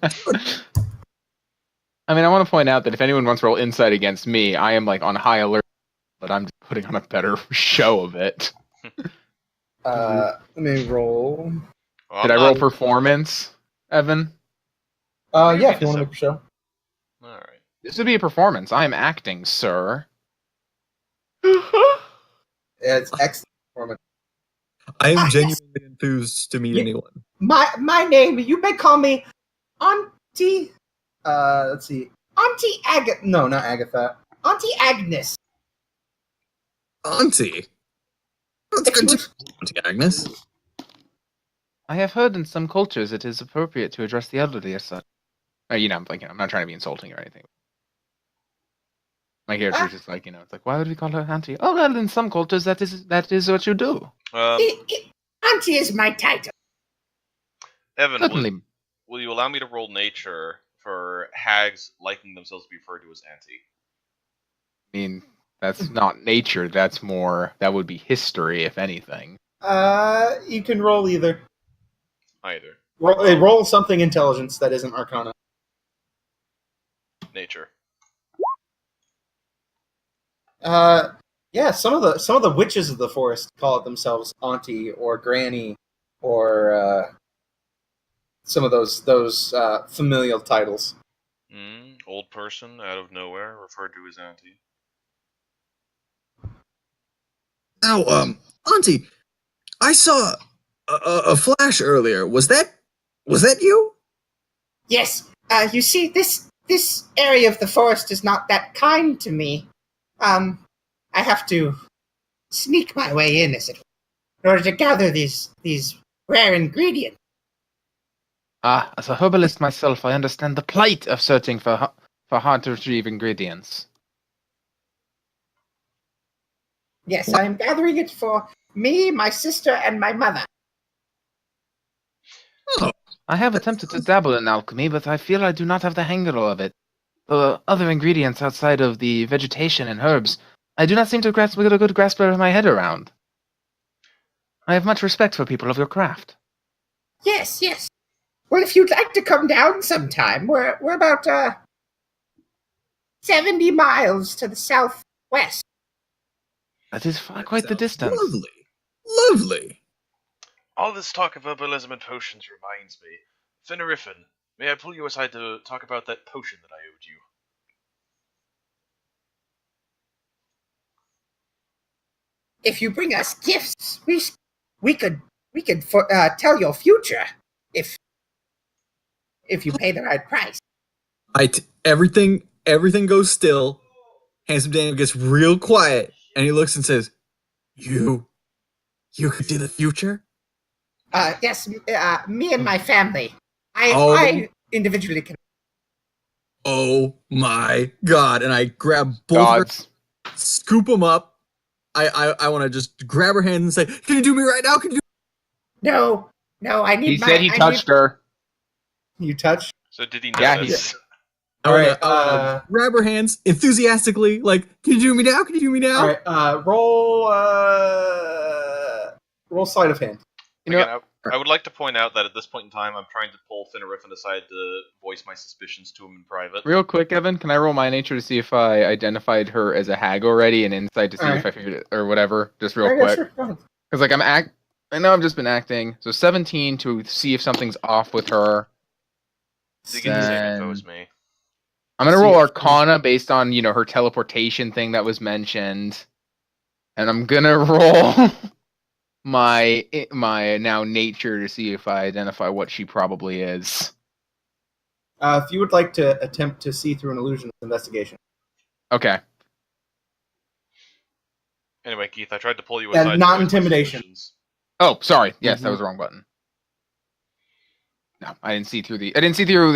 mean, I want to point out that if anyone wants to roll insight against me, I am like on high alert, but I'm just putting on a better show of it. Let me roll. Well, Did I roll performance, Evan? Yeah, if you want to make a show. Alright. This would be a performance. I am acting, sir. It's excellent performance. I am Yes. genuinely enthused to meet Yeah. anyone. My name, you may call me Auntie. Let's see. Auntie Agatha. No, not Agatha. Auntie Agnes. Auntie. That's If good you to Auntie Agnes. I have heard in some cultures it is appropriate to address the elderly as such. I'm not trying to be insulting or anything. My character is just like, it's like, why would we call her auntie? Oh, well, in some cultures that is what you do. Auntie is my title. Evan, Certainly. will you allow me to roll nature for hags liking themselves to be referred to as auntie? I mean, that's not nature. That would be history, if anything. You can roll either. Either. Roll something intelligence that isn't Arcana. Nature. Yeah, some of the witches of the forest call it themselves Auntie or Granny or some of those familial titles. Old person out of nowhere referred to as auntie. Now, Auntie, I saw a flash earlier. Was that you? Yes. You see, this area of the forest is not that kind to me. I have to sneak my way in, as it were, in order to gather these rare ingredients. As a herbalist myself, I understand the plight of searching for hard to retrieve ingredients. Yes, I am gathering it for me, my sister, and my mother. Oh, I have attempted to dabble in alchemy, but I feel I do not have the handle of it. The other ingredients outside of the vegetation and herbs, I do not seem to get a good grasp of my head around. I have much respect for people of your craft. Yes, yes. Well, if you'd like to come down sometime, we're about 70 miles to the southwest. That is quite the distance. Lovely. All this talk of herbalism and potions reminds me. Finariffin, may I pull you aside to talk about that potion that I owed you? If you bring us gifts, we could tell your future if you pay the right price. Everything goes still. Handsome Daniel gets real quiet, and he looks and says, "You could do the future." Yes, me and my family. Oh. I individually can. Oh my god! And I grab both of Gods. her, scoop them up. I want to just grab her hands and say, "Can you do me right now? Can you?" No, I need. He said he touched her. You touch. So did he Yeah, notice? I wanna grab her hands enthusiastically, like, "Can you do me now? Can you do me now?" All right. Roll sleight of hand. Again, I would like to point out that at this point in time, I'm trying to pull Finariffin aside to voice my suspicions to him in private. Real quick, Evan, can I roll my nature to see if I identified her as a hag already, and insight to see if I figured it, or whatever, just real quick. Sure, go ahead. Because I know I've just been acting. So 17 to see if something's off with her. You get the same info Then- as me. I'm gonna roll Arcana based on her teleportation thing that was mentioned, and I'm gonna roll my now nature to see if I identify what she probably is. If you would like to attempt to see through an illusion investigation. Okay. Anyway, Keith, I tried to pull you Yeah, aside. to not voice my intimidation. suspicions. Oh, sorry. Yes, that was the wrong button. No, I didn't see through the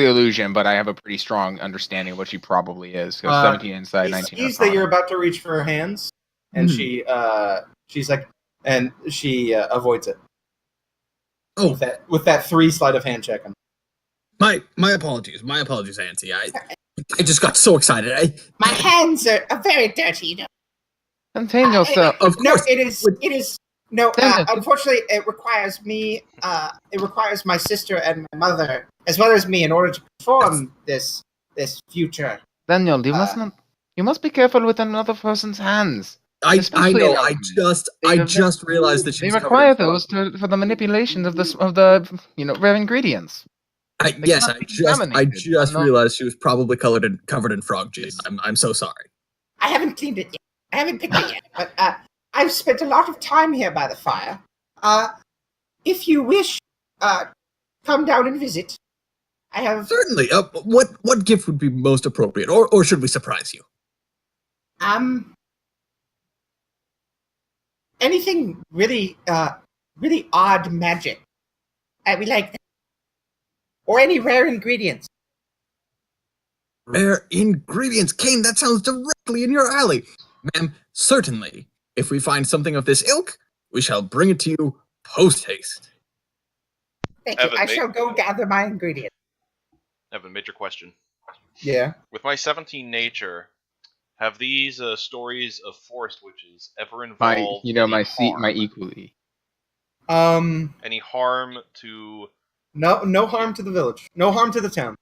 illusion, but I have a pretty strong understanding of what she probably is. So 17 inside, He 19 sees that Arcana. you're about to reach for her hands, and she's like, and she avoids it. Oh, with that 3 sleight of hand check. my apologies, Auntie. I just got so excited. My hands are very dirty. You know. Contain yourself. Of No, course, it is. No, unfortunately, it requires me. It requires my sister and my mother, as well as me, in order to perform this future. Daniel, you must not. You must be careful with another person's hands. I Especially know. an I alchemy. just realized that she They was require covered in those for the manipulation of the rare ingredients. yes, cannot I be just contaminated. realized she was probably covered in frog jizz. I'm so sorry. I haven't cleaned it yet. I haven't picked it yet, but I've spent a lot of time here by the fire. If you wish, come down and visit. I have Certainly. What gift would be most appropriate, or should we surprise you? anything really really odd magic. We like that. Or any rare ingredients. Rare ingredients, Kane. That sounds directly in your alley, ma'am. Certainly. If we find something of this ilk, we shall bring it to you post haste. Thank you. Evan, I shall go gather my ingredients. Evan, major question. Yeah. With my 17 nature, have these stories of forest witches ever My involved my equally. any harm to No harm to the village. No harm to the town.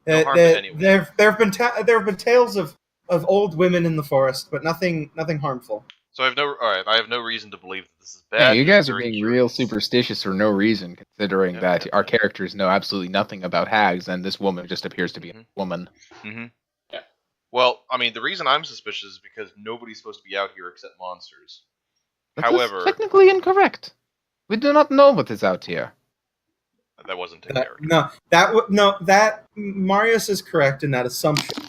No harm to anyone. There have been tales of old women in the forest, but nothing harmful. So I have no reason to believe that this is bad. Yeah, you guys are Very being curious. real superstitious for no reason, considering Yeah, that yeah. our characters know absolutely nothing about hags, and this woman just appears to be a woman. Mm-hmm. Yeah. Well, I mean, the reason I'm suspicious is because nobody's supposed to be out here except monsters. That is However, technically incorrect. We do not know what is out here. that wasn't in character. That Marius is correct in that assumption.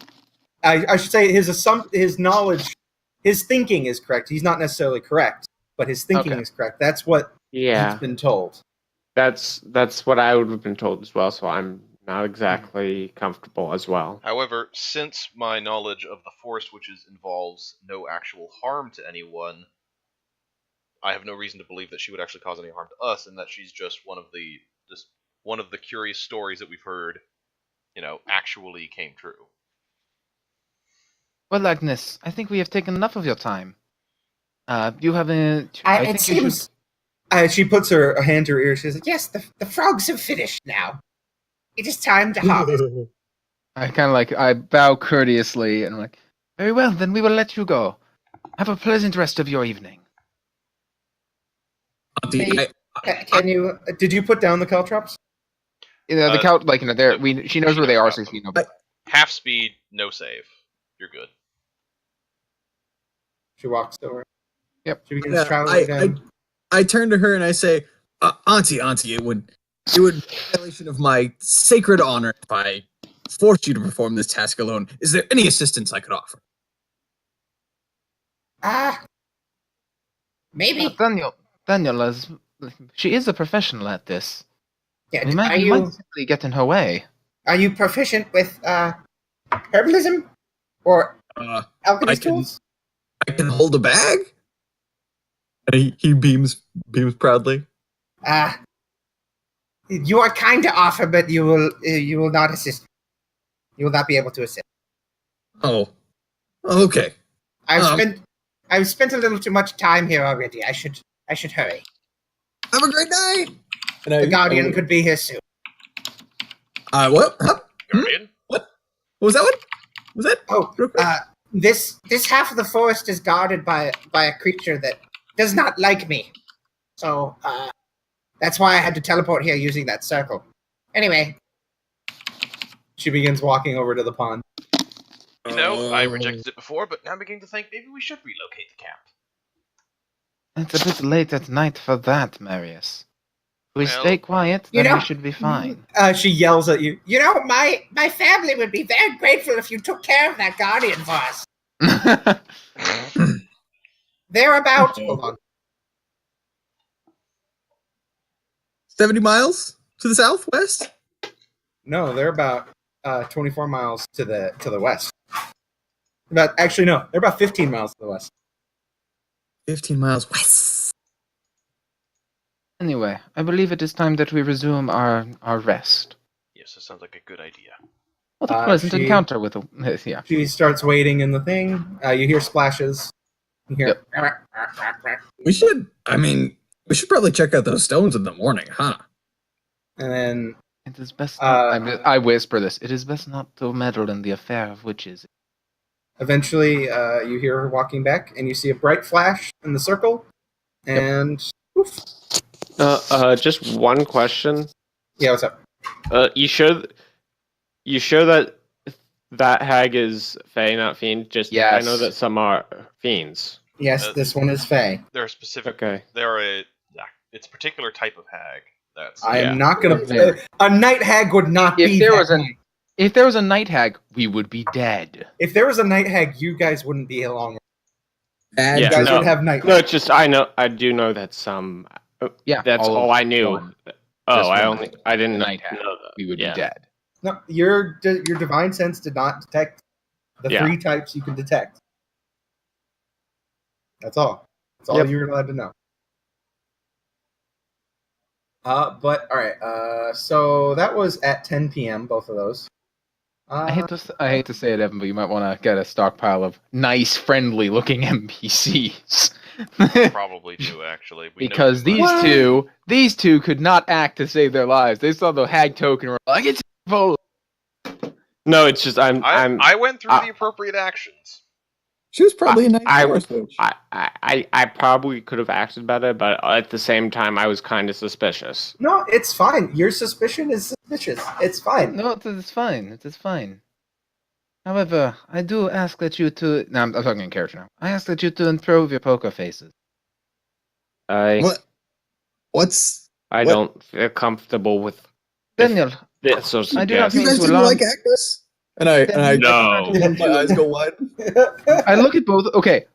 I should say his knowledge, his thinking is correct. He's not necessarily correct, but his thinking Okay. is correct. That's what Yeah, he's been told. that's what I would have been told as well. So I'm not exactly comfortable as well. However, since my knowledge of the forest witches involves no actual harm to anyone, I have no reason to believe that she would actually cause any harm to us, and that she's just one of the curious stories that we've heard, actually came true. Well, Agnes, I think we have taken enough of your time. You have a. It seems. She puts her hand to her ear. She says, Yes, the frogs have finished now. It is time to harvest. I kind of I bow courteously and I'm like, very well, then we will let you go. Have a pleasant rest of your evening. Auntie, Can you? "Did you put down the caltrops?" The count, she knows where they are, so she knows. Half speed, no save. You're good. She walks over. Yep. She begins traveling down. I turn to her and I say, Auntie, it would be a violation of my sacred honor if I forced you to perform this task alone. Is there any assistance I could offer? Maybe. Daniel, she is a professional at this. Yeah, We might simply get in her way. Are you proficient with herbalism or alchemist tools? I can hold a bag? And he beams proudly. You are kind to offer, but you will not assist. You will not be able to assist. Oh, okay. I've spent a little too much time here already. I should hurry. Have a great night. The Guardian could be here soon. What? Huh? Guardian? What was that one? Was that? Oh, real quick? this half of the forest is guarded by a creature that does not like me. So that's why I had to teleport here using that circle. Anyway, She begins walking over to the pond. I rejected it before, but now I'm beginning to think maybe we should relocate the camp. It's a bit late at night for that, Marius. We Well, stay quiet, you then know- we should be fine. She yells at you. You know, my family would be very grateful if you took care of that guardian for us. They're about. Hold on. 70 miles to the southwest? No, they're about 24 miles to the west. They're about 15 miles to the west. 15 miles west. Anyway, I believe it is time that we resume our rest. yes, that sounds like a good idea. What a pleasant she- encounter with yeah. She starts wading in the thing. You hear splashes. You hear. We should probably check out those stones in the morning, huh? And then It is best. I whisper this. It is best not to meddle in the affair of witches. eventually you hear her walking back, and you see a bright flash in the circle. And poof. Just one question. Yeah, what's up? You sure that hag is Fae, not Fiend? Just I Yes. know that some are Fiends. Yes, this one is Fae. There are specific. Okay. It's a particular type of hag. That's. I Yeah. am not gonna. Very. A night hag would not If be. there that was a- night. If there was a night hag, we would be dead. If there was a night hag, you guys wouldn't be along. And You Yeah, guys no. would have night. No, it's just I do know that some. Yeah, That's all I knew. Just I one didn't night hag. know that. We would Yeah. be dead. No, your divine sense did not detect the Yeah. 3 types you can detect. That's all. That's all Yep. you're allowed to know. But all right. So that was at 10 p.m. Both of those. I hate to say it, Evan, but you might want to get a stockpile of nice, friendly-looking NPCs. Probably do actually. We know Because too much. these two could not act to save their lives. They saw the hag token and were like, it's full. No, it's just I went through the appropriate actions. she was probably a nice I- forest witch. I probably could have acted better, but at the same time, I was kind of suspicious. No, it's fine. Your suspicion is suspicious. It's fine. No, it is fine. It is fine. However, I do ask that you to... No, I'm talking in character now. I ask that you to improve your poker faces. What? What's... I What? don't feel comfortable with Daniel, this. Or I do not You mean guys to didn't alarm... like Agnes? And I No. my eyes go wide. I look at both... Okay.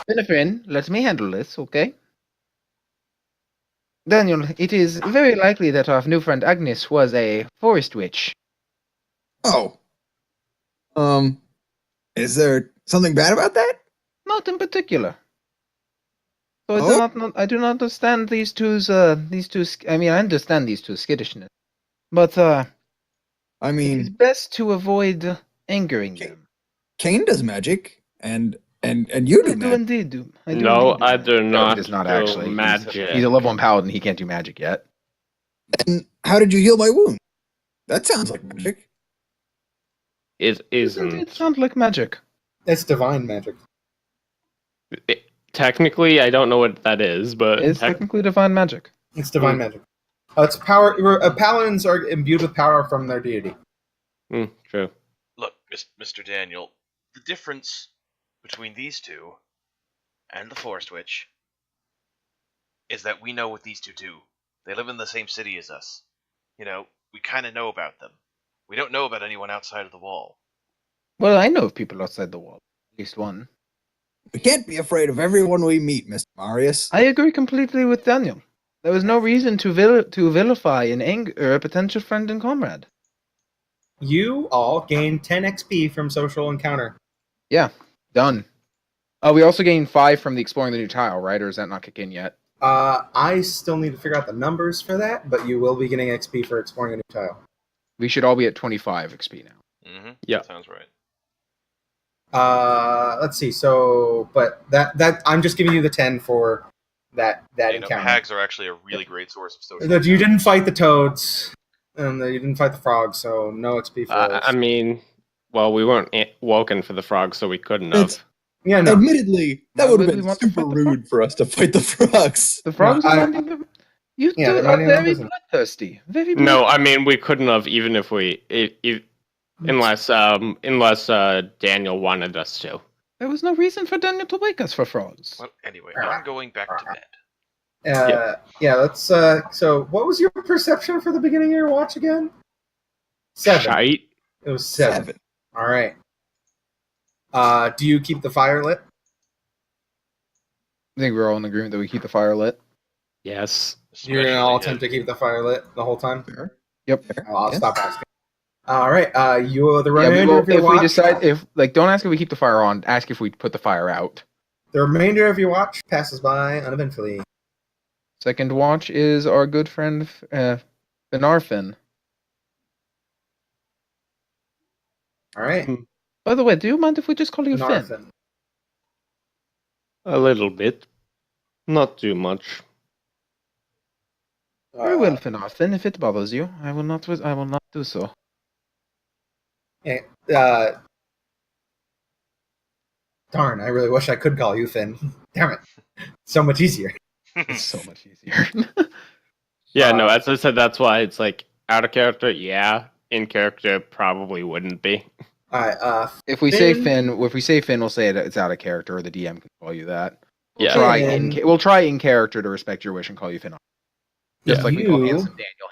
Benefrin, let me handle this, okay? Daniel, it is very likely that our new friend Agnes was a forest witch. Oh. Is there something bad about that? Not in particular. So Oh. I do not understand these two's, I mean, I understand these two skittishness. But, I it is mean, best to avoid angering Okay. them. Kane does magic, and you I do do magic. indeed do. I do No, indeed I do No, not. he does not do actually. magic. He's a level 1 paladin, he can't do magic yet. And how did you heal my wound? That sounds like magic. It isn't. It sounds like magic. It's divine magic. Technically, I don't know what that is, but It's technically divine magic. It's divine magic. It's power. Paladins are imbued with power from their deity. True. Look, Mr. Daniel, the difference between these two and the Forest Witch is that we know what these two do. They live in the same city as us. You know, we kind of know about them. We don't know about anyone outside of the wall. Well, I know of people outside the wall. At least one. We can't be afraid of everyone we meet, Mr. Marius. I agree completely with Daniel. There was no reason to vilify a potential friend and comrade. You all gain 10 XP from social encounter. Yeah, done. We also gained 5 from the exploring the new tile, right? Or is that not kick in yet? I still need to figure out the numbers for that, but you will be getting XP for exploring a new tile. We should all be at 25 XP now. Mm-hmm. Yeah. Sounds right. Let's see. So, but that I'm just giving you the 10 for that You know, encounter. hags are actually a really great source of social. That you didn't fight the toads, and you didn't fight the frogs, so no XP for those. I mean, well, we weren't woken for the frogs, so we couldn't have. It's- yeah, no. Admittedly, that Why would have would we been want to super fight the rude for us to fight the frogs. The frogs No, are I- minding them. You Yeah, two they're are minding their very business. bloodthirsty. Very No, bloodthirsty. I mean we couldn't have, even if we, unless Daniel wanted us to. There was no reason for Daniel to wake us for frogs. Well, anyway, I'm going back to bed. Yeah, let's. So, what was your perception for the beginning of your watch again? 7. Shite. It was 7. All right. Do you keep the fire lit? I think we're all in agreement that we keep the fire lit. Yes. You're gonna all Especially attempt to keep the fire lit the whole time. Fair. Yep. I'll Yes. stop asking. All right. The Yeah, we remainder will, of your if watch. we decide if don't ask if we keep the fire on, ask if we put the fire out. The remainder of your watch passes by uneventfully. Second watch is our good friend Benarfin. All right. By the way, do you mind if we just call you Finn? Narfin. A little bit. Not too much. Very well, Finarfin. If it bothers you, I will not do so. Darn, I really wish I could call you Finn. Damn it. So much easier. It's so much easier. Yeah, no, as I said, that's why it's like out of character, yeah. In character, probably wouldn't be. All right. If we say Finn, we'll say it's out of character, or the DM can call you that. Yeah. We'll try in character to respect your wish and call you Finn. Just Yeah. like we call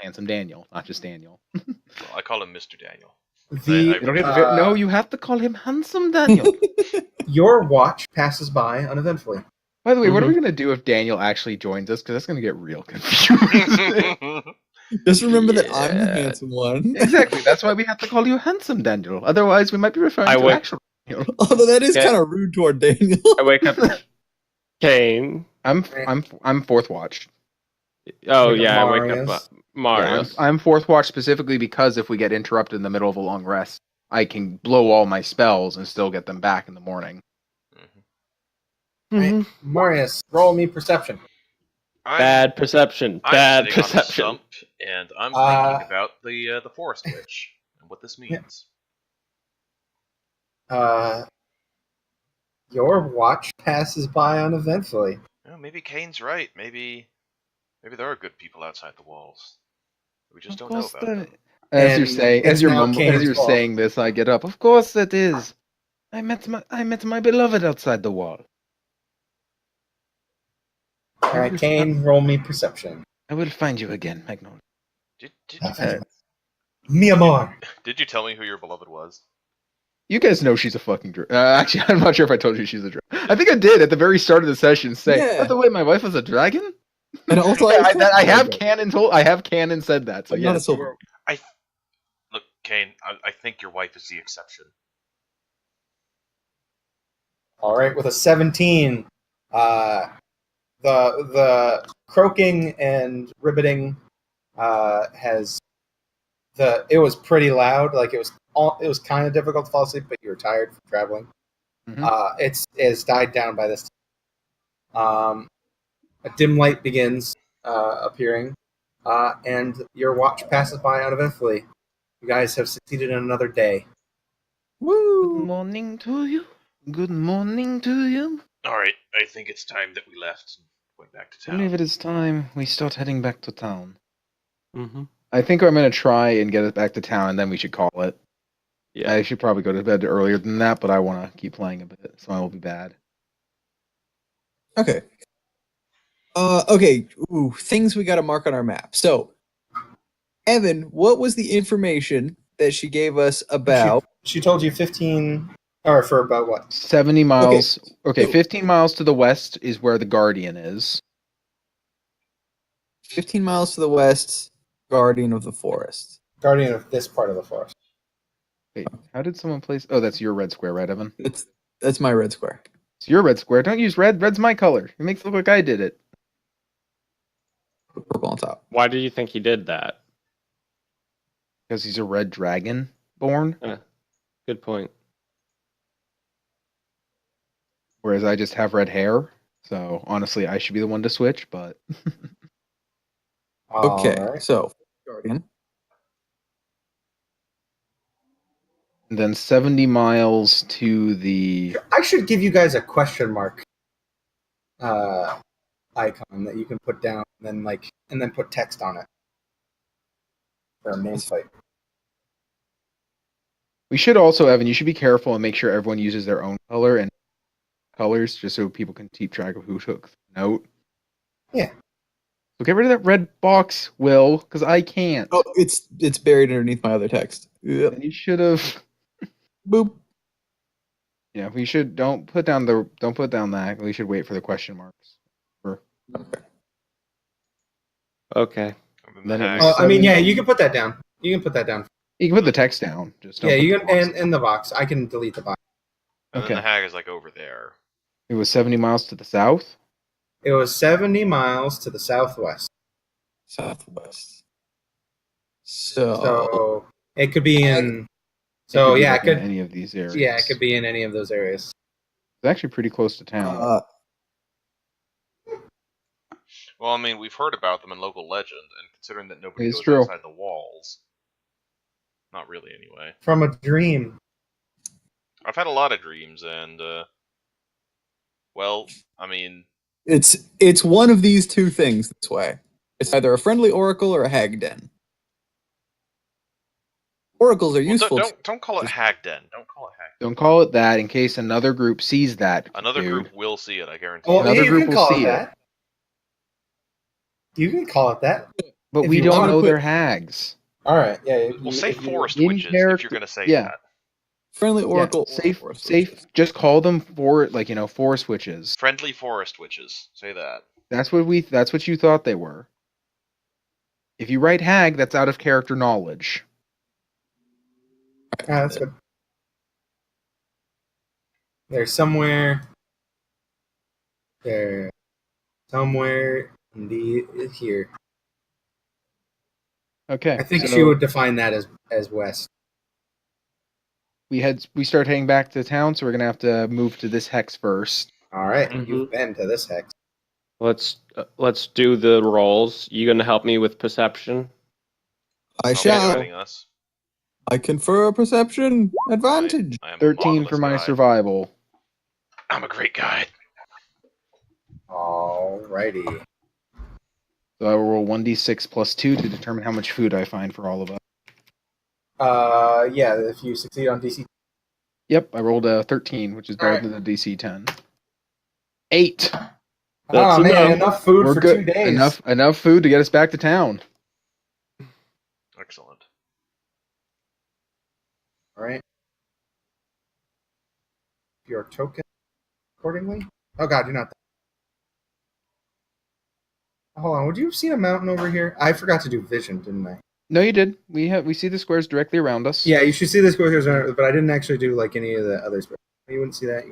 Handsome Daniel, not just Daniel. Well, I call him Mr. Daniel. No, you have to call him Handsome Daniel. Your watch passes by uneventfully. By the way, what are we going to do if Daniel actually joins us? Because that's going to get real confusing. Just remember that I'm the handsome one. Exactly. That's why we have to call you Handsome Daniel. Otherwise, we might be referring to actual Daniel. Although that is Yeah. kind of rude toward Daniel. I wake up. Kane. I'm fourth watch. Oh, Wake up yeah, I wake up. Marius. Marius. I'm fourth watch specifically because if we get interrupted in the middle of a long rest, I can blow all my spells and still get them back in the morning. Right. Marius, roll me perception. Bad perception. I'm Bad sitting on a perception. stump, and I'm thinking about the forest witch and what this means. Your watch passes by uneventfully. Well, maybe Kane's right. Maybe there are good people outside the walls. We just don't know about them. As And you're saying, it's now Kane's fault. saying this, I get up. Of course it is. I met my beloved outside the wall. All right, Kane, roll me perception. I will find you again, Magnolia. Mi amor. Did you tell me who your beloved was? You guys know she's a fucking dragon. Actually, I'm not sure if I told you she's a dragon. I think I did at the very start of the session say, Yeah. by the way, my wife was a dragon? And also, I have canon said that. So I'm not a yes. silver. Look, Kane, I think your wife is the exception. All right, with a 17, the croaking and ribbiting it was pretty loud. Like it was kind of difficult to fall asleep, but you were tired from traveling. Mhm. It's died down by this time. A dim light begins appearing, and your watch passes by uneventfully. You guys have succeeded in another day. Good Woo! morning to you. Good morning to you. All right, I think it's time that we left and went back to I town. believe it is time we start heading back to town. Mm-hmm. I think I'm going to try and get it back to town, and then we should call it. Yeah. I should probably go to bed earlier than that, but I want to keep playing a bit, so I will be bad. Okay. Okay. Ooh, things we got to mark on our map. So, Evan, what was the information that she gave us about? She told you 15, or for about what? 70 miles. Okay, So- 15 miles to the west is where the Guardian is. 15 miles to the west, Guardian of the Forest. Guardian of this part of the forest. Wait, how did someone place... Oh, that's your red square, right, Evan? That's my red square. It's your red square. Don't use red. Red's my color. It makes it look like I did it. Put purple on top. Why do you think he did that? Because he's a red dragon born, Good point. whereas I just have red hair. So, honestly, I should be the one to switch, but... Okay, All right. so Guardian. And then 70 miles to the... I should give you guys a question mark icon that you can put down, and then put text on it for a main fight. We should also, Evan, you should be careful and make sure everyone uses their own color and colors just so people can keep track of who took the note? Yeah. So get rid of that red box, Will, because I can't. Oh, it's buried underneath my other text. Yep. And you should have. Boop. Yeah, we should don't put down that. We should wait for the question marks. Okay. And then Then the it hag. was I mean, yeah, 70. you can put that down. You can put that down. You can put the text down. Just don't Yeah, put you the can, box. and the box. I can delete the box. And Okay. then the hag is like over there. It was 70 miles to the south. It was 70 miles to the southwest. Southwest. So it could be in. It So could be yeah, like it could. in any of these areas. Yeah, it could be in any of those areas. It's actually pretty close to town. Well, I mean, we've heard about them in local legend, and considering that nobody It's goes true. outside the walls, not really anyway. From a dream. I've had a lot of dreams, and well, I mean, It's one of these two things this way. It's either a friendly oracle or a hag den. Oracles are well, useful. don't call it hag den. Don't call it hag. Don't call it that in case another group sees that. Another dude. group will see it. I guarantee. Well, you. Another you group can will call see it it. that. You can call it that. But If we you don't wanna know put- they're hags. All right. Yeah. Well, say forest in witches if character- you're going to say yeah. that. Friendly oracle. Yeah, safe, or forest safe. witches. Just call them forest witches. Friendly forest witches. Say that. That's what you thought they were. If you write hag, that's out of character knowledge. That's good. There's somewhere. There. Somewhere in here. Okay. I think so she would define that as west. we start heading back to town, so we're gonna have to move to this hex first. All right. Mhm. You've been to this hex. Let's do the rolls. You gonna help me with perception? I I'll be shall. guiding us. I confer a perception advantage. I am a 13 for marvelous my guide. survival. I'm a great guide. Alrighty. So I will roll 1d6 plus 2 to determine how much food I find for all of us. Yeah. If you succeed on DC. Yep, I rolled a 13, which is better Alright. than the DC 10. 8. That's Oh man, enough. enough food We're for good. 2 days. Enough food to get us back to town. Excellent. All right. Your token accordingly. Oh god, you're not. Hold on. Would you have seen a mountain over here? I forgot to do vision, didn't I? No, you did. We see the squares directly around us. Yeah, you should see the squares, but I didn't actually do like any of the other squares. You wouldn't see that.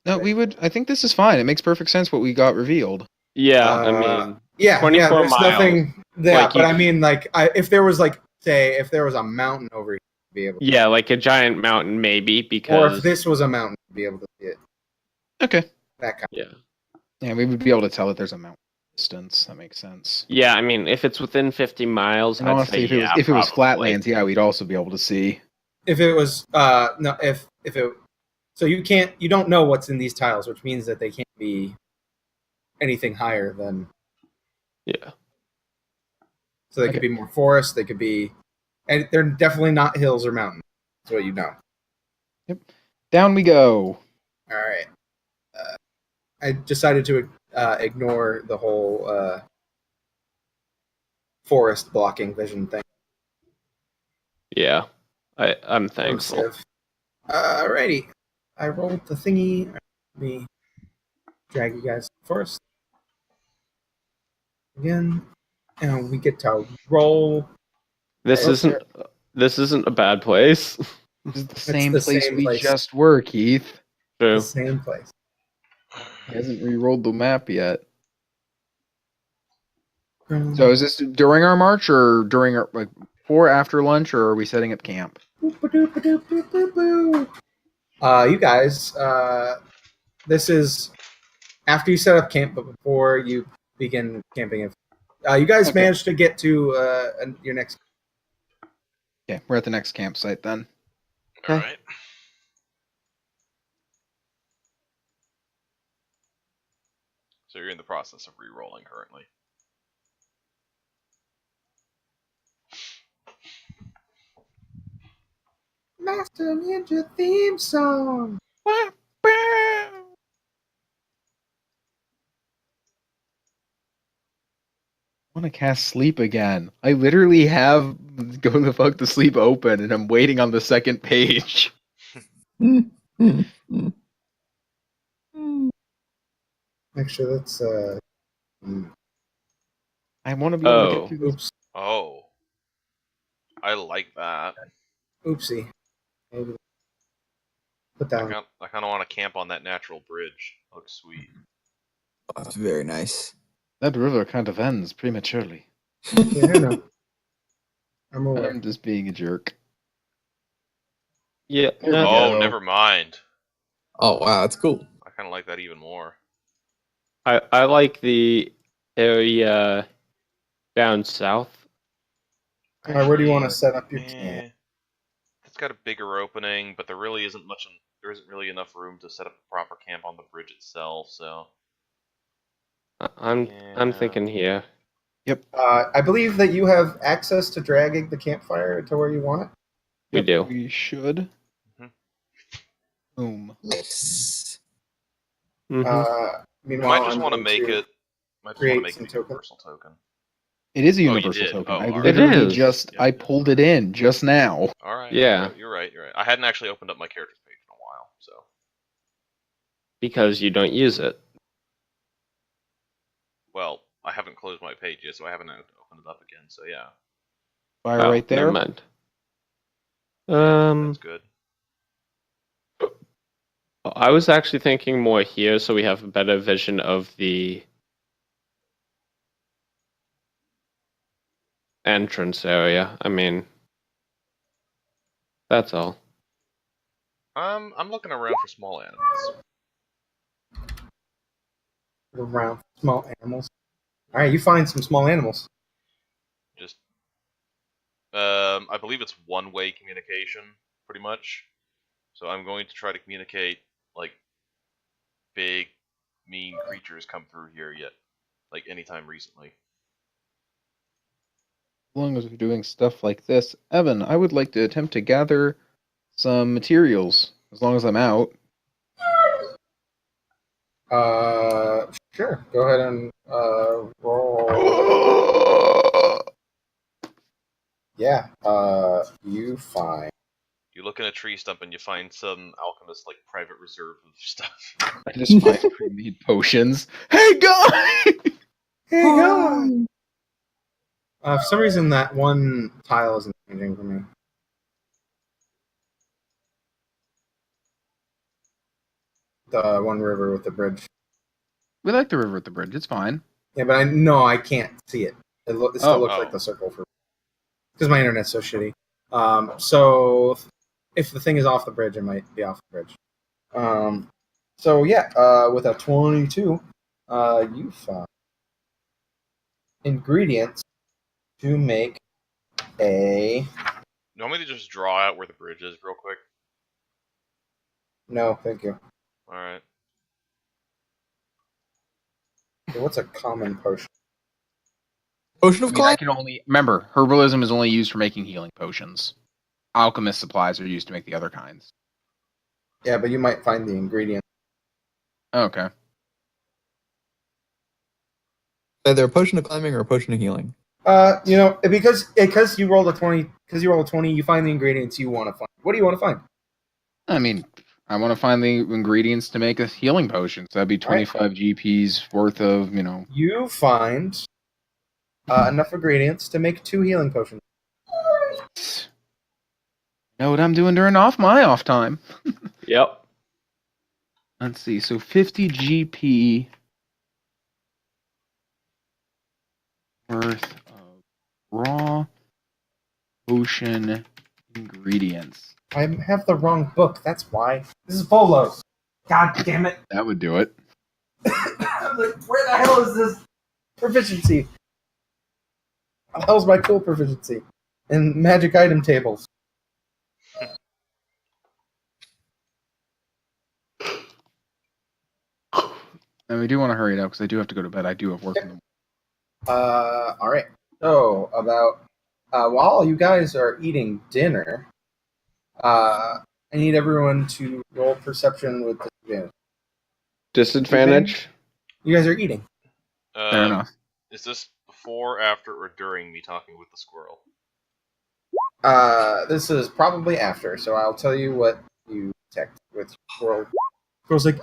No, we would. I think this is fine. It makes perfect sense what we got revealed. Yeah, Uh, I mean, Yeah, 24 there's miles. nothing there. Like, but you- I mean, like, if there was like, say, if there was a mountain over here, you'd be able. To, yeah, like a giant mountain maybe or because if this was a mountain, you'd be able to see it. Okay. That kind. yeah. Yeah, we would be able to tell that there's a mountain distance. That makes sense. Yeah, I mean, if it's within 50 miles, And I'd honestly, say if it was yeah, if it was probably. flatlands, yeah, we'd also be able to see. If it was, no, if it, so you don't know what's in these tiles, which means that they can't be anything higher than. Yeah. So they Okay. could be more forest. They could be, and they're definitely not hills or mountains. That's what you know. Down we go. All right. I decided to ignore the whole forest blocking vision thing. Yeah. I'm thankful. Alrighty. I rolled the thingy. Let me drag you guys first. Again. And we get to roll. This isn't a bad place. This is the same the place same we place. just were, Keith. True. The same place. He hasn't re-rolled the map yet. Um, So is this during our march or during our before, after lunch, or are we setting up camp? you guys, this is after you set up camp, but before you begin camping. You guys Okay. managed to get to your next. Okay, we're at the next campsite then. All Okay. right. So you're in the process of re-rolling currently. Master Ninja theme song. want to cast sleep again. I literally have go the fuck to sleep open, and I'm waiting on the second page. Actually, that's I want to be able to Oh. get through this. oops, Oh, I like that. oopsie. Maybe put I down. kind of want to camp on that natural bridge. Looks sweet. That's very nice. That river kind of ends prematurely. Yeah, I know. I'm aware. I'm just being a jerk. Yeah. There we no, Oh, go. never mind. Oh wow, that's cool. I kind of like that even more. I like the area down south. All right, where do you want to Actually, set up your camp? It's got a bigger opening, but there really isn't much. There isn't really enough room to set up a proper camp on the bridge itself. So I'm Yeah. thinking here. I believe that you have access to dragging the campfire to where you want it. We do. We should. Mhm. Boom. Nice. Mhm. we Meanwhile, might just I'm want to going make to it. Might just want create to make some it a tokens. universal token. It is a Oh, you universal did? token. Oh, I alright. It literally is. just Yeah. I pulled it in just now. All right. Yeah. You're right. You're right. I hadn't actually opened up my character's page in a while, so Because you don't use it. well, I haven't closed my page yet, so I haven't opened it up again. So yeah, Fire Oh, right there. never mind. that's good. I was actually thinking more here, so we have a better vision of the entrance area. I mean, that's all. I'm looking around for small animals. around small animals. All right, you find some small animals. Just, I believe it's one-way communication, pretty much. So I'm going to try to communicate like big, mean creatures come through here yet, like anytime recently. As long as we're doing stuff like this, Evan, I would like to attempt to gather some materials. As long as I'm out. Sure. Go ahead and roll. Yeah. You find. You look in a tree stump and you find some alchemist like private reserve of stuff. I just find pre-made potions. Hey guys! Hey, God. For some reason, that one tile isn't changing for me. The one river with the bridge. We like the river at the bridge. It's fine. Yeah, but I can't see it. It still looks Oh. like the circle for because my internet's so shitty. So if the thing is off the bridge, it might be off the bridge. So yeah, with a 22, you find ingredients to make a. You want me to just draw out where the bridge is real quick? No, thank you. All right. Okay, what's a common potion? Potion I of mean, I climb. can only remember herbalism is only used for making healing potions. Alchemist supplies are used to make the other kinds. Yeah, but you might find the ingredient. Okay. Either a potion of climbing or a potion of healing. Because you rolled a 20, you find the ingredients you want to find. What do you want to find? I mean, I want to find the ingredients to make a healing potion. So that'd be 25 GPs worth of, You find enough ingredients to make 2 healing potions. Know what I'm doing during my off time. Yep. Let's see. So 50 GP worth of raw potion ingredients. I have the wrong book. That's why. This is Volos. God damn it! That would do it. I'm like, where the hell is this proficiency? What the hell's my cool proficiency in magic item tables? And we do want to hurry it up because I do have to go to bed. I do have work in the morning. All right. So about while you guys are eating dinner, I need everyone to roll perception with disadvantage. Disadvantage. You guys are eating. Fair enough. Is this before, after, or during me talking with the squirrel? This is probably after, so I'll tell you what you detect with squirrel. Squirrel's like,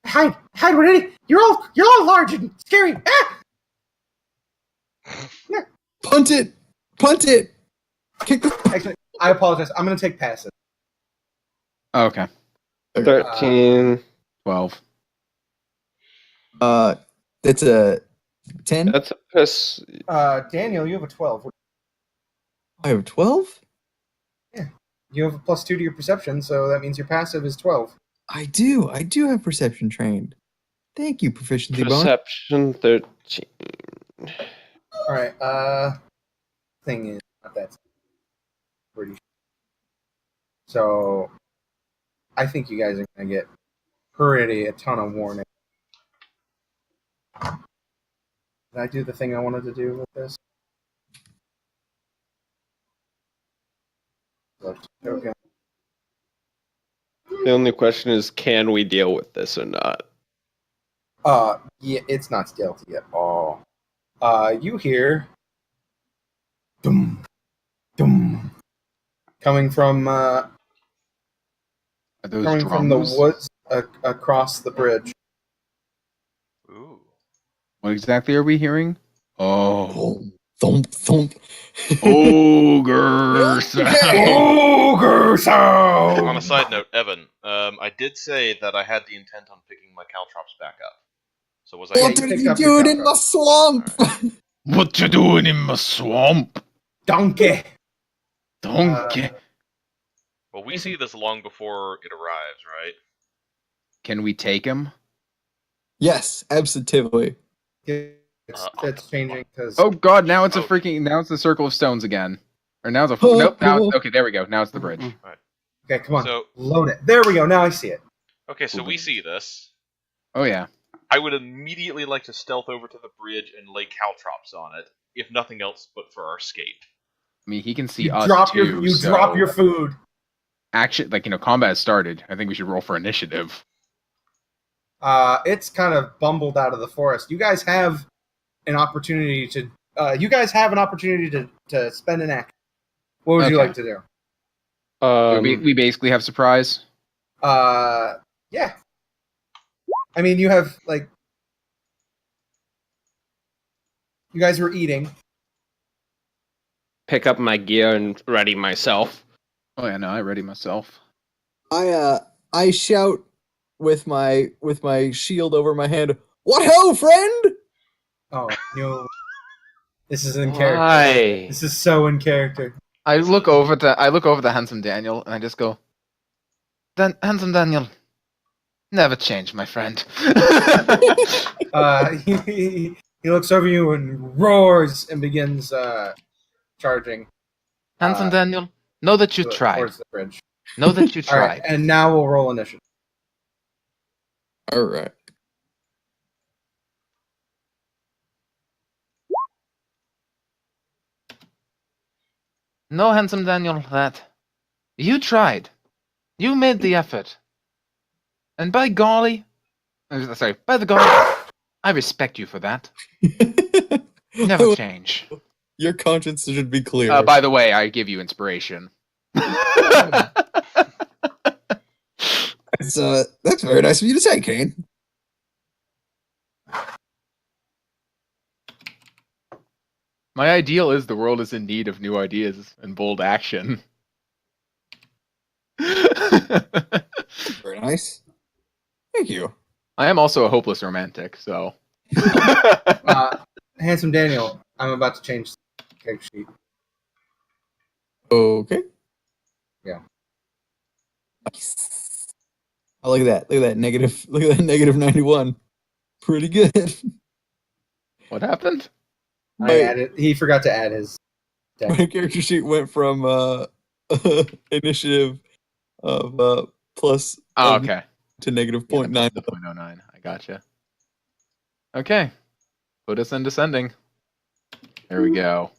Hide, already! You're all large and scary. Ah! Punt it! Kick the. actually, I apologize. I'm gonna take passive. Okay. 13. 12. That's a 10. That's a piss. Daniel, you have a 12. I have 12. You have a +2 to your perception, so that means your passive is 12. I do have perception trained. Thank you, proficiency bonus. Perception 13. All right. Thing is, not that pretty. So, I think you guys are gonna get a ton of warning. Did I do the thing I wanted to do with this? Okay. The only question is, can we deal with this or not? Yeah, it's not stealthy at all. You hear dum dum coming from Are those coming from the drums? woods across the bridge. Ooh. What exactly are we hearing? Oh. Thump. Ogre sound. Ogre sound. On a side note, Evan, I did say that I had the intent on picking my caltrops back up. So was I? What you are picked you up your doing in cover. the swamp? What you doing in my swamp? Donkey. Donkey. Well, we see this long before it arrives, right? Can we take him? Yes, absolutely. That's changing because Oh god, now it's Oh. now it's the circle of stones again. Or now it's a Oh, nope, now oh. okay, there we go. Now it's the bridge. okay, come on, So- load it. There we go. Now I see it. Okay, so we see this. Oh yeah. I would immediately like to stealth over to the bridge and lay caltrops on it, if nothing else but for our escape. I mean he can see You us drop too. your so drop your food. action combat has started. I think we should roll for initiative. It's kind of bumbled out of the forest. You guys have an opportunity to. To spend an action. What would you Okay. like to do? So we basically have surprise. Yeah. I mean, you have like. You guys were eating. Pick up my gear and ready myself. Oh yeah, no, I ready myself. I shout with my shield over my hand. What ho, friend? Oh no! This is in character. Why? This is so in character. I look over the handsome Daniel and I just go, handsome Daniel, never change, my friend. He looks over you and roars and begins charging. Handsome Daniel, know that you towards tried. the bridge. Know that you All right, tried. and now we'll roll initiative. All right. No, handsome Daniel, that you tried. You made the effort. And by golly, sorry, by the golly, I respect you for that. Never change. Your conscience should be clear. By the way, I give you inspiration. That's very nice of you to say, Kane. My ideal is the world is in need of new ideas and bold action. Very nice. Thank you. I am also a hopeless romantic, so. Handsome Daniel, I'm about to change the character sheet. Okay. Yeah. Nice. Oh, look at that. Look at that negative. Look at that negative 91. Pretty good. What happened? He forgot to add his. My character sheet went from initiative of plus Oh, okay. to negative Yeah, 0.9. the 0.09. I gotcha. Okay. Put us in descending. There we go.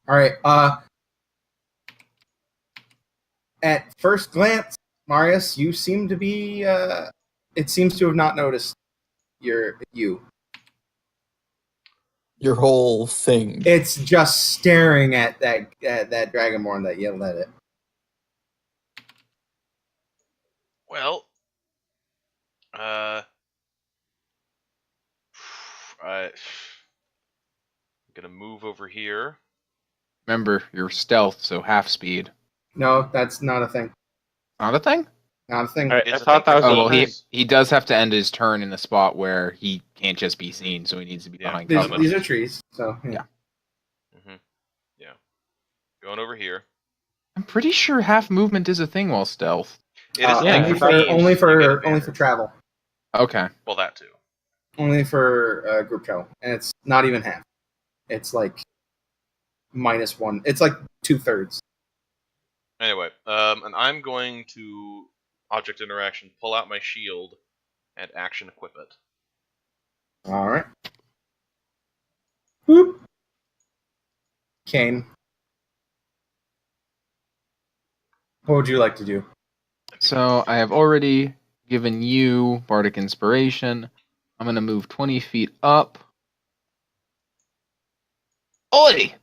All right. At first glance, Marius, you seem to be. It seems to have not noticed you. your whole thing? It's just staring at that dragonborn that yelled at it. Well, I'm gonna move over here. Remember, you're stealth, so half speed. No, that's not a thing. Not a thing? Not a thing. I It's a thought thing that was for Oh, well, bonus. he does have to end his turn in a spot where he can't just be seen, so he needs to be Yeah. behind These, cover. these are trees, so Yeah. Yeah. Going over here. I'm pretty sure half movement is a thing while stealth. It is a yeah, thing only for for thieves, only you get for advantage. travel. Okay. Well, that too. Only for group travel, and it's not even half. It's like -1. It's like 2/3. Anyway, and I'm going to object interaction, pull out my shield, and action equip it. All right. Whoop. Kane, what would you like to do? So I have already given you Bardic Inspiration. I'm going to move 20 feet up. Oi!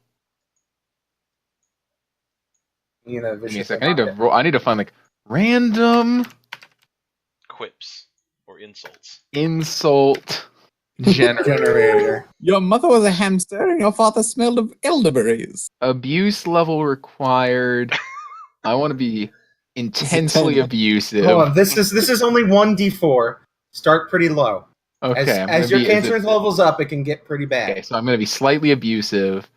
You know, Give me a vicious second. attack. I need to find like random Quips or insults. insult generator. generator. Your mother was a hamster and your father smelled of elderberries. Abuse level required. I want to be intensely 10. abusive. Hold on. This is only 1d4. Start pretty low. Okay, I'm As gonna your be cancer levels up, it can get pretty bad. Okay, so I'm going to be slightly abusive,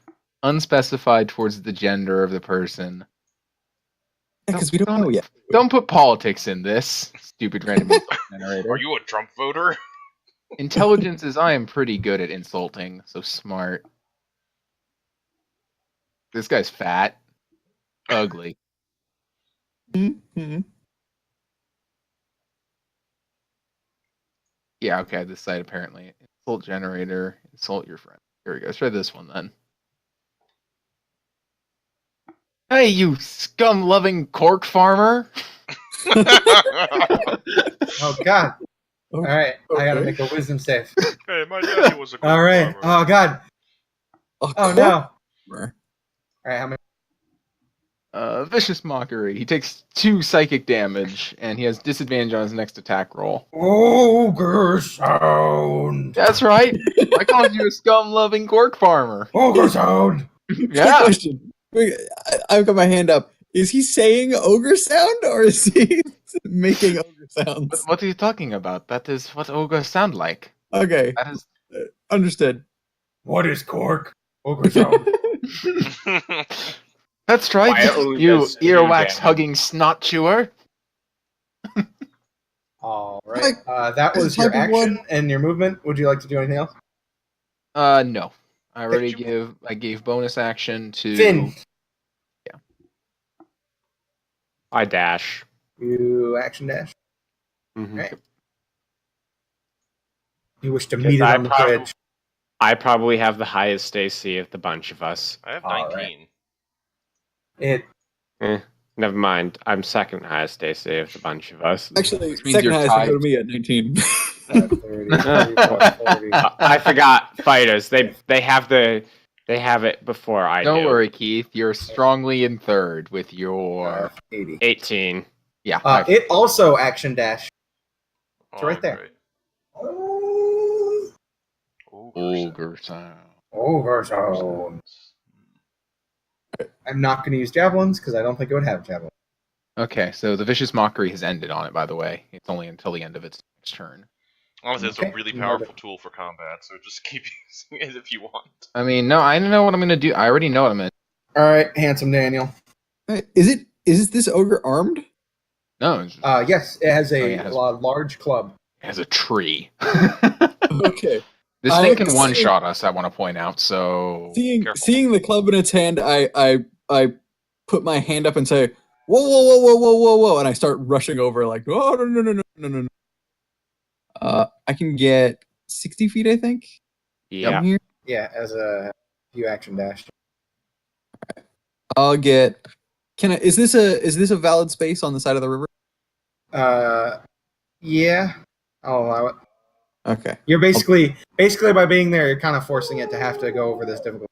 unspecified towards the gender of the person. Because we don't know yet. Don't put politics in this stupid random insult generator. Are you a Trump voter? Intelligence is I am pretty good at insulting, so smart. This guy's fat, ugly. Mhm. Yeah, okay, this side apparently. Insult generator, insult your friend. Here we go. Let's try this one then. Hey, you scum-loving cork farmer! Oh God! All right, I gotta Okay. make a wisdom save. Hey, my daddy was a All right. Oh God! Oh no! Farmer. All right, how many? Vicious Mockery. He takes 2 psychic damage, and he has disadvantage on his next attack roll. Ogre sound. That's right! I called you a scum-loving cork farmer. Ogre sound. Quick Yeah! question. I've got my hand up. Is he saying ogre sound or is he making ogre sounds? What are you talking about? That is what ogres sound like. Okay, That is... understood. What is cork? Ogre sound. That's right, Quietly you does 2 earwax-hugging snot chewer. All right. That Is was it your type of action one? and your movement. Would you like to do anything else? No. I already Picture- I gave bonus action to... Finn, I dash. you action dash. Mhm. Right. You wish to Yes, meet it I on the probably- bridge. I probably have the highest AC of the bunch of us. I have All 19. It. Never mind. I'm second highest AC of the bunch of us. Actually, Which means second you're highest would go to tied. me at 19. 30, 40. I forgot fighters. They have it before I Don't do. worry, Keith. You're strongly in third with your... 80. 18. Yeah. It also action dash. It's right there. Alright. Oh, Ogre sound. Ogre sound. I'm not going to use javelins because I don't think it would have javelins. Okay, so the Vicious Mockery has ended on it, by the way. It's only until the end of its next turn. Honestly, it's Okay. a really powerful tool for combat, so just keep using it if you want. I mean, no, I don't know what I'm going to do. I already know what I'm going to... All right, handsome Daniel. Is this ogre armed? No, it Yes, it has a Oh, yeah, it has- large club. has a tree. Okay. This I thing can see. one-shot us, I want to point out, so... careful. Seeing the club in its hand, I put my hand up and say, "Whoa, whoa, whoa, whoa, whoa, whoa, whoa!" and I start rushing over like, "Oh no, no, no, no, no, no, no!" I can get 60 feet, I think. Yeah. From here, Yeah, as a few action dash. I'll get. Can I? Is this a valid space on the side of the river? Yeah, I'll allow it. Okay. You're basically by being there, you're kind of forcing it to have to go over this difficult.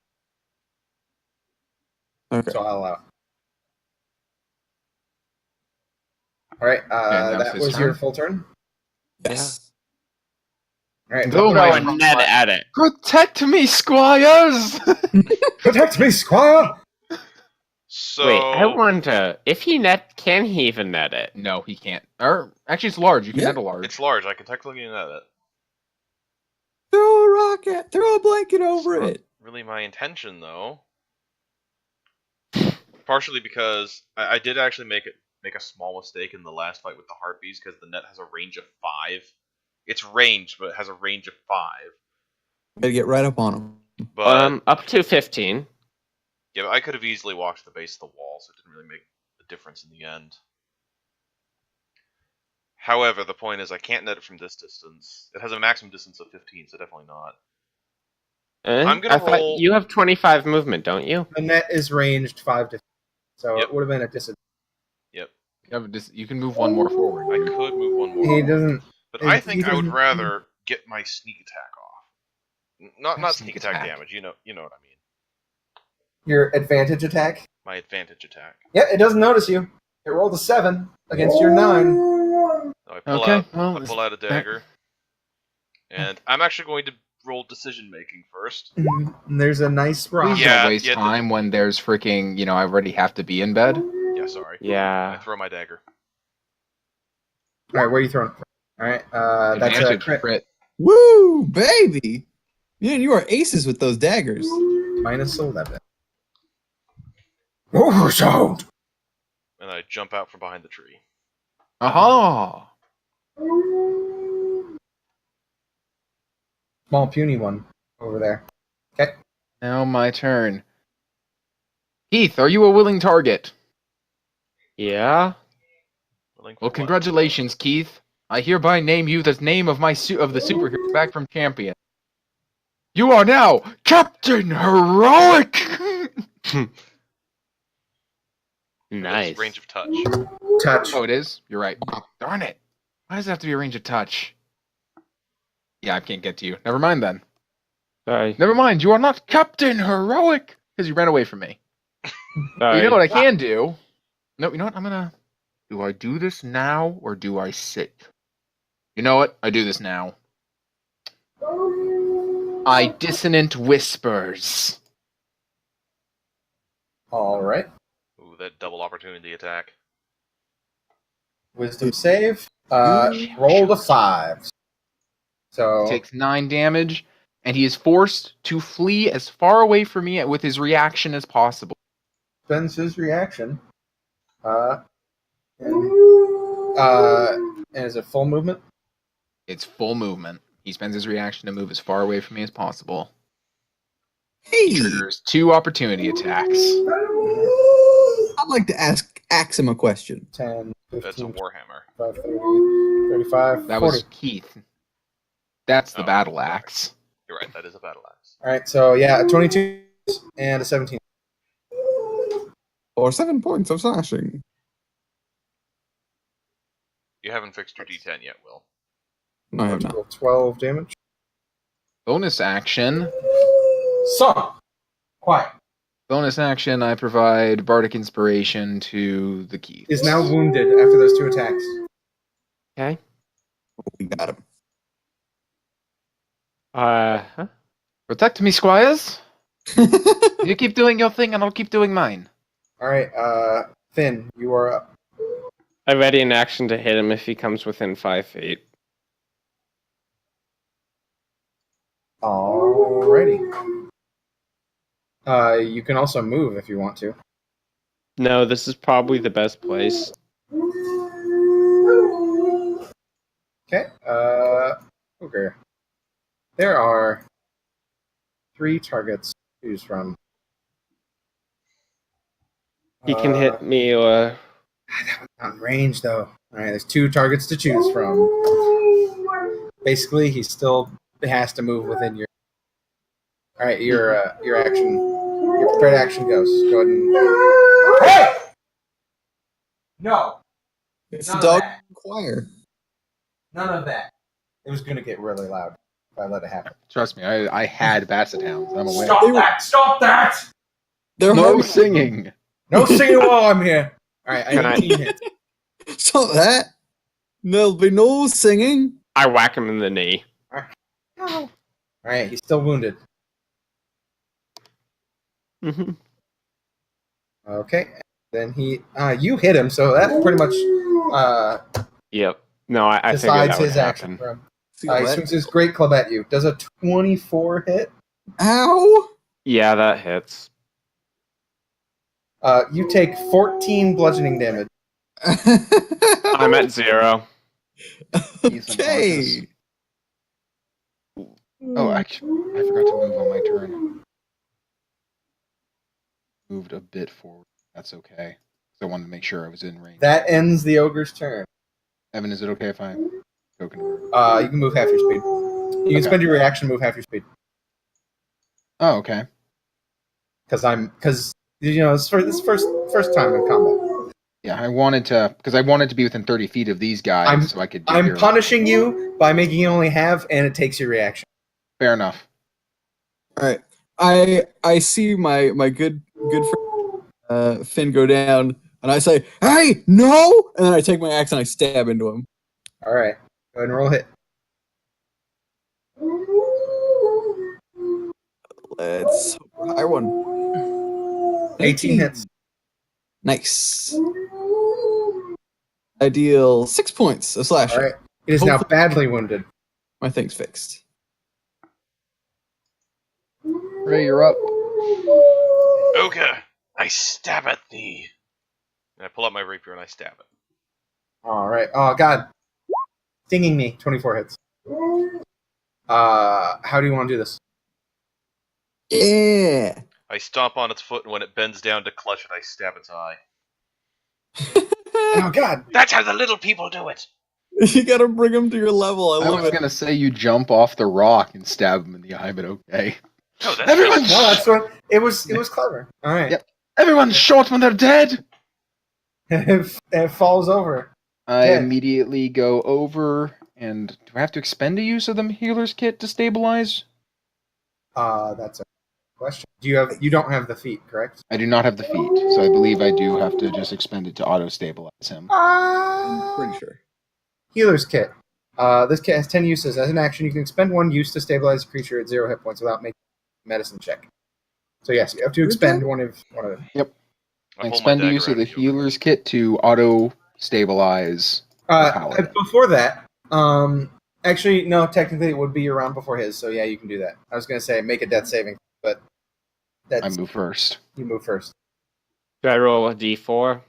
Okay. So I'll allow it. All right, now it's that his was your turn. full turn. Yes. All right, Go, Throw my a net at it. Protect me, squires! protect me, Squire. So Wait, I wonder if can he even net it? No, he can't. Or actually, it's large. You can Yeah. net a large. it's large. I can technically net it. Throw a rocket. Throw a blanket over It's not it. really my intention, though. Partially because I did actually make a small mistake in the last fight with the harpies because the net has a range of 5. It's ranged, but it has a range of 5. Gotta get right up on him. But Up to 15. yeah, but I could have easily walked to the base of the wall, so it didn't really make a difference in the end. However, the point is I can't net it from this distance. It has a maximum distance of 15, so definitely not. I'm gonna I thought roll- you have 25 movement, don't you? The net is ranged 5 to, so Yep. it would have been a disadvantage. Yep, You can move one more forward. I could move one more. He doesn't. But I he think I would doesn't- rather get my sneak attack off. Not Sneak sneak attack attack. damage. You know what I mean. Your advantage attack. My advantage attack. Yeah, it doesn't notice you. It rolled a 7 against your 9. So I pull Okay, out. well, I pull out a dagger, and I'm actually going to roll decision making first. And there's a nice rock. Please Yeah, don't waste yeah, time when there's freaking, I already have to be in bed. Yeah, sorry. I Yeah. throw my dagger. All right, where are you throwing it from? All right, that's a Advantage crit. Woo, baby! Man, you are aces with those daggers. Minus 11. Overshot! And I jump out from behind the tree. Aha! Small puny one over there. Okay. Now my turn. Heath, are you a willing target? Yeah. Willing for Well, what? congratulations, Keith. I hereby name you the name of the superhero back from Champion. You are now Captain Heroic! Nice. Range of touch. Touch. Oh, it is? You're right. Darn it. Why does it have to be a range of touch? Yeah, I can't get to you. Never mind then. Sorry. Never mind, you are not Captain Heroic! Because you ran away from me. Sorry. You know what I can do? No, you know what? Do I do this now or do I sit? You know what? I do this now. I dissonant whispers. All right. Ooh, that double opportunity attack. Wisdom save. Rolled a 5. So He takes 9 damage, and he is forced to flee as far away from me with his reaction as possible. spends his reaction. And is it full movement? It's full movement. He spends his reaction to move as far away from me as possible. Hey, He triggers 2 opportunity attacks. I'd like to ask him a question. 10, That's a 15, warhammer. 25, 30, 35, That 40. was Keith. That's the Oh, battle sorry. axe. You're right. That is a battle axe. All right, so yeah, a 22 and a 17. Or 7 points of slashing. You haven't fixed your D10 yet, Will. No, I have not. Total 12 damage. Bonus action. So, quiet. Bonus action, I provide Bardic Inspiration to the Keith. Is now wounded after those 2 attacks. Okay. We got him. Huh? Protect me, squires. You keep doing your thing, and I'll keep doing mine. All right, Finn, you are up. I ready an action to hit him if he comes within 5 feet. Alrighty. You can also move if you want to. No, this is probably the best place. Okay. Okay. There are 3 targets to choose from. He can hit me That one's not in range, though. All right, there's 2 targets to choose from. Basically, he still has to move within your. All right, your action, your prepared action goes. Go ahead and. Hey! No, It's None the of dog that. choir. None of that. It was going to get really loud if I let it happen. Trust me, I had basset hounds. I'm aware. Stop that! They're No harpy- singing. No singing while I'm here. All right, Can I I- 18 hits. Stop that. There'll be no singing. I whack him in the knee. All right, he's still wounded. Mm-hmm. Okay, then you hit him, so that pretty much Yep. No, I figured decides that would his action happen. for him. See He that? swings his great club at you. Does a 24 hit? Ow! Yeah, that hits. You take 14 bludgeoning damage. I'm at 0. He's Okay. Oh, actually, I forgot to move on my turn. Moved a bit forward. That's okay. 'Cause I wanted to make sure I was in range. That ends the ogre's turn. Evan, is it okay if I go convert? You can move half your speed. You can Okay. spend your reaction, move half your speed. Oh, okay. Because you know this is first time in combat. Yeah, I wanted to be within 30 feet of these guys, so I could. I'm hear- punishing you by making you only have, and it takes your reaction. Fair enough. All right. I see my good friend Finn go down, and I say, "Hey, no!" And then I take my axe and I stab into him. All right, go ahead and roll a hit. Let's hope for a high one. 18 hits. Nice. I deal 6 points of slashing. All right, it is now badly wounded. My thing's fixed. Ray, you're up. Ogre, I stab at thee. And I pull out my rapier and I stab it. All right. Oh God, stinging me. 24 hits. How do you want to do this? Yeah. I stomp on its foot, and when it bends down to clutch it, I stab its eye. Oh God. That's how the little people do it! You gotta bring him to your level. I I love was it. gonna say you jump off the rock and stab him in the eye, but okay. No, that's Everyone just- No, that's what it was. It was clever. All right. Yep. Everyone's shot when they're dead. It falls over. I Dead. immediately go over, and do I have to expend a use of the healer's kit to stabilize? That's a question. You don't have the feat, correct? I do not have the feat, so I believe I do have to just expend it to auto-stabilize him. I'm pretty sure. Healer's kit. This kit has 10 uses. As an action, you can expend one use to stabilize a creature at 0 hit points without making a medicine check. So yes, you have to expend one of them. I pull my Expend the dagger use out of the and shoot it. healer's kit to auto-stabilize the paladin. Before that, actually, no. Technically, it would be your round before his. So yeah, you can do that. I was gonna say make a death saving, but I that's move first. you move first. Do I roll a d4?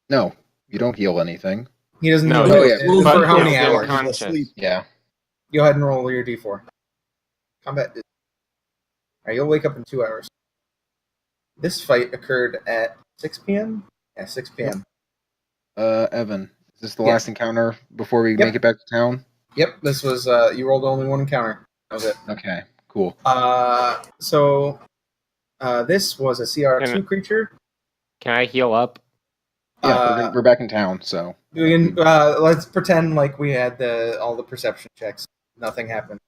No, you don't heal anything. He doesn't. No, know oh, it. yeah. It's But for how he's many still hours? conscious. Asleep. Yeah. Go ahead and roll your d4. Combat. All right, you'll wake up in 2 hours. This fight occurred at 6 p.m. Yeah, 6 p.m. Evan, is this the Yeah. last encounter before we Yep. make it back to town? Yep, this was. You rolled only one encounter. That was it. Okay, cool. So this was a CR2 Can- creature. Can I heal up? Yeah, we're back in town, so. We can, let's pretend like we had all the perception checks. Nothing happened.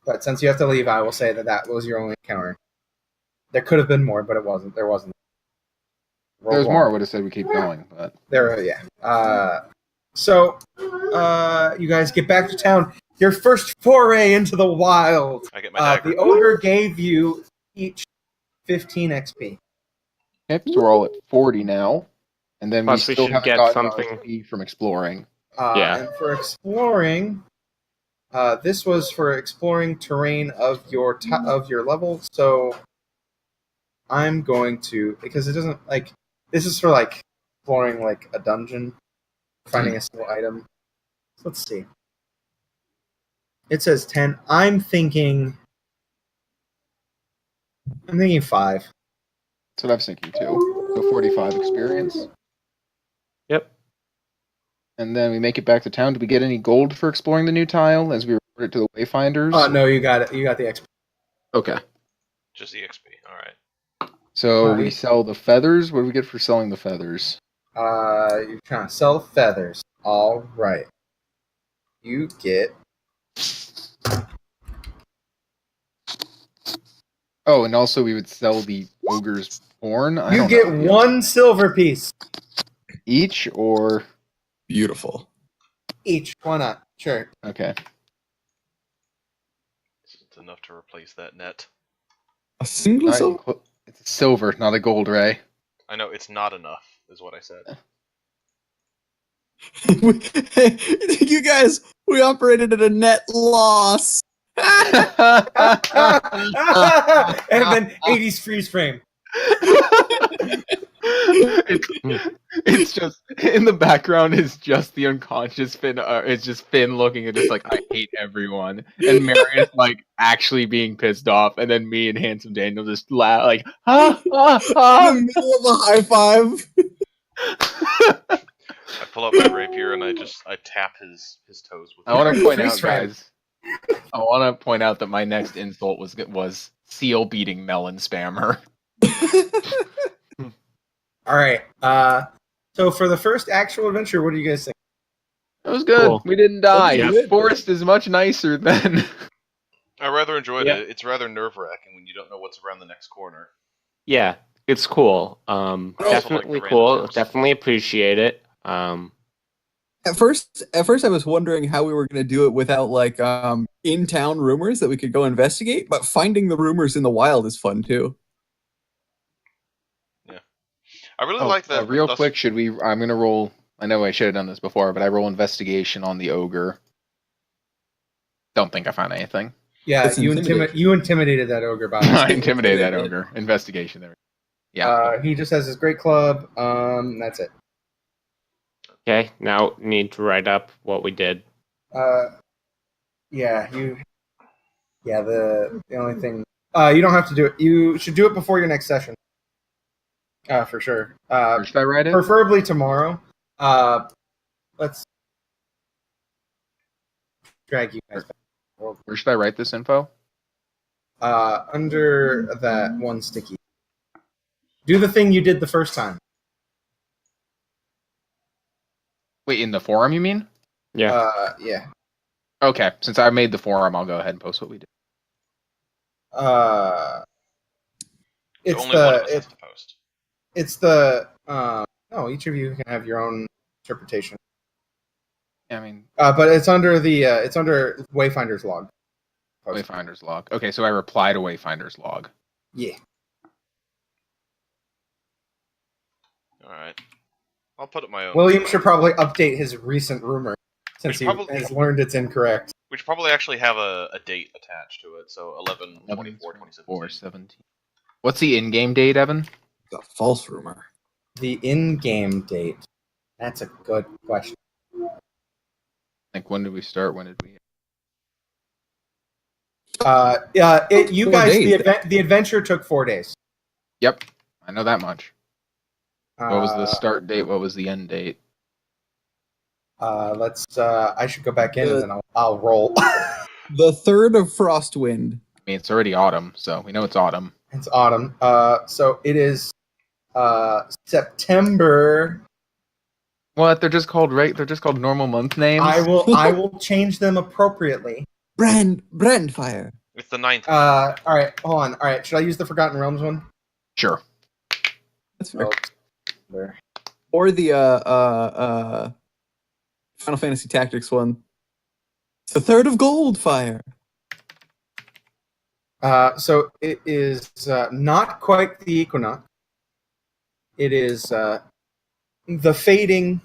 But since you have to leave, I will say that was your only encounter. There could have been more, but it wasn't. There wasn't. If there was more, I would have said we keep going, but. Yeah. So, you guys get back to town. Your first foray into the wild. I get my dagger. The ogre gave you each 15 XP. Okay, so we're all at 40 now. And then Plus we we still should haven't get gotten our something- XP from exploring. Yeah. And for exploring, this was for exploring terrain of your level. So I'm going to, because it doesn't like this is for like exploring like a dungeon, finding a single item. So let's see. It says 10. I'm thinking 5. That's what I was thinking too. So 45 experience. Yep. And then we make it back to town. Did we get any gold for exploring the new tile as we report it to the Wayfinders? Oh no, you got it. You got the XP. Okay. Just the XP. Alright. So Alright. we sell the feathers. What do we get for selling the feathers? You're trying to sell feathers. All right. you get. Oh, and also we would sell the ogre's horn. I You don't get know. one silver piece Each or Beautiful. each. Why not? Sure. okay. It's enough to replace that net. A single Not silver? It's a silver, not a gold ray. I know it's not enough, is what I said. You guys, we operated at a net loss. And then 80s freeze frame. It's just in the background is just the unconscious Finn. It's just Finn looking at just like I hate everyone, and Marius like actually being pissed off, and then me and handsome Daniel just laugh like ha ha In ha. the middle of a high five. I pull out my rapier and I tap his toes with I want to point out, Freeze frame. guys. I want to point out that my next insult was seal beating melon spammer. All right. So for the first actual adventure, what do you guys think? It was good. Cool. We didn't die. Yeah. The forest is much nicer than. I rather enjoyed Yeah. it. It's rather nerve wracking when you don't know what's around the next corner. Yeah, it's cool. also Definitely like the cool. random jumps. Definitely appreciate it. At first, I was wondering how we were going to do it without like in-town rumors that we could go investigate. But finding the rumors in the wild is fun too. I really like that. Real thus- quick, should we? I'm gonna roll. I know I should have done this before, but I roll investigation on the ogre. Don't think I found anything. Yeah, That's intimidation. you intimidated that ogre, Bob. I intimidated that ogre. Investigation there. Yeah. He just has his great club. That's it. Okay, now need to write up what we did. Yeah, the only thing. You don't have to do it. You should do it before your next session. For sure. Or should I write it? Preferably tomorrow. Let's drag you guys back. Where should I write this info? Under that one sticky. Do the thing you did the first time. Wait, in the forum, you mean? Yeah. Yeah. Okay, since I made the forum, I'll go ahead and post what we did. It's only one of us the has to post. it's the no. Each of you can have your own interpretation. Yeah, I mean, But it's under Wayfinder's log. Post. Wayfinder's log. Okay, so I reply to Wayfinder's log. Yeah. All right. I'll put up my own. William should probably update his recent rumor since he Probably- has learned it's incorrect. We should probably actually have a date attached to it. So 11, 24, 4, 2017. 17. What's the in-game date, Evan? The false rumor. The in-game date. That's a good question. Like, when did we start? When did we? You 4 guys, days. the adventure took 4 days. Yep, I know that much. What was the Uh, start date? What was the end date? Let's. I should go back in and then I'll roll. The 3rd of Frostwind. I mean, it's already autumn, so we know it's autumn. It's autumn. So it is September. What? They're just called They're just called normal month names. I will change them appropriately. Brandfire. It's the 9th. All right, hold on. All right, should I use the Forgotten Realms one? Sure. That's fair. Oh, there. Or the Final Fantasy Tactics one. It's the 3rd of Goldfire. So it is not quite the equinox. It is the fading.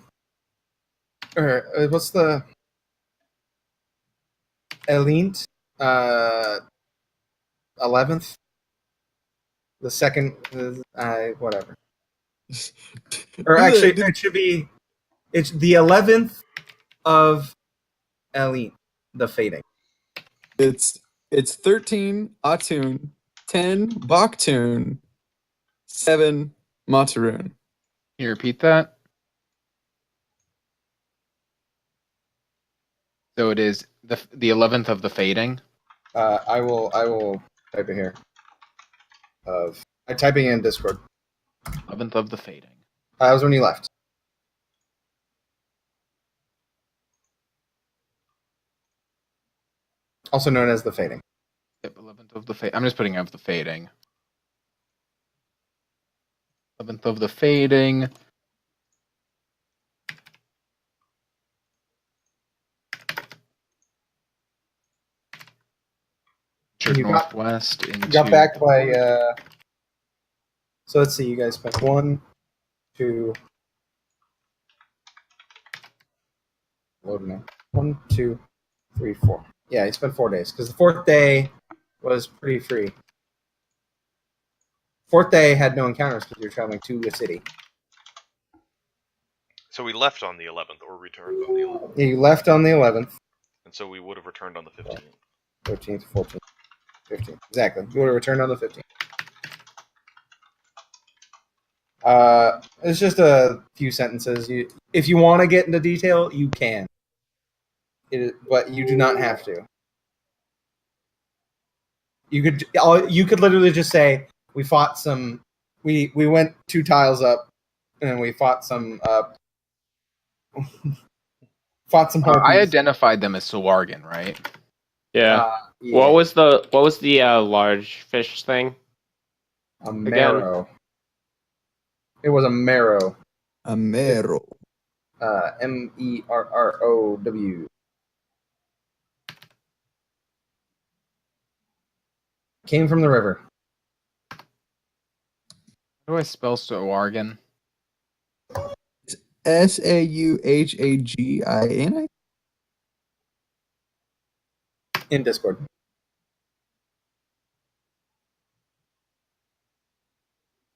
Or what's the Elint? 11th. The second. Whatever. Or actually, it should be. It's the 11th of Elint. The fading. It's 13 Atun, 10 Baktun, 7 Mataroon. Can you repeat that? So it is the 11th of the fading. I will type it here. I'm typing in Discord. 11th of the fading. That was when you left. Also known as the fading. Yep, 11th of the fade. I'm just putting up the fading. 11th of the fading. You got- Northwest into. Got back by. So let's see. You guys spent 1, 2. Loading now. 1, 2, 3, 4. Yeah, you spent 4 days because the 4th day was pretty free. 4th day had no encounters because you're traveling to a city. So we left on the 11th, or returned on the 11th, Yeah, you left on the 11th, and so we would have returned on the 15th. 13th, 14th, 15th. Exactly. You would have returned on the 15th. It's just a few sentences. If you want to get into detail, you can. But you do not have to. You could literally just say we fought some. We went 2 tiles up, and we fought some. Fought some harpies. I identified them as Sawargan, right? Yeah. Yeah. What was the large fish thing? A marrow. It was a marrow. A mero. Merrow. Came from the river. How do I spell Sawargan? Sauhagin. In Discord.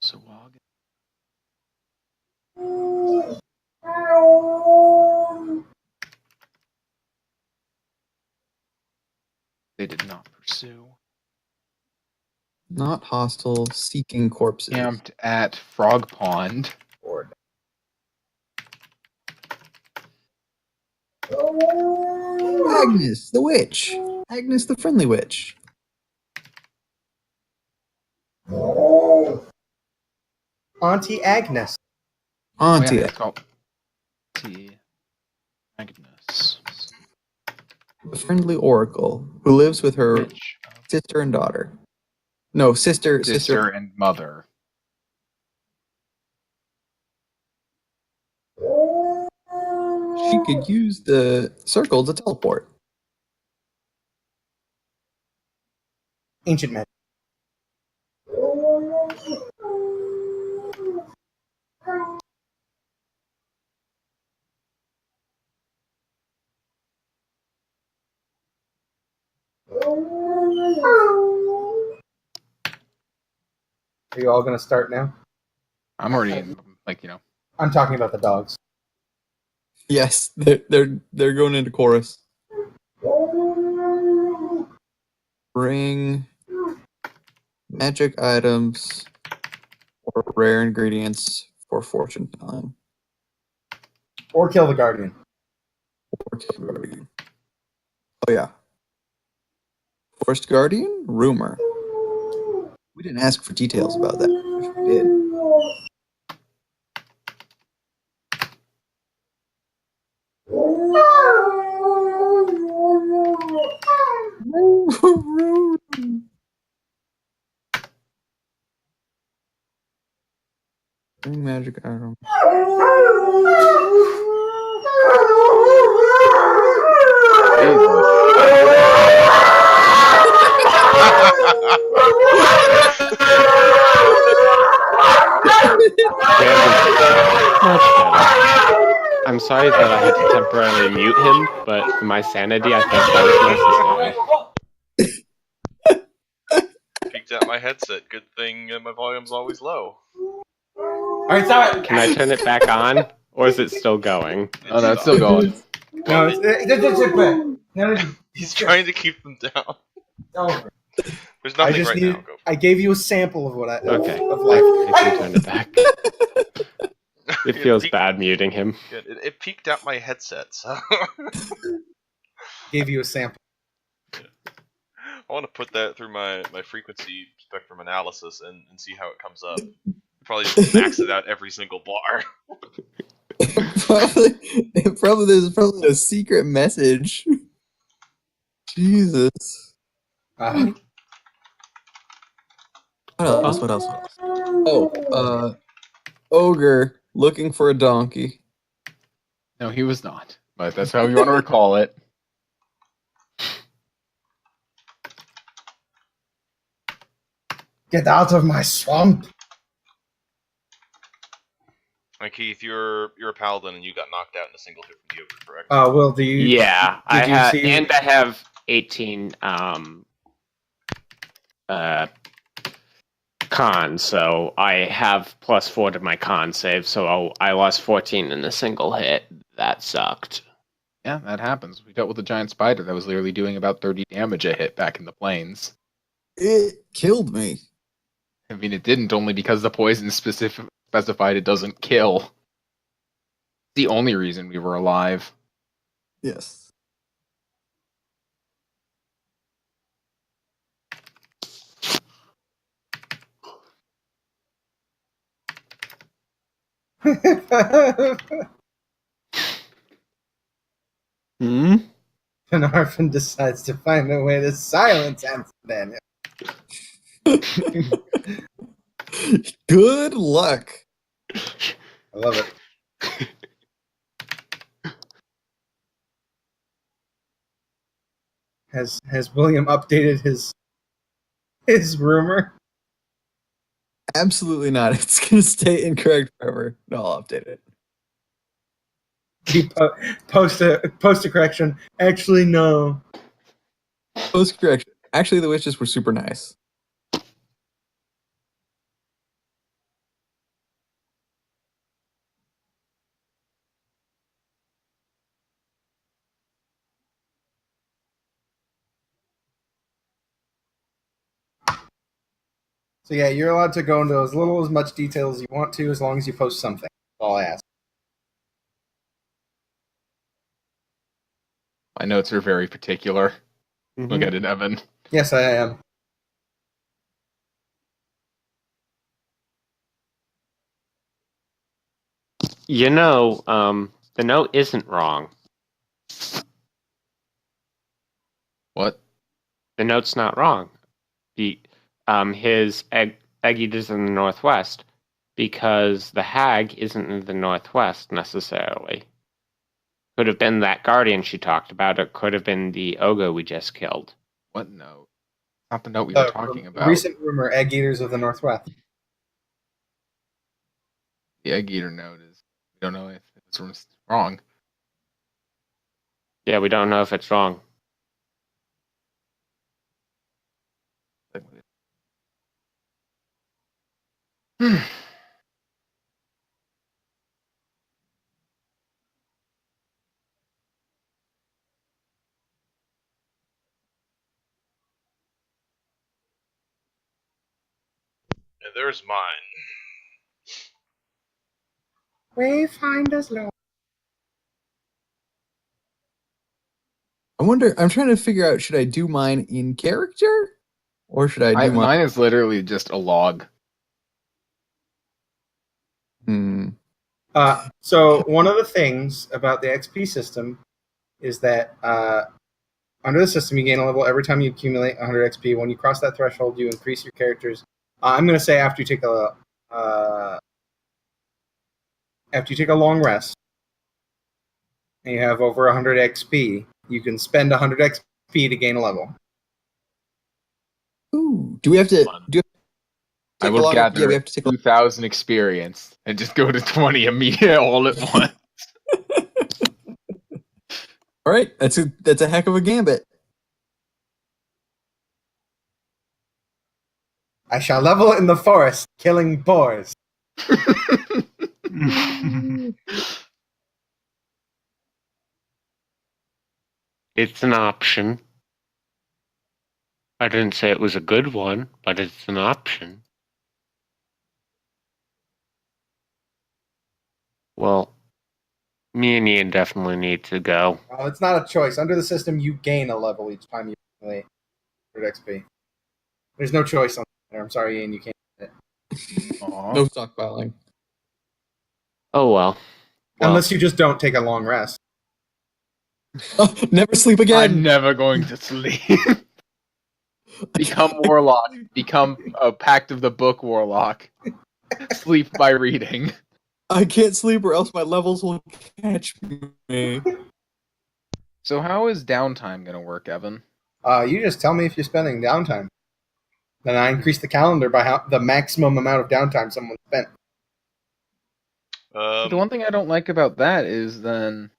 Sawargan. They did not pursue. Not hostile, seeking corpses. Camped at Frog Pond. Board. Agnes, the witch. Agnes, the friendly witch. Auntie Agnes. Auntie. It's called Auntie Agnes. The friendly oracle who lives with her Witch of sister and daughter. No, sister. sister and mother. She could use the circle to teleport. Ancient magic. Are you all going to start now? I'm already in, like, you know. I'm talking about the dogs. Yes, they're going into chorus. Bring magic items or rare ingredients for fortune telling. Or kill the guardian. Oh yeah. Forest guardian? Rumor. We didn't ask for details about that. If we did. Bring magic item. Much better. I'm sorry that I had to temporarily mute him, but for my sanity, I think that was necessary. Peeked out my headset. Good thing my volume's always low. Alright, stop it! Can I turn it back on, or is it still going? Oh no, it's still going. No, it's He's trying to keep them down. over. There's nothing right now. Go. I gave you a sample of what I Okay. of life. I can turn it back. It feels bad muting him. Good. It peeked out my headset, so Gave you a sample. I want to put that through my frequency spectrum analysis and see how it comes up. Probably just max it out every single bar. There's probably a secret message. Jesus. Uh, What else? What else? What else? Oh, ogre looking for a donkey. No, he was not. But that's how you want to recall it. Get out of my swamp! And Keith, you're a paladin and you got knocked out in a single hit from the ogre, correct? Will, do you... Yeah, I did you have, see- and I have 18 con, so I have +4 to my con save, so I lost 14 in a single hit. That sucked. Yeah, that happens. We dealt with a giant spider that was literally doing about 30 damage a hit back in the plains. It killed me. I mean, it didn't only because the poison specified it doesn't kill. The only reason we were alive. Yes. Hmm? Penarfin decides to find a way to silence Anson Daniel. Good luck. I love it. Has William updated his rumor? Absolutely not. It's gonna stay incorrect forever. No, I'll update it. He post a correction. Actually, no. Post correction. Actually, the witches were super nice. So yeah, you're allowed to go into as little as much detail as you want to, as long as you post something. That's all I ask. My notes are very particular. Look at it, Evan. Yes, I am. You know, the note isn't wrong. What? The note's not wrong. His egg eaters in the northwest, because the hag isn't in the northwest necessarily. Could have been that guardian she talked about. It could have been the ogre we just killed. What note? Not the note we were talking about. Recent rumor: Egg Eaters of the Northwest. The egg eater note is. We don't know if it's wrong. Yeah, we don't know if it's wrong. And there's mine. Wayfinder's Law. I wonder. I'm trying to figure out. Should I do mine in character, or should I do Mine is literally just a log. So one of the things about the XP system is that under the system you gain a level every time you accumulate 100 XP. When you cross that threshold, you increase your character's. I'm going to say after you take a long rest, and you have over 100 XP, you can spend 100 XP to gain a level. Ooh. Do we have to? I will gather we have to take 2,000 experience and just go to 20 immediate all at once. All right, that's a heck of a gambit. I shall level in the forest, killing boars. It's an option. I didn't say it was a good one, but it's an option. Well, me and Ian definitely need to go. Well, it's not a choice. Under the system, you gain a level each time you accumulate 100 XP. There's no choice on there. I'm sorry, Ian, you can't get it. No stockpiling. Oh well. Unless you just don't take a long rest. Never sleep I'm again. never going to sleep. Become warlock. Become a Pact of the Book warlock. Sleep by reading. I can't sleep or else my levels will catch me. So how is downtime gonna work, Evan? You just tell me if you're spending downtime. Then I increase the calendar by the maximum amount of downtime someone spent. The one thing I don't like about that is then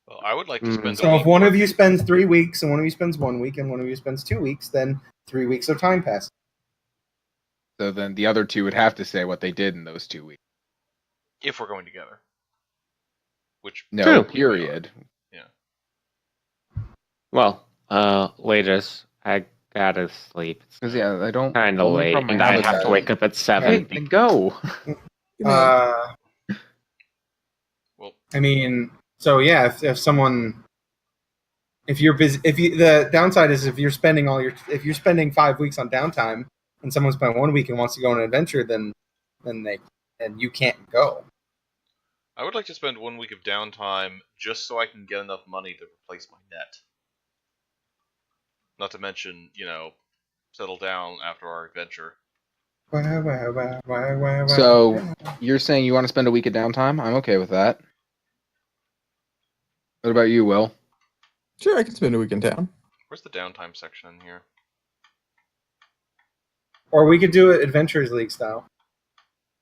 Well, I would like to spend a So week. if one of you spends 3 weeks, and one of you spends 1 week, and one of you spends 2 weeks, then 3 weeks of time passes. so then the other two would have to say what they did in those 2 weeks. If we're going together. Which No, technically we are. period. Well, latest I gotta sleep. Because yeah, I don't. Kind the of only late, problem and I I have have is to that- wake up at 7. Hey, then go. Well, Well, I mean, so yeah, if someone, if you're busy, the downside is if you're spending if you're spending 5 weeks on downtime, and someone spent 1 week and wants to go on an adventure, then you can't go. I would like to spend 1 week of downtime just so I can get enough money to replace my net. Not to mention, settle down after our adventure. So you're saying you want to spend a week of downtime? I'm okay with that. What about you, Will? Sure, I can spend a week in town. Where's the downtime section in here? Or we could do it Adventurers League style.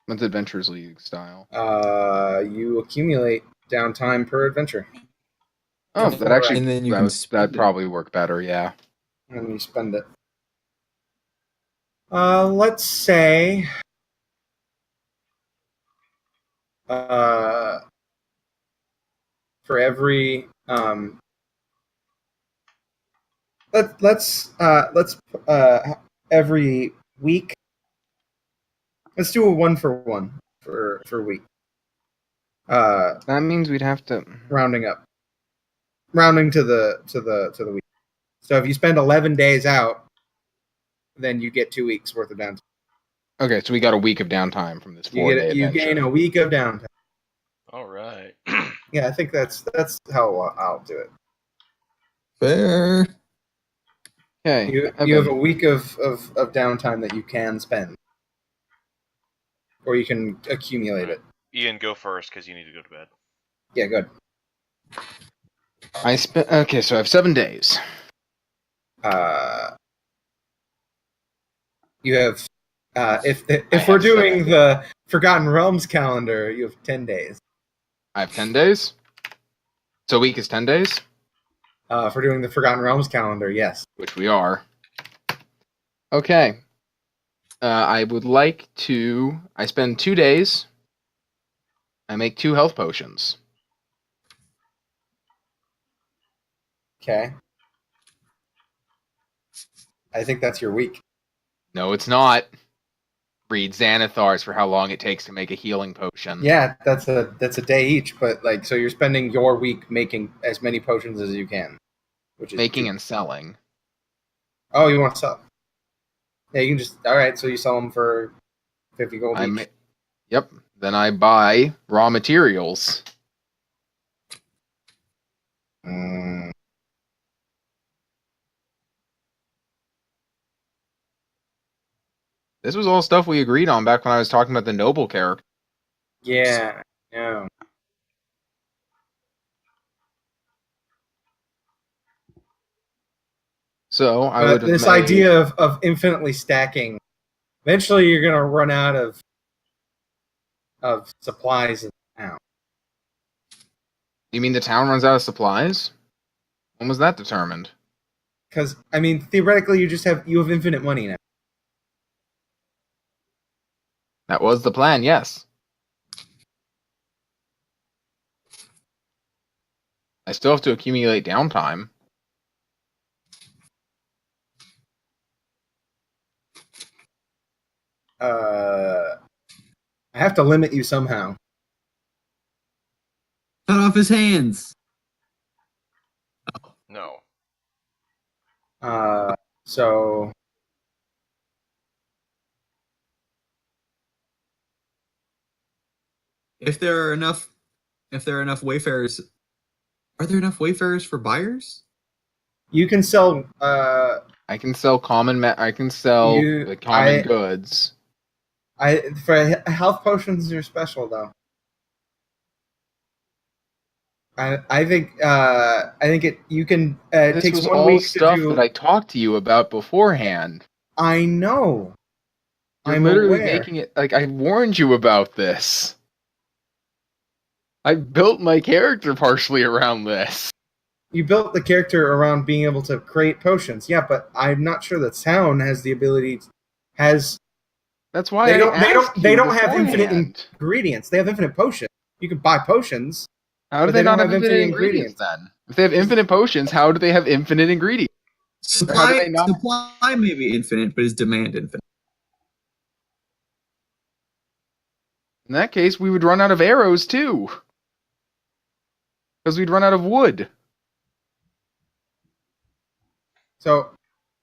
What's Adventures League style? You accumulate downtime per adventure. Oh, Yeah, that actually and then you can spend that'd it. probably work better. Yeah. And you spend it. Let's say for every let's every week. Let's do a 1-for-1 for a week. That means we'd have to. Rounding up, rounding to the week. So if you spend 11 days out, then you get 2 weeks worth of downtime. Okay, so we got a week of downtime from this You 4-day you adventure. gain a week of downtime. All right. Yeah, I think that's how I'll do it. Fair. Okay. You have a week of downtime that you can spend, or you can accumulate it. Ian, go first because you need to go to bed. Yeah, good. I spent. Okay, so I have 7 days. You have if have we're doing 7 the Forgotten Realms calendar, you have 10 days. I have 10 days. So a week is 10 days, For doing the Forgotten Realms calendar, yes. which we are. Okay. I would like to. I spend 2 days. I make 2 health potions. Okay. I think that's your week. No, it's not. Read Xanathar's for how long it takes to make a healing potion. Yeah, that's a day each, but like so you're spending your week making as many potions as you can, which is Making 2. and selling. Oh, you want to sell? Yeah, you can just all right. So you sell them for 50 gold each. Yep. Then I buy raw materials. This was all stuff we agreed on back when I was talking about the noble character. Yeah, yeah. So I But would. this idea of infinitely stacking, eventually you're gonna run out of supplies in town. You mean the town runs out of supplies? When was that determined? Because I mean, theoretically, you have infinite money now. That was the plan, yes. I still have to accumulate downtime. I have to limit you somehow. Cut off his hands. No. So If there are enough wayfarers, are there enough wayfarers for buyers? You can sell. I can sell I can sell the common goods. For health potions are special though. I think it. You can. It This takes was 1 all week to stuff do. that I talked to you about beforehand. I know. You're I'm literally aware. making it like I warned you about this. I built my character partially around this. You built the character around being able to create potions. Yeah, but I'm not sure that Sound has the ability. Has That's why they I don't. asked They you don't have infinite beforehand. ingredients. They have infinite potions. You can buy potions. How do but they they not don't have have infinite infinite ingredients ingredients. then? If they have infinite potions, how do they have infinite ingredients? How do they not? Supply may be infinite, but is demand infinite? In that case, we would run out of arrows too. Because we'd run out of wood. So,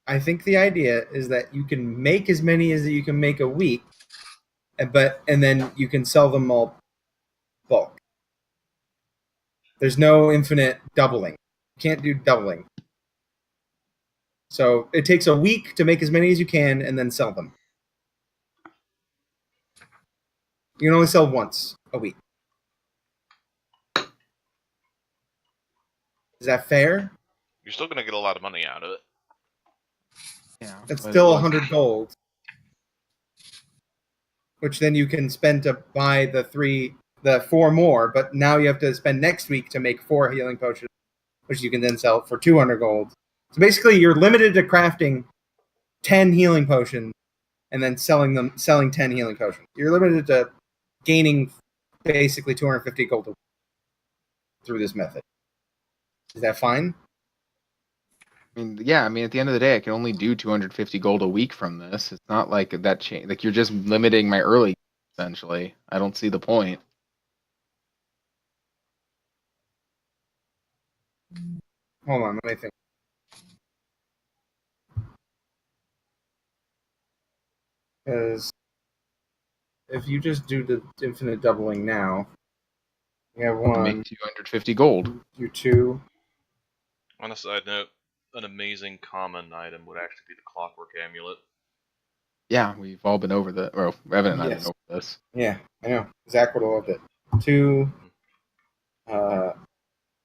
I think the idea is that you can make as many as you can make a week, and then you can sell them all bulk. There's no infinite doubling. You can't do doubling. So it takes a week to make as many as you can and then sell them. You can only sell once a week. Is that fair? You're still gonna get a lot of money out of it. Yeah, That's but still it 100 gold, which then you can spend to buy the 4 more. But now you have to spend next week to make 4 healing potions, which you can then sell for 200 gold. So basically, you're limited to crafting 10 healing potions and then selling 10 healing potions. You're limited to gaining basically 250 gold through this method. Is that fine? I mean, yeah. I mean, at the end of the day, I can only do 250 gold a week from this. It's not like that change. Like you're just limiting my early. Essentially, I don't see the point. Hold on, let me think. Because if you just do the infinite doubling now, you have To 1, make 250 gold. do 2. On a side note, an amazing common item would actually be the clockwork amulet. Yeah, we've all been over the. Well, Evan and I have Yes. been over this. Yeah, I know. Zach would have loved it. 2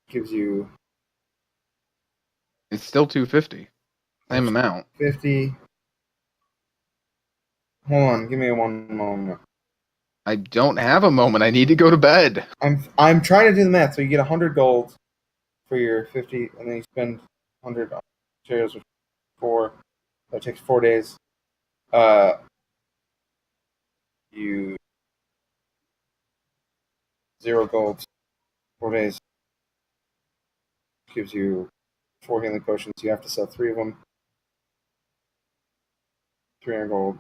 gives you It's still 250. Same amount. 50. Hold on, give me 1 moment. I don't have a moment. I need to go to bed. I'm trying to do the math. So you get 100 gold for your 50, and then you spend 100 on materials, which 4. That takes 4 days. You 0 gold, 4 days. Gives you 4 healing potions. You have to sell 3 of them. 300 gold,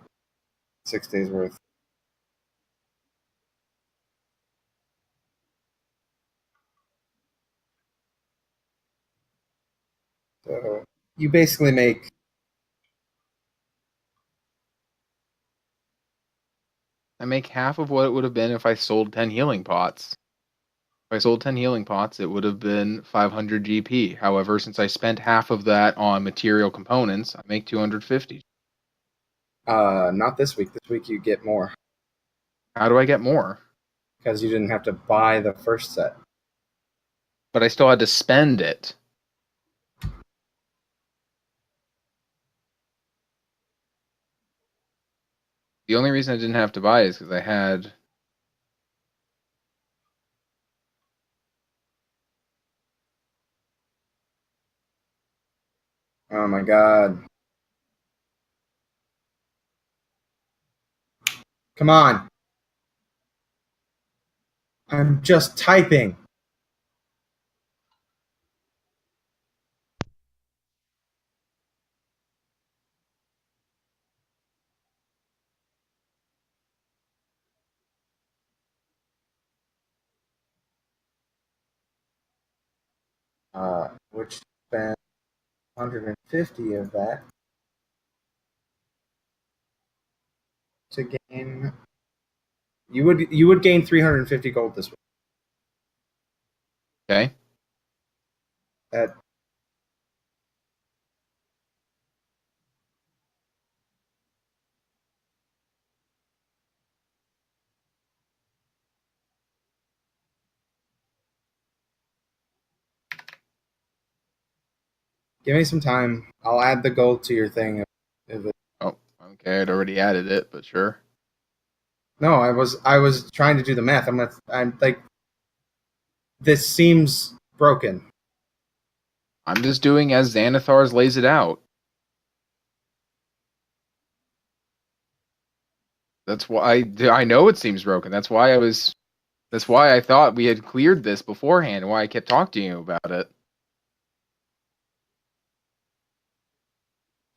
6 days worth. So you basically make I make half of what it would have been if I sold 10 healing pots. If I sold 10 healing pots, it would have been 500 GP. However, since I spent half of that on material components, I make 250. not this week. This week you get more How do I get more? because you didn't have to buy the first set. But I still had to spend it. The only reason I didn't have to buy is because I had. Oh my god. Come on. I'm just typing. Which spent 150 of that to gain You would gain 350 gold this week. Okay. That give me some time. I'll add the gold to your thing. Oh, okay. I'd already added it, but sure. No, I was trying to do the math. I'm like, this seems broken. I'm just doing as Xanathar's lays it out. That's why I know it seems broken. That's why I thought we had cleared this beforehand, and why I kept talking to you about it.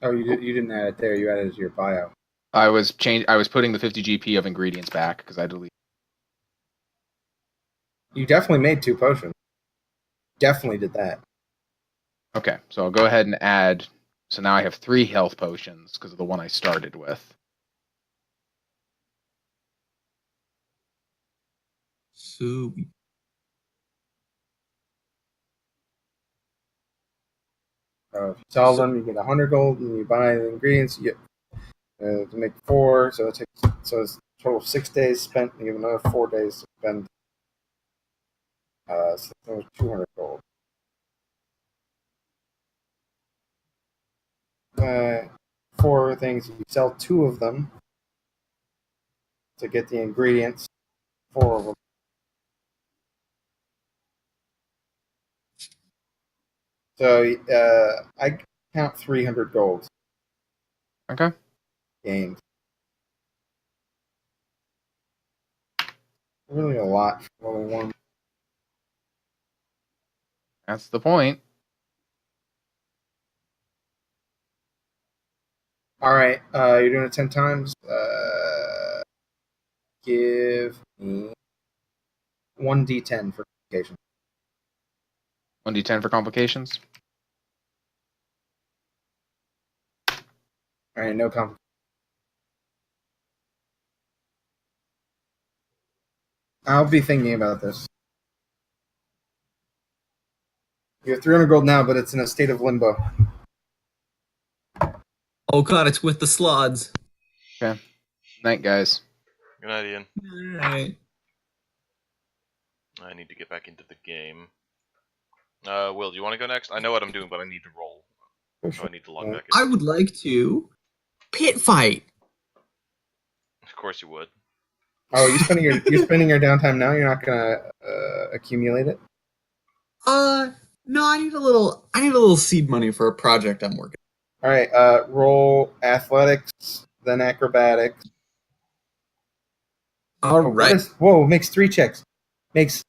Oh, you didn't add it there. You added it to your bio. I was putting the 50 GP of ingredients back because I deleted. You definitely made 2 potions. Definitely did that. Okay, so I'll go ahead and add. So now I have 3 health potions because of the one I started with. So If you sell them, you get 100 gold, and you buy the ingredients, you get to make 4. So it's a total of 6 days spent, and you have another 4 days to spend. So that 200 gold. 4 things. You sell 2 of them to get the ingredients. 4 of them. So I count 300 gold Okay. gained. Really a lot for level 1. That's the point. All right, you're doing it 10 times. Give me 1d10 for complication. 1d10 for complications. All right, no complication. I'll be thinking about this. You have 300 gold now, but it's in a state of limbo. oh god, it's with the slods. Okay. Night, guys. Good night, Ian. Alright. I need to get back into the game. Will, do you want to go next? I know what I'm doing, but I need to roll. So I need to log back in. I would like to pit fight. Of course you would. Oh, you're spending your downtime now. You're not gonna accumulate it. No, I need a little seed money for a project I'm working. All right, roll athletics, then acrobatics. All right. Whoa, makes 3 checks. Makes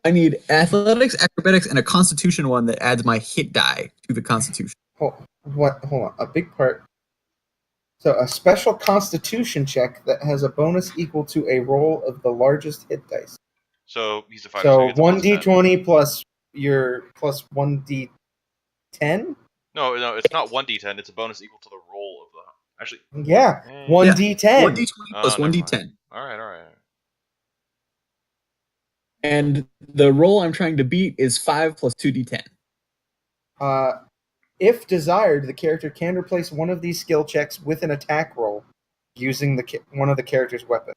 I need athletics, acrobatics, and a constitution one that adds my hit die to the constitution. hold on. A big part. So a special constitution check that has a bonus equal to a roll of the largest hit dice. So he's a 5. So he gets a plus 10. 1d20 plus your plus 1d10. No, it's not 1d10. It's a bonus equal to the roll of the. Actually. Yeah, 1d10. 1d20 plus Oh, never 1d10. mind. All right. And the roll I'm trying to beat is 5 plus 2d10. If desired, the character can replace one of these skill checks with an attack roll using one of the character's weapons.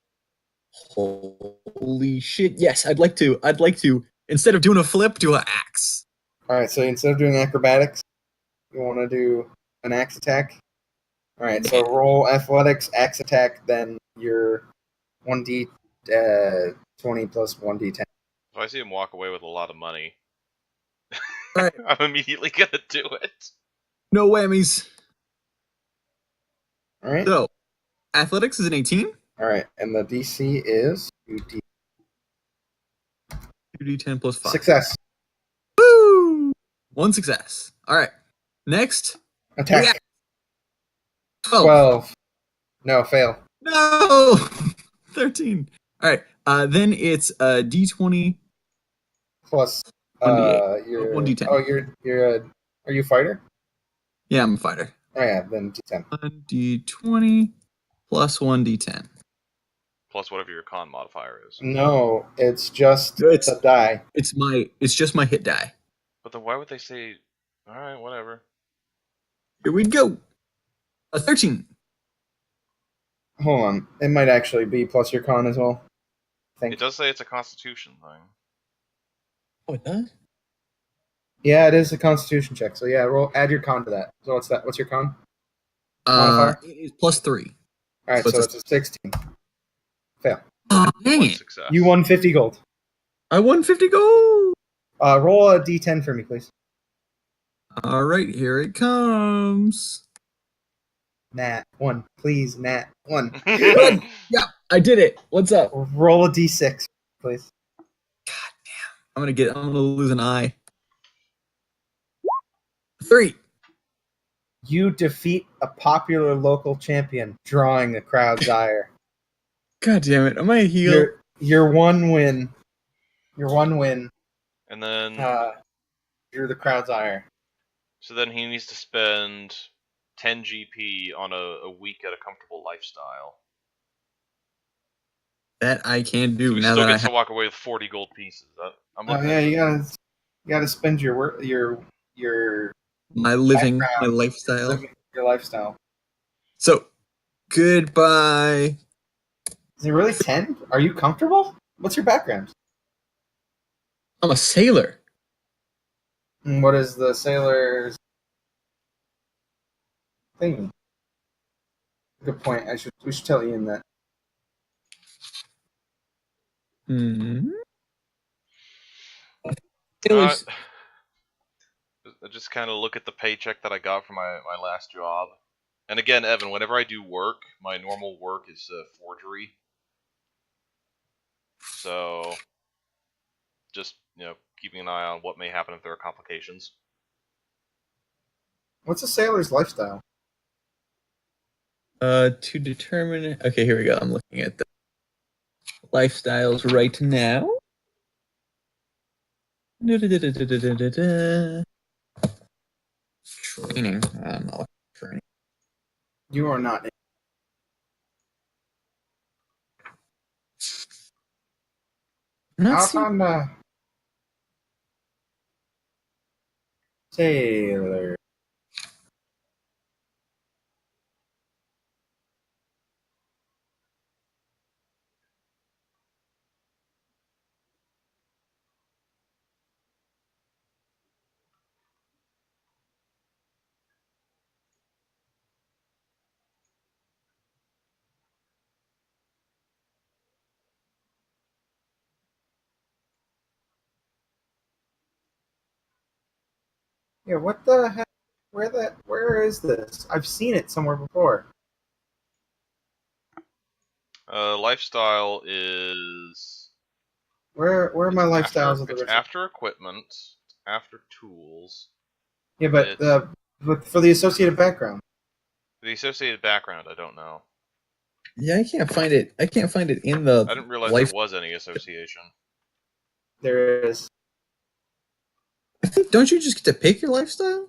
Holy shit! Yes, I'd like to. Instead of doing a flip, do an axe. All right, so instead of doing acrobatics, you want to do an axe attack. All right, so roll athletics, axe attack, then your 1d20 plus 1d10. If I see him walk away with a lot of money, Right. I'm immediately gonna do it. No whammies. All right. So, athletics is an 18. All right, and the DC is 2d10 plus 5. success. Woo! 1 success. All right. Next. Attack. Yeah. 12. 12. No, fail. No. 13. All right. Then it's a d20 Plus 1d8. your 1d10. Oh, are you a fighter? Yeah, I'm a fighter. Oh yeah, then d10. 1d20 plus 1d10. Plus whatever your con modifier is. No, it's just It's- a die. It's just my hit die. But then why would they say, alright, whatever. Here we go. A 13. Hold on. It might actually be plus your con as well. I think. It does say it's a constitution thing. Oh, it does? Yeah, it is a constitution check. So yeah, add your con to that. So what's that? What's your con? Modifier? It is plus 3. Alright, So so it's it's a 16. Fail. Oh, dang One it. success. You won 50 gold. I won 50 gold. Roll a d10 for me, please. All right, here it comes. Nat 1. Please, Nat 1. Good. Yeah, I did it. What's up? Roll a d6, please. I'm gonna lose an eye. 3. You defeat a popular local champion, drawing the crowd's ire. God damn it! Am I a heel? Your one win. Your one win And then, drew the crowd's ire. so then he needs to spend 10 GP on a week at a comfortable lifestyle. That I can do So he now still that I gets to have. walk away with 40 gold pieces. I'm Oh looking yeah, at you gotta spend your My living, my background. lifestyle. your lifestyle. So, goodbye. Is it really 10? Are you comfortable? What's your background? I'm a sailor. And what is the sailor's thing? Good point. We should tell Ian that. Hmm. I Sailors. just kind of look at the paycheck that I got from my last job. And again, Evan, whenever I do work, my normal work is forgery. So, just, keeping an eye on what may happen if there are complications. What's a sailor's lifestyle? To determine. Okay, here we go. I'm looking at the lifestyles right now. Training. I'm not looking for training. You are not. Not Out seeing- on the sailor. Yeah, what the heck? Where is this? I've seen it somewhere before. Lifestyle is... Where are my it's lifestyles after, of the it's original? after equipment, after tools. Yeah, but for the associated background. The associated background, I don't know. Yeah, I can't find it. I can't find it in the. I didn't realize life. there was any association. There is. I think. Don't you just get to pick your lifestyle?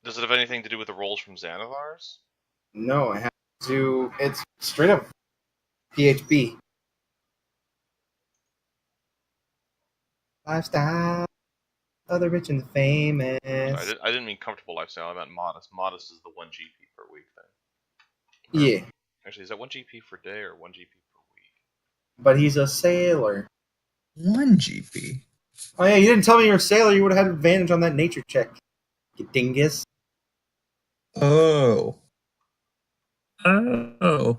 Does it have anything to do with the rolls from Xanathar's? No, I have to. It's straight up PHP. Lifestyle of the rich and the famous. I didn't mean comfortable lifestyle, I meant modest. Modest is the 1 GP per week thing. Yeah, Actually, is that 1 GP per day or 1 GP per week? but he's a sailor. 1 GP. Oh yeah, you didn't tell me you're a sailor. You would have had advantage on that nature check. You dingus. Oh. Oh.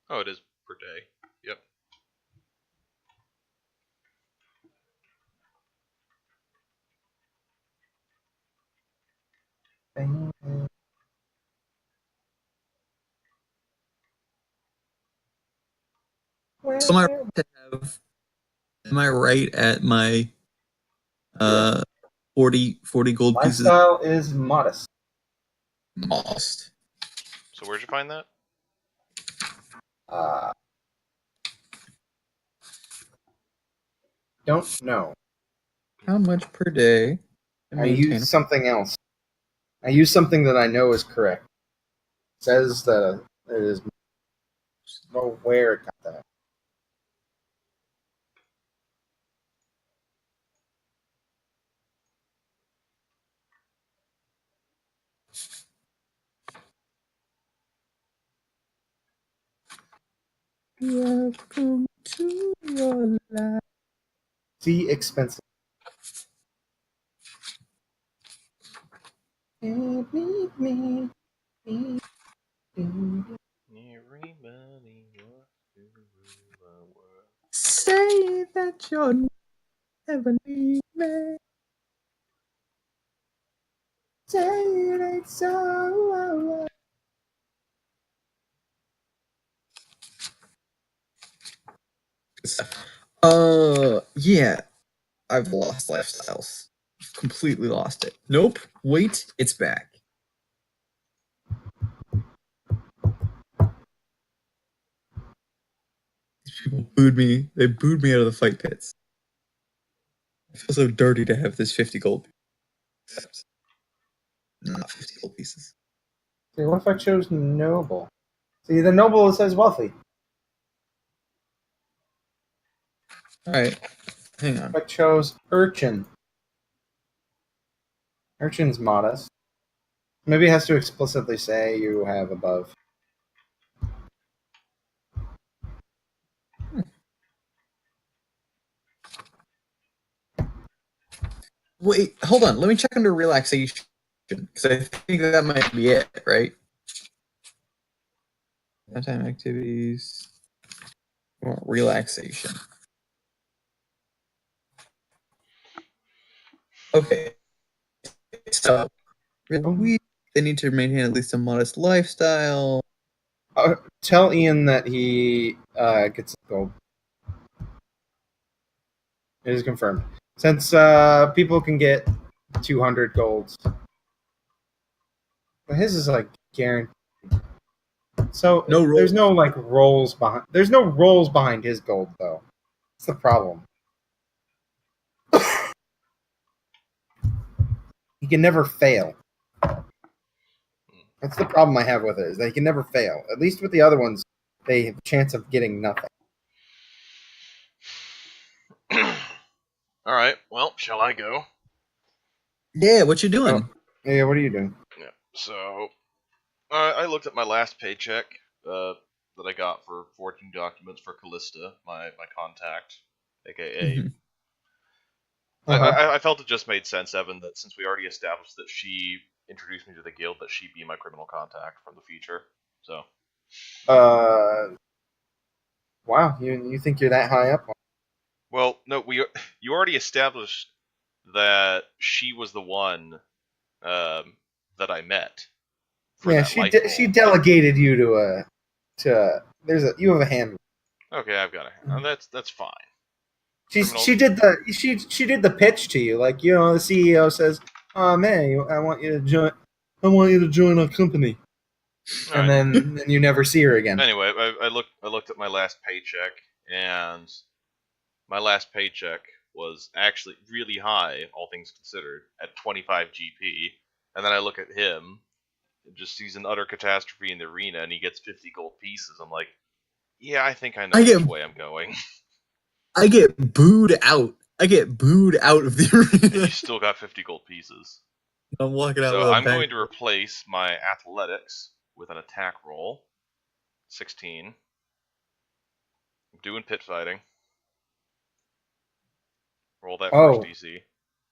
Oh, it is per day. Yep. So am I right to have? Am I right at my 40 gold pieces? Lifestyle is modest. Lost. So where'd you find that? Don't know. How much per day? to I maintain- use something else. I use something that I know is correct. It says that There's nowhere it got that. Welcome to your life. See, expensive. Me. Everybody wants to rule the world. Say that you'll never leave me. Say it ain't so. Yeah. I've lost lifestyles. Completely lost it. Nope. Wait, it's back. These people booed me. They booed me out of the fight pits. I feel so dirty to have this 50 gold. Except not 50 gold pieces. See, what if I chose noble? See, the noble says wealthy. Alright. Hang on. If I chose urchin. Urchin's modest. Maybe it has to explicitly say you have above. Wait, hold on. Let me check under relaxation. Because I think that might be it, right? Downtime activities. Relaxation. Okay. So, they need to maintain at least a modest lifestyle. Tell Ian that he gets gold. It is confirmed. Since people can get 200 golds. But his is like guaranteed. So No rolls. there's no like rolls behind. There's no rolls behind his gold though. That's the problem. He can never fail. That's the problem I have with it. Is that he can never fail. At least with the other ones, they have a chance of getting nothing. All right. Well, shall I go? Yeah, what you doing? Yeah, what are you doing? Yeah. So, I looked at my last paycheck that I got for forging documents for Callista, my contact, aka. Mhm. I felt it just made sense, Evan, that since we already established that she introduced me to the guild, that she be my criminal contact from the future. So. Wow, you think you're that high up? Well, no, you already established that she was the one that I met. For Yeah, that life she roll. delegated you you have a hand. Okay, I've got a hand. That's fine. She did the pitch to you, like, you know, the CEO says, "Oh man, I want you to join our company," All and right. then you never see her again. Anyway, I looked at my last paycheck, and my last paycheck was actually really high, all things considered, at 25 GP. And then I look at him, and just sees an utter catastrophe in the arena, and he gets 50 gold pieces. I'm like, yeah, I think I know which way I'm going. I get booed out. I get booed out of the And you arena. still got 50 gold pieces. I'm walking out So with a I'm bang. going to replace my athletics with an attack roll. 16. I'm doing pit fighting. Roll that first DC.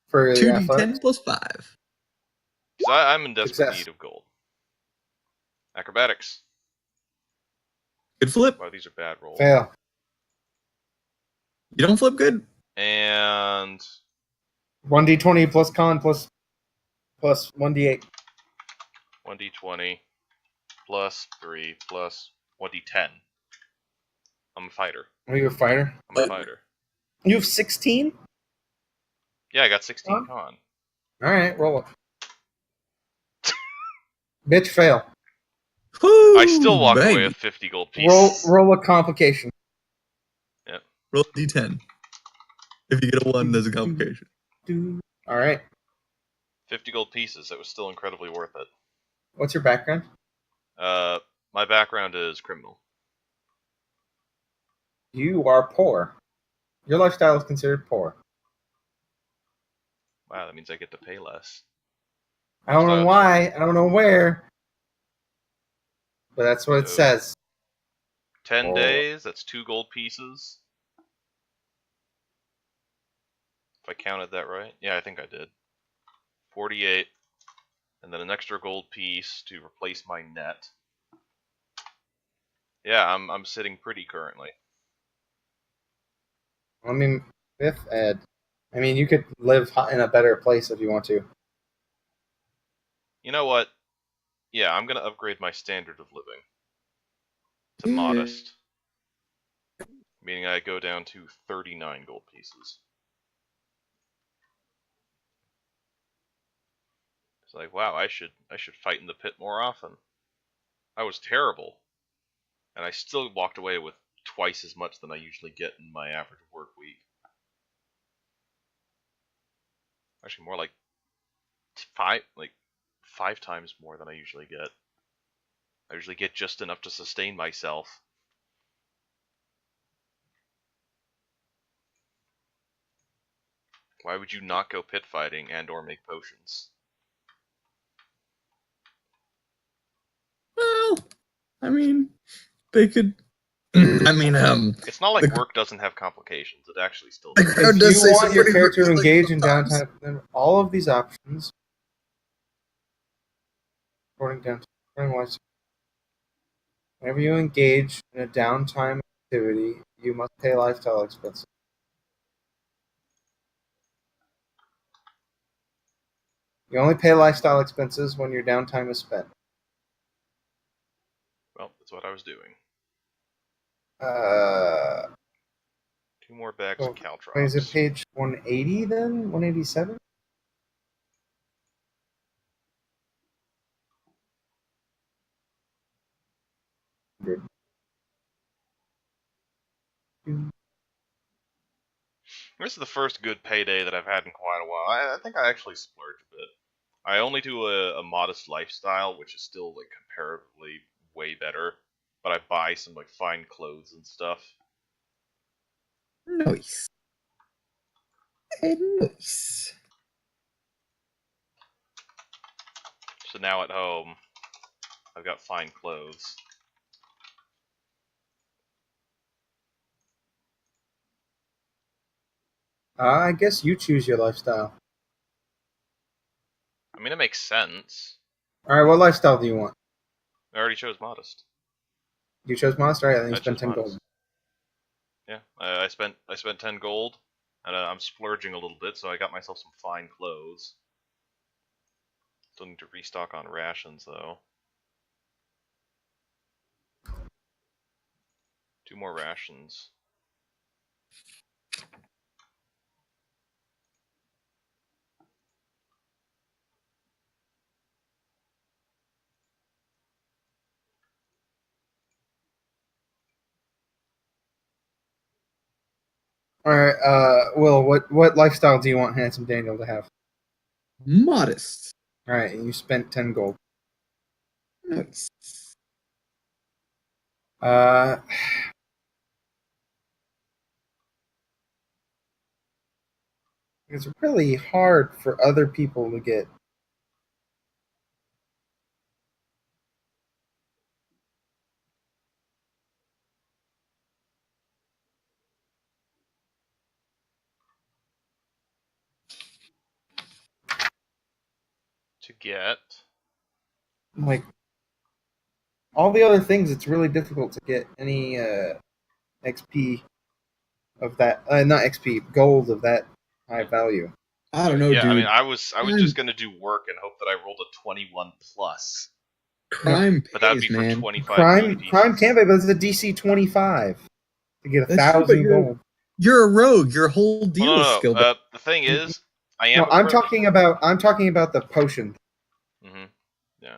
For the 2d10 athletics? plus 5. Because I'm in desperate Success. need of gold. Acrobatics. Good flip. Wow, these are bad rolls. Fail. You don't flip good? And 1d20 plus con plus 1d8. 1d20 plus 3 plus 1d10. I'm a fighter. Are you a fighter? I'm a fighter. You have 16? Yeah, I got 16 Huh? con. Alright, roll it. Bitch, fail. Woo, I still walk bang. away with 50 gold pieces. Roll a complication. Yep. Roll a d10. If you get a 1, there's a complication. Alright. 50 gold pieces. That was still incredibly worth it. What's your background? My background is criminal. You are poor. Your lifestyle is considered poor. Wow, that means I get to pay less. I don't know why. I don't know where. But that's what it So, says. 10 days, that's 2 gold pieces. If I counted that right. Yeah, I think I did. 48. And then an extra gold piece to replace my net. Yeah, I'm sitting pretty currently. I mean, fifth ed. I mean, you could live in a better place if you want to. You know what? Yeah, I'm gonna upgrade my standard of living to modest. Meaning I go down to 39 gold pieces. It's like, wow, I should fight in the pit more often. I was terrible. And I still walked away with twice as much than I usually get in my average work week. Actually, more like five times more than I usually get. I usually get just enough to sustain myself. Why would you not go pit fighting and or make potions? Well, I mean, they could. I mean, It's not like the- work doesn't have complications. It actually still the does. crowd If does you say want some your pretty character to horrific engage things in sometimes. downtime, then all of these options, according to life, whenever you engage in a downtime activity, you must pay lifestyle expenses. You only pay lifestyle expenses when your downtime is spent. Well, that's what I was doing. Uh, 2 more bags oh, of caltrops. wait, is it page 180 then? 187? This is the first good payday that I've had in quite a while. I think I actually splurge a bit. I only do a modest lifestyle, which is still like comparatively way better. But I buy some like fine clothes and stuff. Nice. Nice. So now at home, I've got fine clothes. I guess you choose your lifestyle. I mean, it makes sense. Alright, what lifestyle do you want? I already chose modest. You chose monster? Alright, then you I spend chose 10 modest. gold. Yeah, I spent 10 gold, and I'm splurging a little bit, so I got myself some fine clothes. Still need to restock on rations though. 2 more rations. Alright, Will, what lifestyle do you want Handsome Daniel to have? Modest. Alright, and you spent 10 gold. Nice. Uh, it's really hard for other people to get. To get. Like, all the other things, it's really difficult to get any XP of that. Not XP, gold of that high value. I don't know, Yeah, dude. I mean, I was just gonna do work and hope that I rolled a 21 plus. Crime pays, But that would be man. for 25 Crime gold pieces. can be, but it's a DC 25 to get That's true, but 1,000 gold. You're a rogue. Your whole deal Well, is no. skill. The thing is, I am. No, I'm talking about the potion. Mm-hmm. Yeah.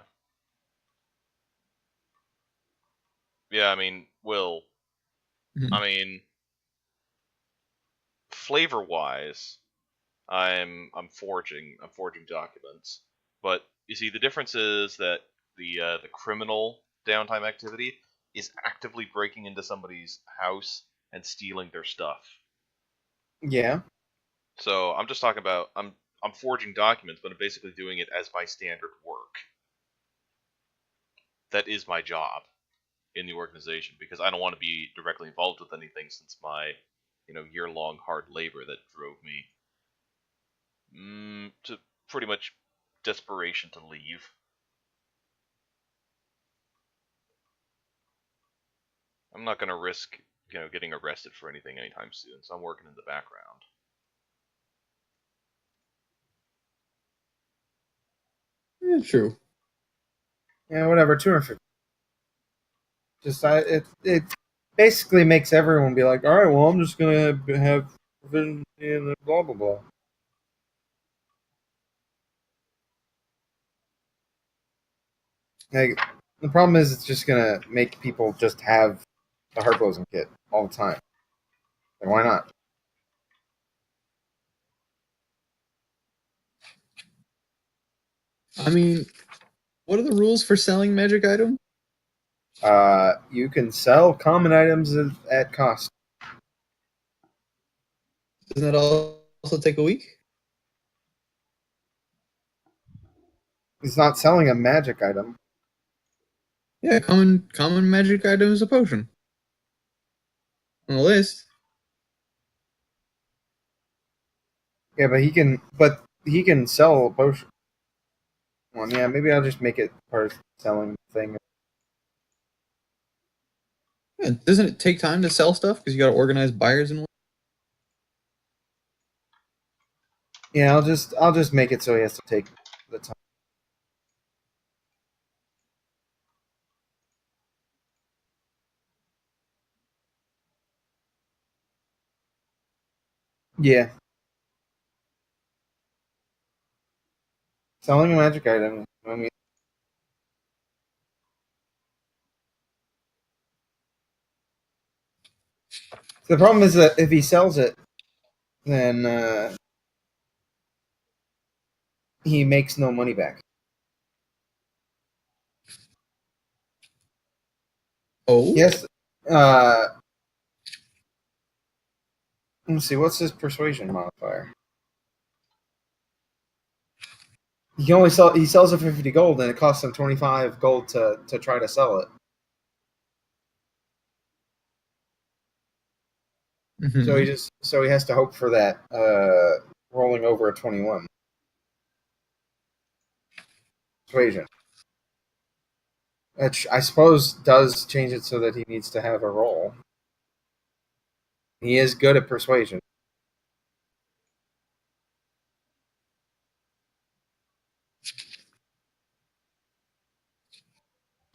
Yeah, I mean, Will. Mhm. I mean, flavor-wise, I'm forging documents, but you see, the difference is that the criminal downtime activity is actively breaking into somebody's house and stealing their stuff. Yeah. So I'm just talking about I'm forging documents, but I'm basically doing it as my standard work. That is my job in the organization because I don't want to be directly involved with anything since my, year-long hard labor that drove me to pretty much desperation to leave. I'm not going to risk, getting arrested for anything anytime soon, so I'm working in the background. Yeah, true. Yeah, whatever. 250. It basically makes everyone be like, all right, well, I'm just gonna have provision and blah blah blah. Like, the problem is, it's just gonna make people just have the herbalism kit all the time. Like, why not? I mean, what are the rules for selling magic items? You can sell common items at cost. Doesn't that also take a week? He's not selling a magic item. Yeah, common magic item is a potion. On the list. Yeah, but he can sell a potion. Well, yeah, maybe I'll just make it part of the selling thing. Yeah, doesn't it take time to sell stuff because you got to organize buyers and? Yeah, I'll just make it so he has to take the time. Yeah. Selling a magic item. I mean, the problem is that if he sells it, then he makes no money back. Oh, Yes. Let's see. What's his persuasion modifier? He can only sell. He sells it for 50 gold, and it costs him 25 gold to try to sell it. Mhm. So he has to hope for that rolling over a 21 persuasion, which I suppose does change it so that he needs to have a roll. He is good at persuasion.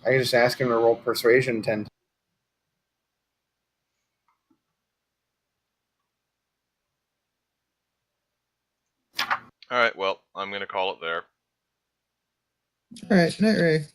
I can just ask him to roll persuasion 10. Alright, well, I'm going to call it there. all right, night Ray.